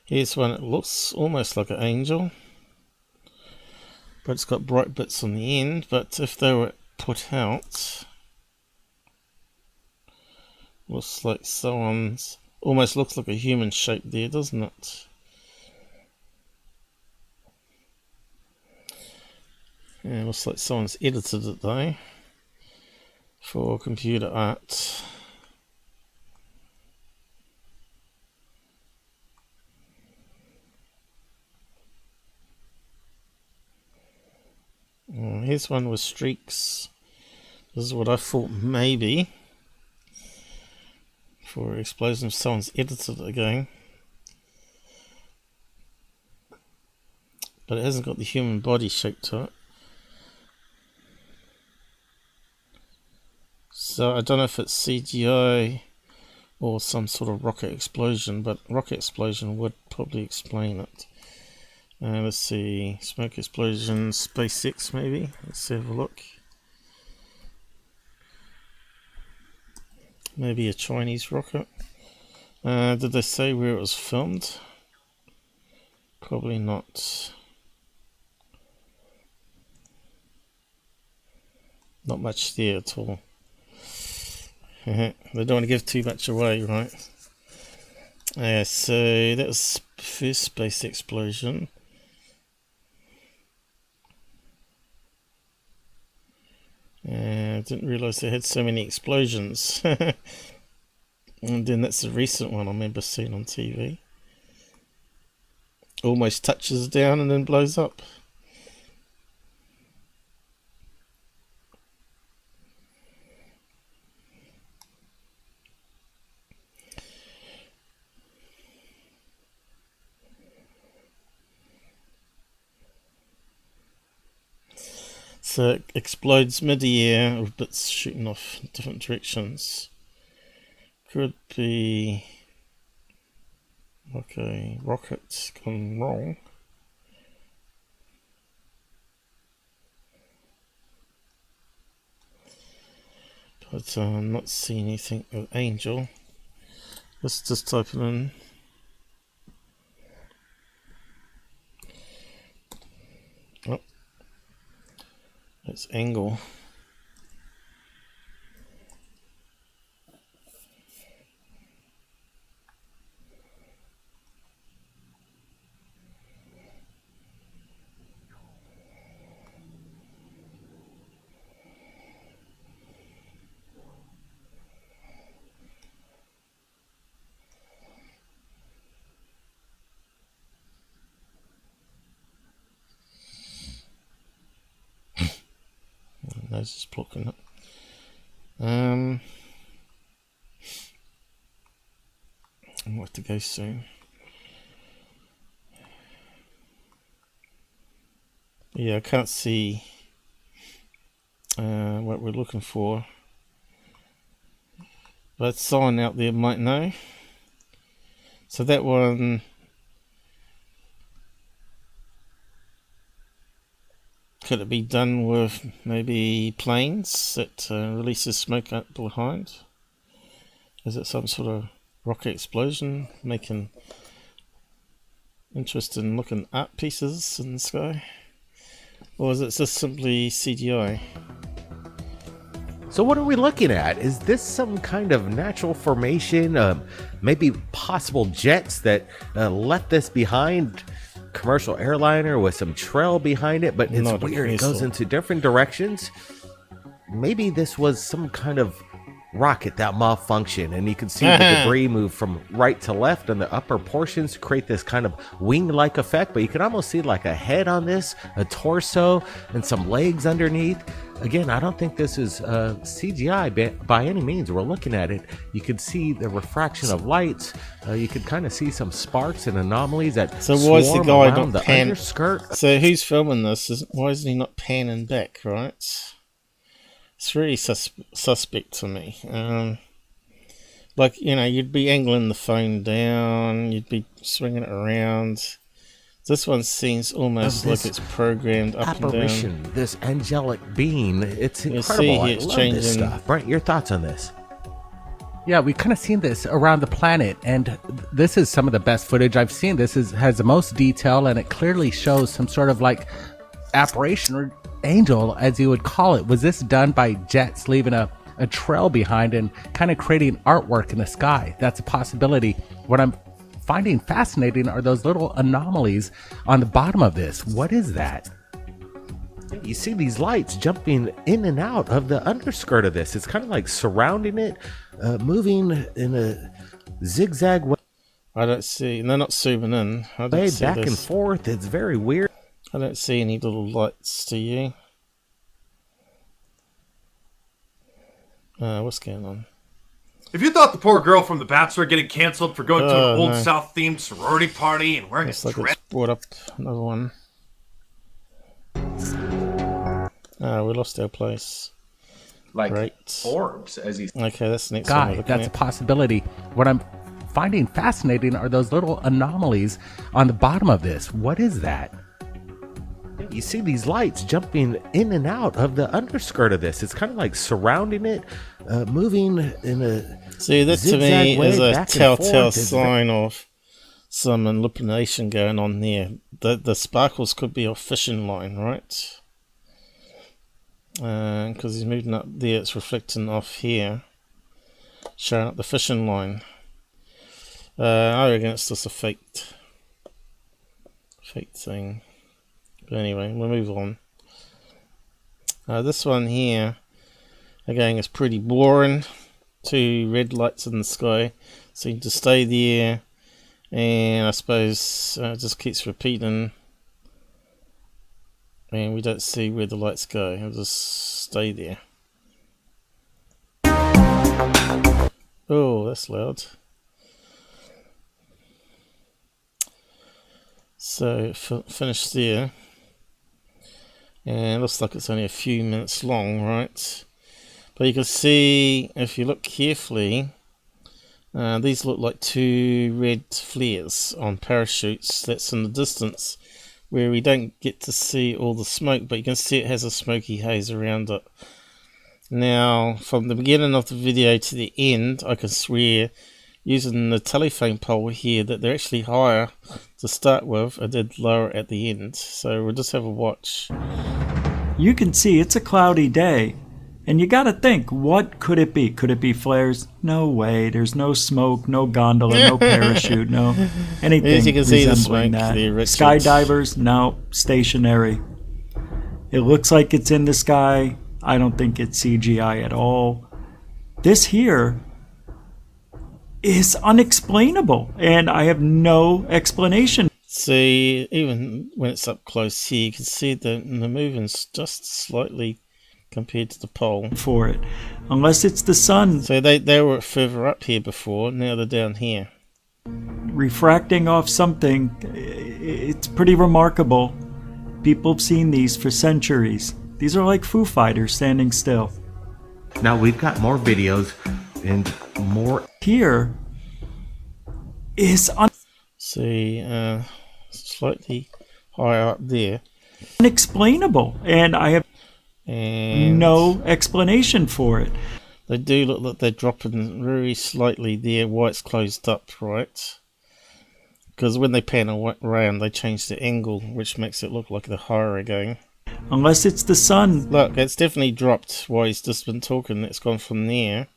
Here's one that looks almost like an angel, but it's got bright bits on the end. But if they were put out, looks like someone's, almost looks like a human shape there, doesn't it? Yeah, looks like someone's edited it though for computer art. here's one with streaks. This is what I thought maybe. For explosion, someone's edited it again. But it hasn't got the human body shape to it. So I don't know if it's CGI or some sort of rocket explosion, but rocket explosion would probably explain it. Let's see, smoke explosion, SpaceX maybe. Let's have a look. Maybe a Chinese rocket. Did they say where it was filmed? Probably not. Not much there at all. They don't want to give too much away, right? So that was first space explosion. I didn't realise they had so many explosions. And then that's the recent one I remember seeing on TV. Almost touches down and then blows up. So it explodes mid-air with bits shooting off in different directions. Could be like a rocket gone wrong. But I'm not seeing anything with Angel. Let's just type it in. Oh. It's Angle. Nose is blocking it. I might have to go soon. Yeah, I can't see what we're looking for. But someone out there might know. So that one, could it be done with maybe planes that releases smoke out behind? Is it some sort of rocket explosion making interesting looking art pieces in the sky? Or is it just simply CGI? So what are we looking at? Is this some kind of natural formation? Maybe possible jets that left this behind? Commercial airliner with some trail behind it, but it's Not weird. It goes into different directions. Maybe this was some kind of rocket that malfunctioned, and you can see the debris move from right to left in the upper portions to create this kind of wing-like effect, but you can almost see like a head on this, a torso, and some legs underneath. Again, I don't think this is CGI by any means. We're looking at it. You can see the refraction of lights. You can kind of see some sparks and anomalies that So why is the guy around not the pan? underskirt. So who's filming this? Why isn't he not panning back? Right? It's really suspect to me. Like, you know, you'd be angling the phone down, you'd be swinging it around. This one seems almost like it's programmed up apparition, and down. this angelic being. It's You incredible. see I it's love changing. this stuff. Brent, your thoughts on this? Yeah, we've kind of seen this around the planet, and this is some of the best footage I've seen. This has the most detail, and it clearly shows some sort of like apparition or angel, as you would call it. Was this done by jets leaving a trail behind and kind of creating artwork in the sky? That's a possibility. What I'm finding fascinating are those little anomalies on the bottom of this. What is that? You see these lights jumping in and out of the underskirt of this. It's kind of like surrounding it, moving in a zigzag way. I don't see, they're not zooming in. I don't see Back and this. forth. It's very weird. I don't see any little lights, do you? What's going on? If you thought the poor girl from The Bachelor getting canceled for going to an Old no. South-themed sorority party and wearing Looks a like dress... it's brought up another one. We lost our place. Like Great. orbs, as you Okay, that's the next one. Guy, that's a possibility. What I'm finding fascinating are those little anomalies on the bottom of this. What is that? You see these lights jumping in and out of the underskirt of this. It's kind of like surrounding it, moving in a See, that to zigzag me way is a back and telltale forth. It's sign of some manipulation going on there. The sparkles could be a fishing line, right? Because he's moving up there, it's reflecting off here, showing up the fishing line. I reckon it's just a fake thing. But anyway, we'll move on. This one here, again, is pretty boring. 2 red lights in the sky, seem to stay there, and I suppose it just keeps repeating. And we don't see where the lights go, they'll just stay there. Oh, that's loud. So, finish there. And it looks like it's only a few minutes long, right? But you can see, if you look carefully, these look like 2 red flares on parachutes. That's in the distance, where we don't get to see all the smoke, but you can see it has a smoky haze around it. Now, from the beginning of the video to the end, I can swear, using the telephone pole here, that they're actually higher to start with and then lower at the end. So we'll just have a watch. You can see it's a cloudy day, and you gotta think, what could it be? Could it be flares? No way. There's no smoke, no gondola, no parachute, no anything As you can see, the resembling smoke that. there, Richard. Skydivers? No, stationary. It looks like it's in the sky. I don't think it's CGI at all. This here is unexplainable, and I have no explanation. See, even when it's up close here, you can see the movement's just slightly compared to the pole For it, unless it's the sun. So they were further up here before, now they're down here. Refracting off something. It's pretty remarkable. People have seen these for centuries. These are like Foo Fighters standing still. Now we've got more videos and more. Here is See, slightly higher up there. unexplainable, and I have And no explanation for it. they do look like they're dropping very slightly there while it's closed up, right? Because when they pan around, they change the angle, which makes it look like they're higher again. Unless it's the sun. Look, it's definitely dropped while he's just been talking. It's gone from there,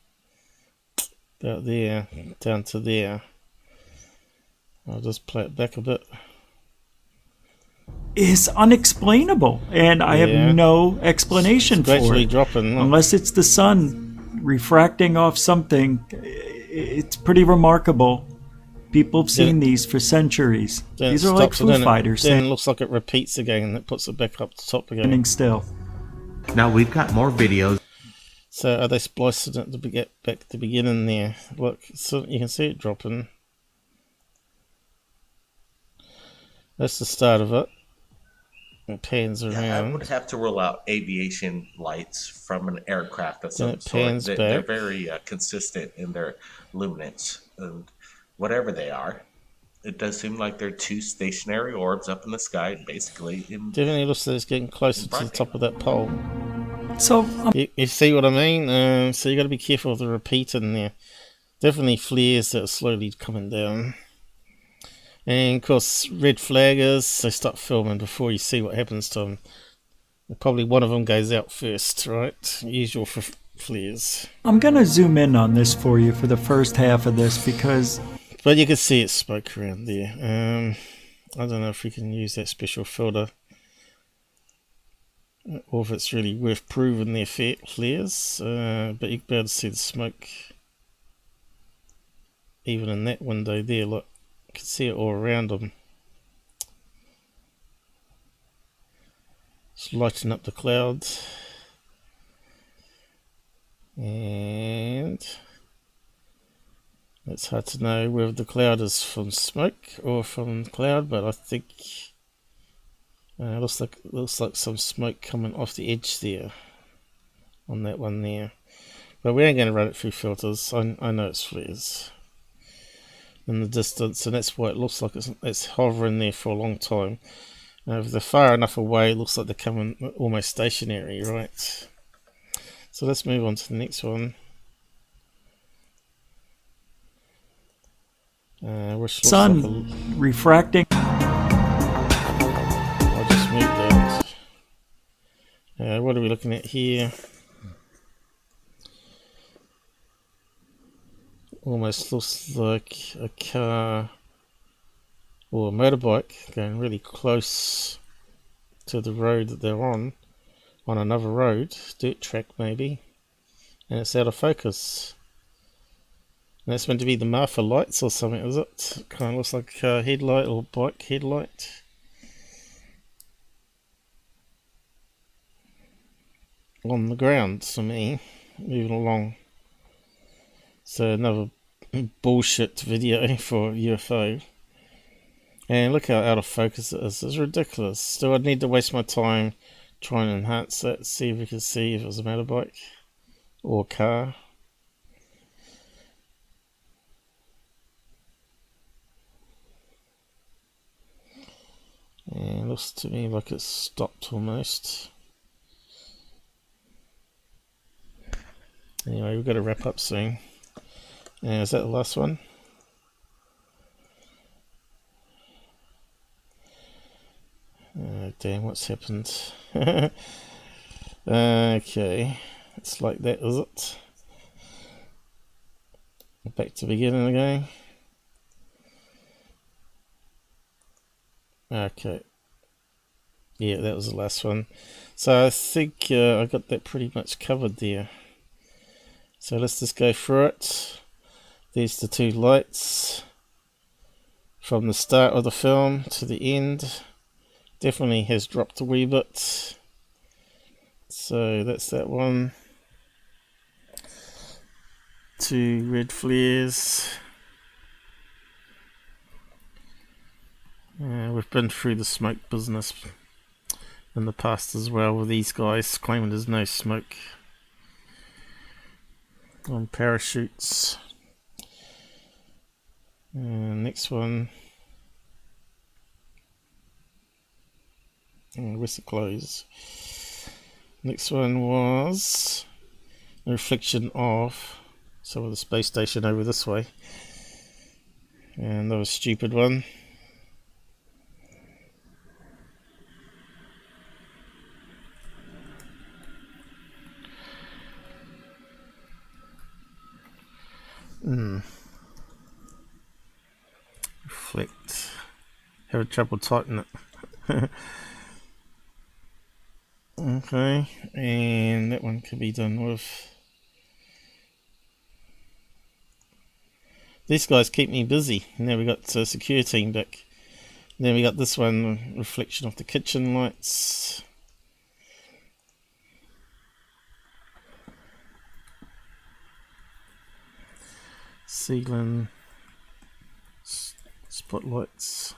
about there, down to there. I'll just play it back a bit. Is unexplainable, and I have no explanation It's for gradually it. dropping. Look. Unless it's the sun refracting off something. It's pretty remarkable. People have seen these for centuries. Then These it are like stops, Foo and Fighters then it looks like it repeats again, and it puts it back up the top again. standing still. Now we've got more videos. So are they splicing it to get back to the beginning there? Look, so you can see it dropping. That's the start of it. It pans around. Yeah, I would have to rule out aviation lights from an aircraft of some it sort. pans They're back. very consistent in their luminance, and whatever they are, it does seem like they're 2 stationary orbs up in the sky, basically. Definitely looks like it's getting closer to the top of that pole. So You see what I mean? So you got to be careful of the repeating there. Definitely flares that are slowly coming down. And of course, red flaggers, they start filming before you see what happens to them. Probably one of them goes out first, right? Usual for flares. I'm going to zoom in on this for you for the first half of this because... But you can see it's smoke around there. I don't know if we can use that special filter. Or if it's really worth proving their flares. But you can be able to see the smoke. Even in that window there, look. You can see it all around them. It's lighting up the clouds. And it's hard to know whether the cloud is from smoke or from cloud, but I think it looks like some smoke coming off the edge there on that one there. But we ain't going to run it through filters. I know it's flares in the distance, and that's why it looks like it's hovering there for a long time. If they're far enough away, it looks like they're coming almost stationary, right? So let's move on to the next one. Which looks Sun like refracting. I'll just move that. What are we looking at here? Almost looks like a car or a motorbike going really close to the road that they're on another road, dirt track maybe, and it's out of focus. And that's meant to be the Martha lights or something, is it? Kind of looks like a headlight or bike headlight. On the ground to me, moving along. So another bullshit video for UFO. And look how out of focus it is. It's ridiculous. Still, I'd need to waste my time trying to enhance that, see if we can see if it was a motorbike or car. And it looks to me like it's stopped almost. Anyway, we've got to wrap up soon. And is that the last one? Damn, what's happened? Okay, it's like that, is it? Back to beginning again. Okay. Yeah, that was the last one. So I think I got that pretty much covered there. So let's just go through it. There's the two lights from the start of the film to the end. Definitely has dropped a wee bit. So that's that one. Two red flares. We've been through the smoke business in the past as well with these guys claiming there's no smoke on parachutes. Next one. Where's the close? Next one was a reflection of some of the space station over this way. And that was a stupid one. Reflect. Having trouble typing it. Okay, and that one can be done with. These guys keep me busy. Now we got Secureteam back. Then we got this one, reflection of the kitchen lights. Ceiling spotlights.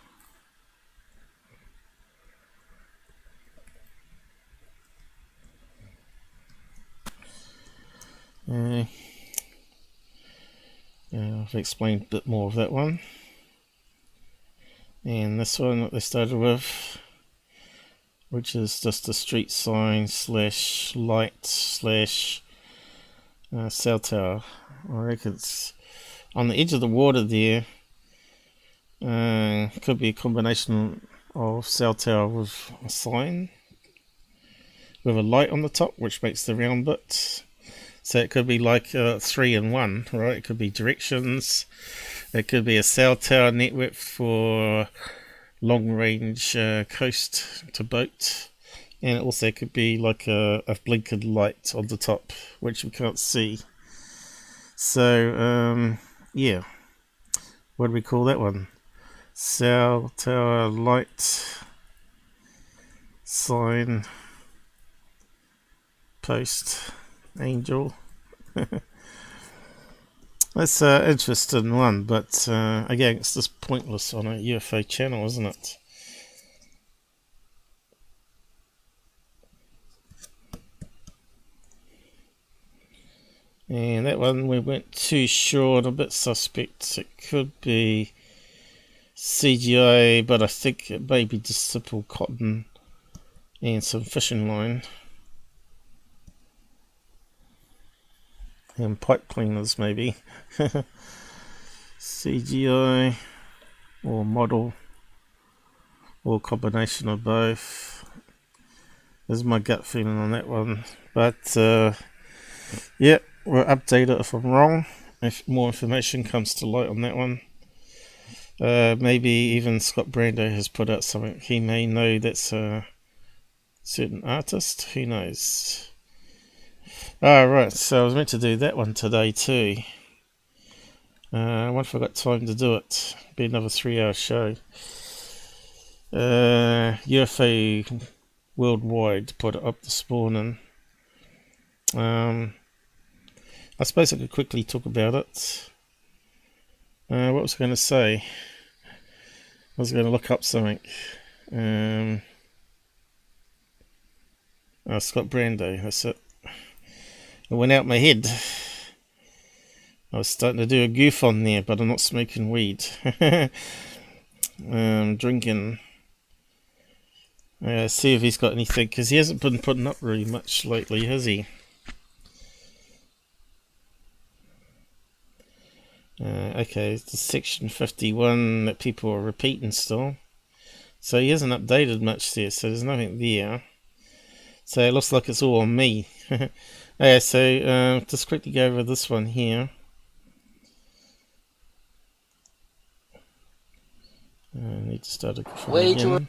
I've explained a bit more of that one. And this one that they started with, which is just a street sign slash light slash cell tower. I reckon it's on the edge of the water there. Could be a combination of cell tower with a sign with a light on the top, which makes the round bit. So it could be like 3 in 1, right? It could be directions. It could be a cell tower network for long range coast to boat. And it also could be like a blinking light on the top, which we can't see. So, yeah. What do we call that one? Cell tower light sign post angel. That's an interesting one, but again, it's just pointless on a UFO channel, isn't it? And that one we weren't too sure, a bit suspect. It could be CGI, but I think it may be just simple cotton and some fishing line. And pipe cleaners, maybe. CGI or model or combination of both. There's my gut feeling on that one. But yeah, we'll update it if I'm wrong, if more information comes to light on that one. Maybe even Scott Brando has put out something. He may know that's a certain artist. Who knows? Right, so I was meant to do that one today too. I wonder if I got time to do it. Be another 3-hour show. UFO Worldwide put it up this morning. I suppose I could quickly talk about it. What was I going to say? I was going to look up something. Scott Brando, that's it. It went out my head. I was starting to do a goof on there, but I'm not smoking weed. Drinking. See if he's got anything, because he hasn't been putting up very much lately, has he? Okay, it's section 51 that people are repeating still. So he hasn't updated much there, so there's nothing there. So it looks like it's all on me. Okay, so just quickly go over this one here. I need to start a Way too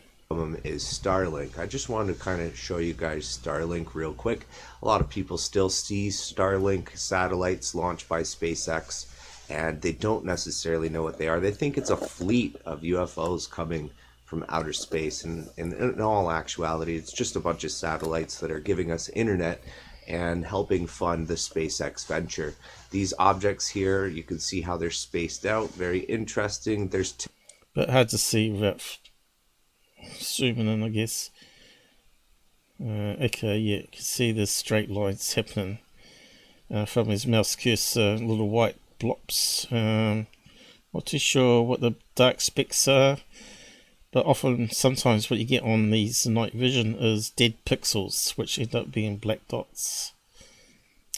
is Starlink. I just wanted to kind of show you guys Starlink real quick. A lot of people still see Starlink satellites launched by SpaceX, and they don't necessarily know what they are. They think it's a fleet of UFOs coming from outer space, and in all actuality, it's just a bunch of satellites that are giving us internet and helping fund the SpaceX venture. These objects here, you can see how they're spaced out. Very interesting. There's but hard to see without zooming in, I guess. Okay, yeah, you can see the straight lines happening from his mouse cursor, little white blobs. Not too sure what the dark specks are, but often, sometimes what you get on these night vision is dead pixels, which end up being black dots.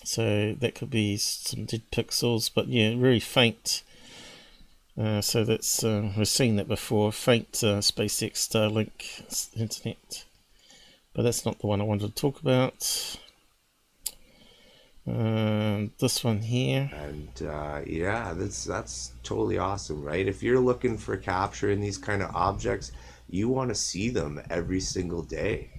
So that could be some dead pixels, but yeah, very faint. So that's we've seen that before, faint SpaceX Starlink internet, but that's not the one I wanted to talk about. This one here, and yeah, that's totally awesome, right? If you're looking for capturing these kind of objects, you want to see them every single day.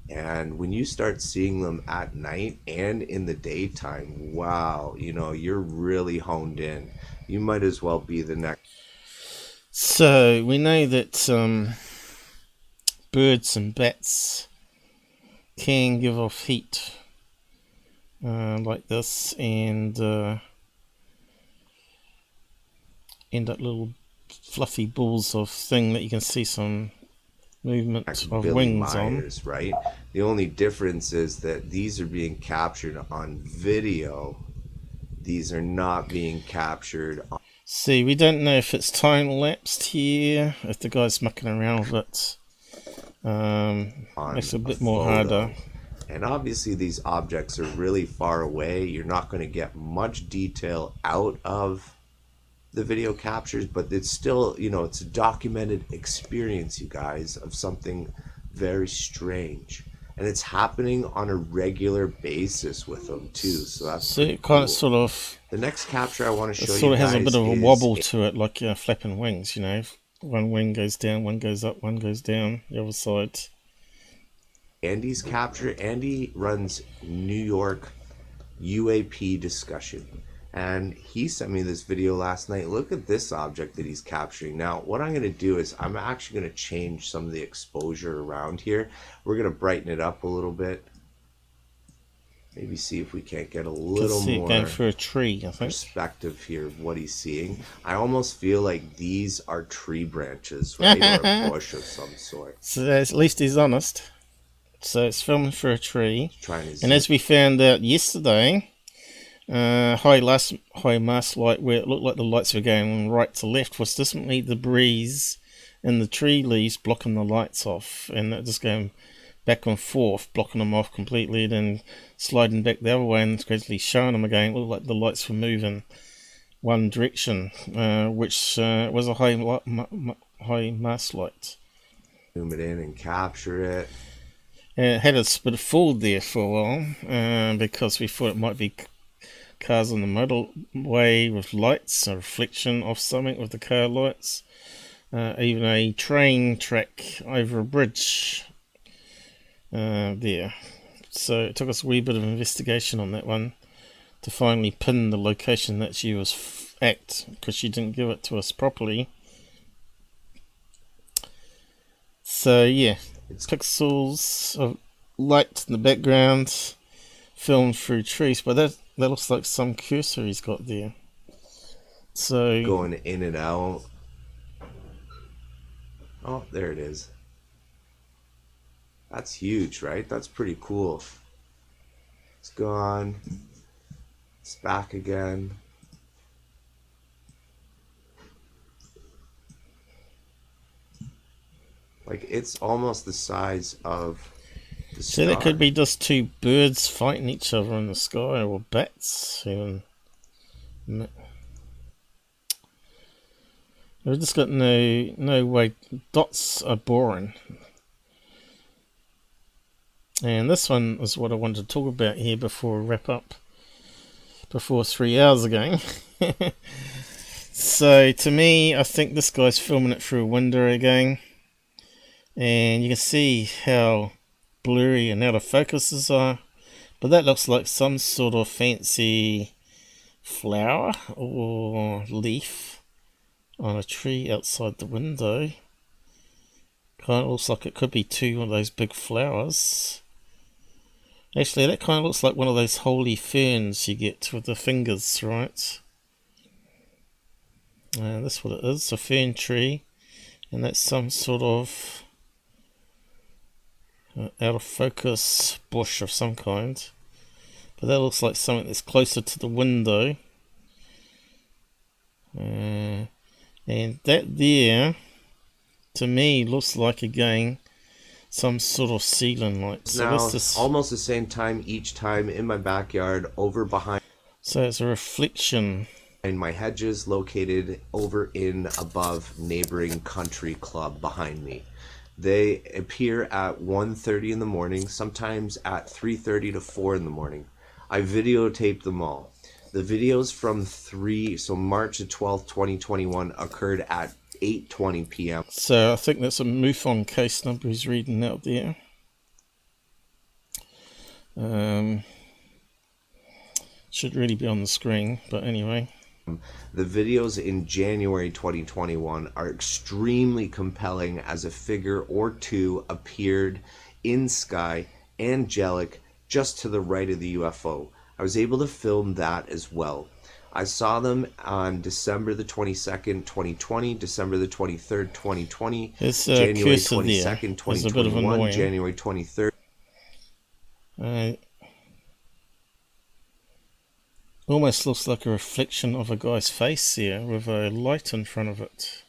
And when you start seeing them at night and in the daytime, wow, you know, you're really honed in. You might as well be the next. So we know that birds and bats can give off heat like this, and end up little fluffy balls of thing that you can see some movement of Billy wings Myers, on. right? The only difference is that these are being captured on video. These are not being captured on. See, we don't know if it's time lapsed here, if the guy's mucking around with it. Makes it a bit more harder. And obviously these objects are really far away. You're not going to get much detail out of the video captures, but it's still, you know, it's a documented experience, you guys, of something very strange. And it's happening on a regular basis with them too. So that's so it cool. kind of sort of, the next capture I want to show you sort of guys has a bit of a wobble to it, like flapping wings, you know. One wing goes down, one goes up, one goes down, the other side. Andy's capture. Andy runs New York UAP discussion, and he sent me this video last night. Look at this object that he's capturing. Now what I'm going to do is I'm actually going to change some of the exposure around here. We're going to brighten it up a little bit. Maybe see if we can't get a Can little see it more going through a tree, I think. perspective here of what he's seeing. I almost feel like these are tree branches, right? Or a bush of some sort. So at least he's honest. So it's filming through a tree. Trying to And zoom. as we found out yesterday, high mast light, where it looked like the lights were going right to left, was definitely the breeze and the tree leaves blocking the lights off, and that just going back and forth, blocking them off completely, then sliding back the other way and gradually showing them again. It looked like the lights were moving one direction, which was a high mast light. Zoom it in and capture it. It had us bit of fooled there for a while, because we thought it might be cars on the motorway with lights, a reflection of something with the car lights, even a train track over a bridge there. So it took us a wee bit of investigation on that one to finally pin the location that she was at, because she didn't give it to us properly. So yeah, it's pixels of light in the background filmed through trees, but that looks like some cursor he's got there. So going in and out. Oh, there it is. That's huge, right? That's pretty cool. It's gone. It's back again. Like, it's almost the size of the so star. that could be just two birds fighting each other in the sky, or bats even. We've just got no way. Dots are boring. And this one is what I wanted to talk about here before we wrap up. Before 3 hours ago. So to me, I think this guy's filming it through a window again. And you can see how blurry and out of focuses are. But that looks like some sort of fancy flower or leaf on a tree outside the window. Kind of looks like it could be two of those big flowers. Actually, that kind of looks like one of those holy ferns you get with the fingers, right? That's what it is, a fern tree. And that's some sort of out of focus bush of some kind. But that looks like something that's closer to the window. And that there, to me, looks like, again, some sort of ceiling light. So now, that's this, almost the same time each time in my backyard, over behind. So it's a reflection. And my hedges located over in above neighboring country club behind me. They appear at 1:30 in the morning, sometimes at 3:30 to 4 in the morning. I videotaped them all. The videos from March the 12th, 2021 occurred at 8:20 p.m. So I think that's a MUFON case number he's reading out there. Should really be on the screen, but anyway. The videos in January 2021 are extremely compelling, as a figure or two appeared in sky, angelic, just to the right of the UFO. I was able to film that as well. I saw them on December the 22nd, 2020, December the 23rd, 2020, January 22nd, 2021, January 23rd. Almost looks like a reflection of a guy's face here with a light in front of it.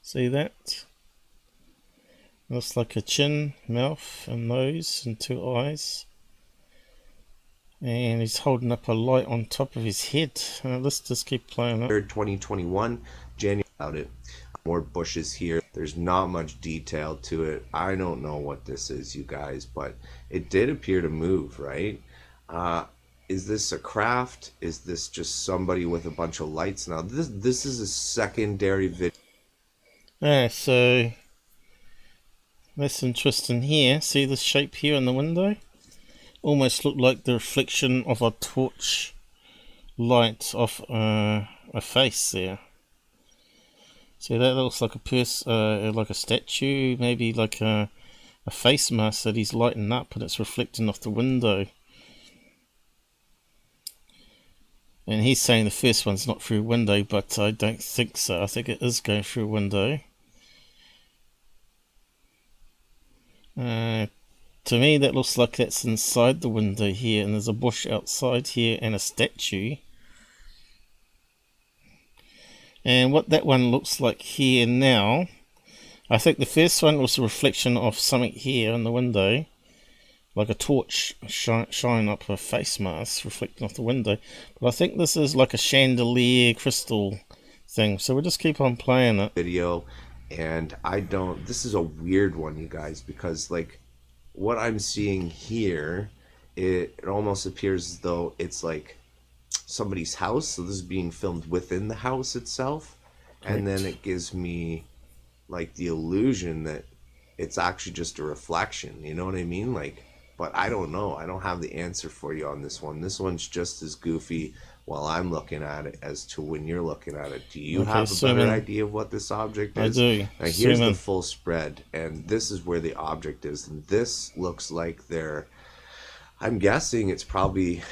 See that? Looks like a chin, mouth, and nose, and two eyes. And he's holding up a light on top of his head. Let's just keep playing it. 2021, January. About it. More bushes here. There's not much detail to it. I don't know what this is, you guys, but it did appear to move, right? Is this a craft? Is this just somebody with a bunch of lights? Now, this is a secondary video. So that's interesting here. See the shape here in the window? Almost looked like the reflection of a torch light off a face there. See, that looks like a person, like a statue, maybe like a face mask that he's lighting up, and it's reflecting off the window. And he's saying the first one's not through a window, but I don't think so. I think it is going through a window. To me, that looks like that's inside the window here, and there's a bush outside here and a statue. And what that one looks like here now, I think the first one was a reflection of something here in the window, like a torch shining up a face mask reflecting off the window. But I think this is like a chandelier crystal thing, so we'll just keep on playing it. Video, and this is a weird one, you guys, because like what I'm seeing here, it almost appears as though it's like somebody's house, so this is being filmed within the house itself. Correct. And then it gives me like the illusion that it's actually just a reflection, you know what I mean? Like, but I don't know. I don't have the answer for you on this one. This one's just as goofy while I'm looking at it as to when you're looking at it. Do you have a better idea of what this object is? I do. Now here's the full spread, and this is where the object is. And this looks like I'm guessing it's probably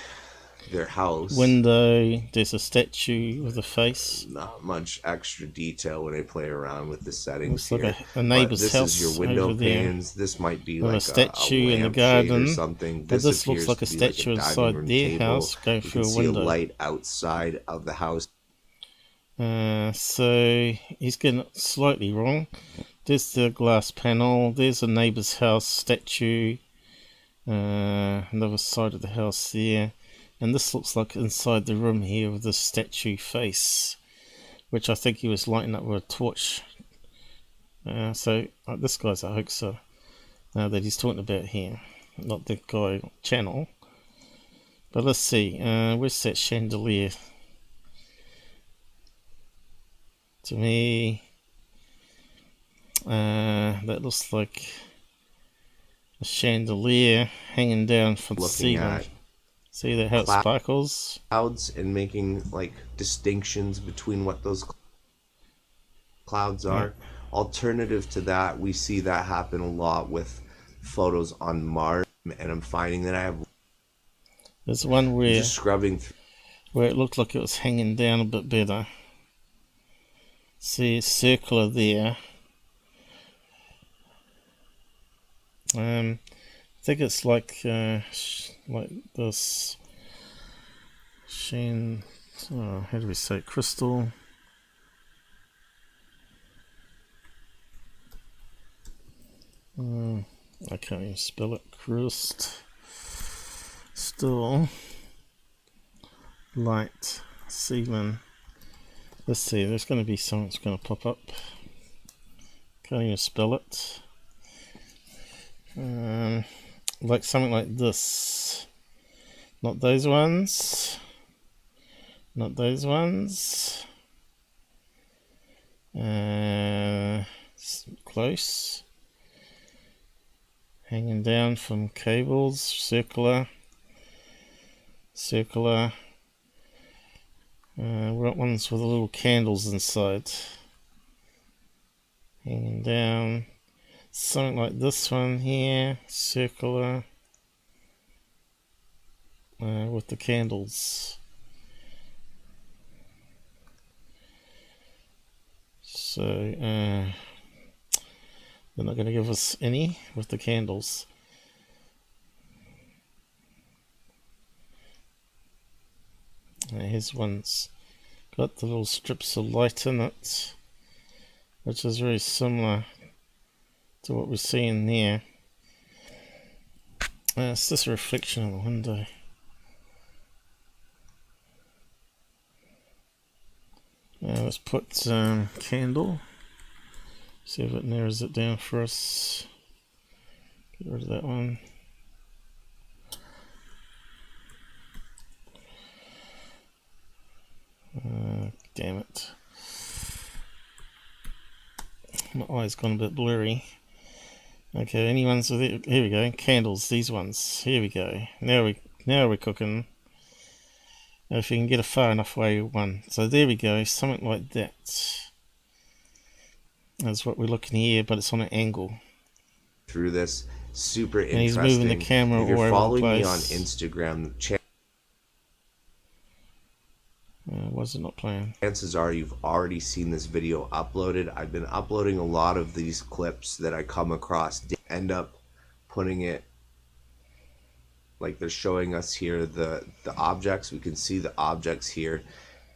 their house. Window, there's a statue with a face. Not much extra detail when I play around with the settings looks here. Like a neighbor's house. This is your window panes. This might be like a statue a in the garden or something. But this looks like a statue inside their house going through a window. See a light outside of the house. So he's getting it slightly wrong. There's the glass panel. There's a neighbor's house statue. Another side of the house there. And this looks like inside the room here with the statue face, which I think he was lighting up with a torch. So this guy's a hoaxer that he's talking about here, not the guy channel. But let's see, where's that chandelier? To me, that looks like a chandelier hanging down from the ceiling. See how it sparkles? Clouds, and making like distinctions between what those clouds are. Yeah. Alternative to that, we see that happen a lot with photos on Mars, and I'm finding that I have. There's one where just scrubbing through, where it looked like it was hanging down a bit better. See, circular there. I think it's like this sheen. Oh, how do we say crystal? I can't even spell it. Crystal light ceiling. Let's see. There's going to be something that's going to pop up. Can't even spell it. Like something like this. Not those ones. Not those ones. Close. Hanging down from cables. Circular. Circular. We got ones with the little candles inside. Hanging down. Something like this one here, circular, with the candles. So, they're not going to give us any with the candles. Here's one's got the little strips of light in it, which is very similar to what we're seeing there. It's just a reflection on the window. Let's put candle. See if it narrows it down for us. Get rid of that one. Damn it. My eye's gone a bit blurry. Okay, any ones with it? Here we go. Candles, these ones. Here we go. Now we're cooking. If you can get a far enough away one. So there we go, something like that. That's what we're looking here, but it's on an angle. Through this, super interesting. And he's moving the camera if you're all over following the me place. on Instagram, Why is it not playing? Chances are you've already seen this video uploaded. I've been uploading a lot of these clips that I come across. End up putting it like they're showing us here the objects. We can see the objects here,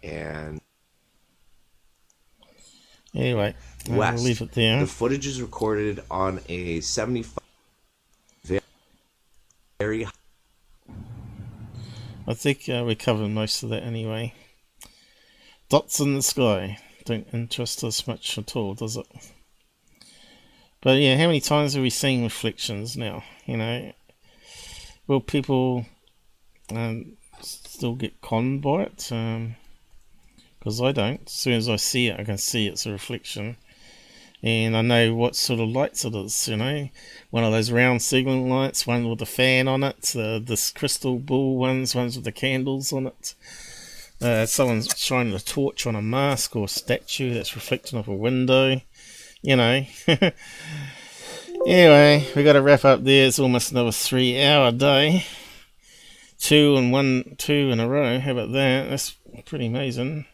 and anyway, I'll leave it there. The footage is recorded on a 75 very high. I think we covered most of that anyway. Dots in the sky don't interest us much at all, does it? But yeah, how many times have we seen reflections now? You know, will people still get conned by it? Because I don't. As soon as I see it, I can see it's a reflection. And I know what sort of lights it is, you know. One of those round signaling lights, one with a fan on it, this crystal ball ones with the candles on it. Someone's shining a torch on a mask or statue that's reflecting off a window, you know. Anyway, we got to wrap up there. It's almost another 3-hour day. 2 in a row. How about that? That's pretty amazing.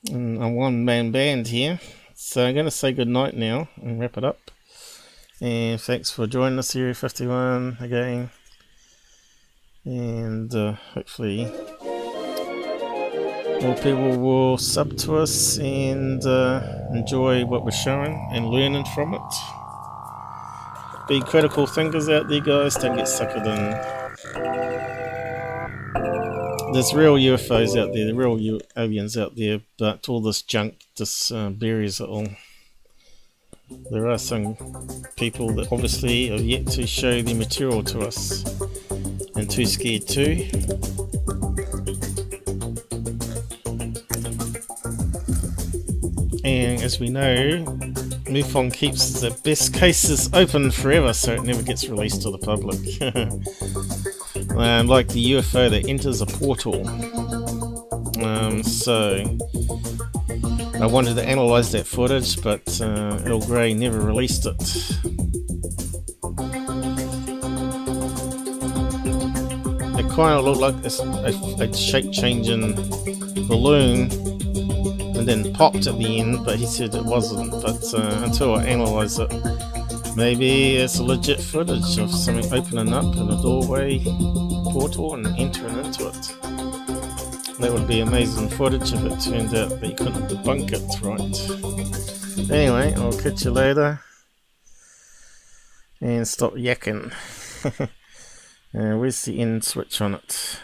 And a one-man band here. So I'm going to say goodnight now and wrap it up. And thanks for joining us, Area 51 again. And hopefully more people will sub to us and enjoy what we're showing and learning from it. Be critical thinkers out there, guys. Don't get suckered in. There's real UFOs out there, the real aliens out there, but all this junk just buries it all. There are some people that obviously have yet to show the material to us and too scared to. And as we know, MUFON keeps the best cases open forever so it never gets released to the public. Like the UFO that enters a portal. So I wanted to analyze that footage, but Earl Grey never released it. It kind of looked like a shape-changing balloon and then popped at the end, but he said it wasn't. But until I analyze it, maybe it's a legit footage of something opening up in a doorway portal and entering into it. That would be amazing footage if it turned out that you couldn't debunk it, right? Anyway, I'll catch you later. And stop yakking. Where's the end switch on it?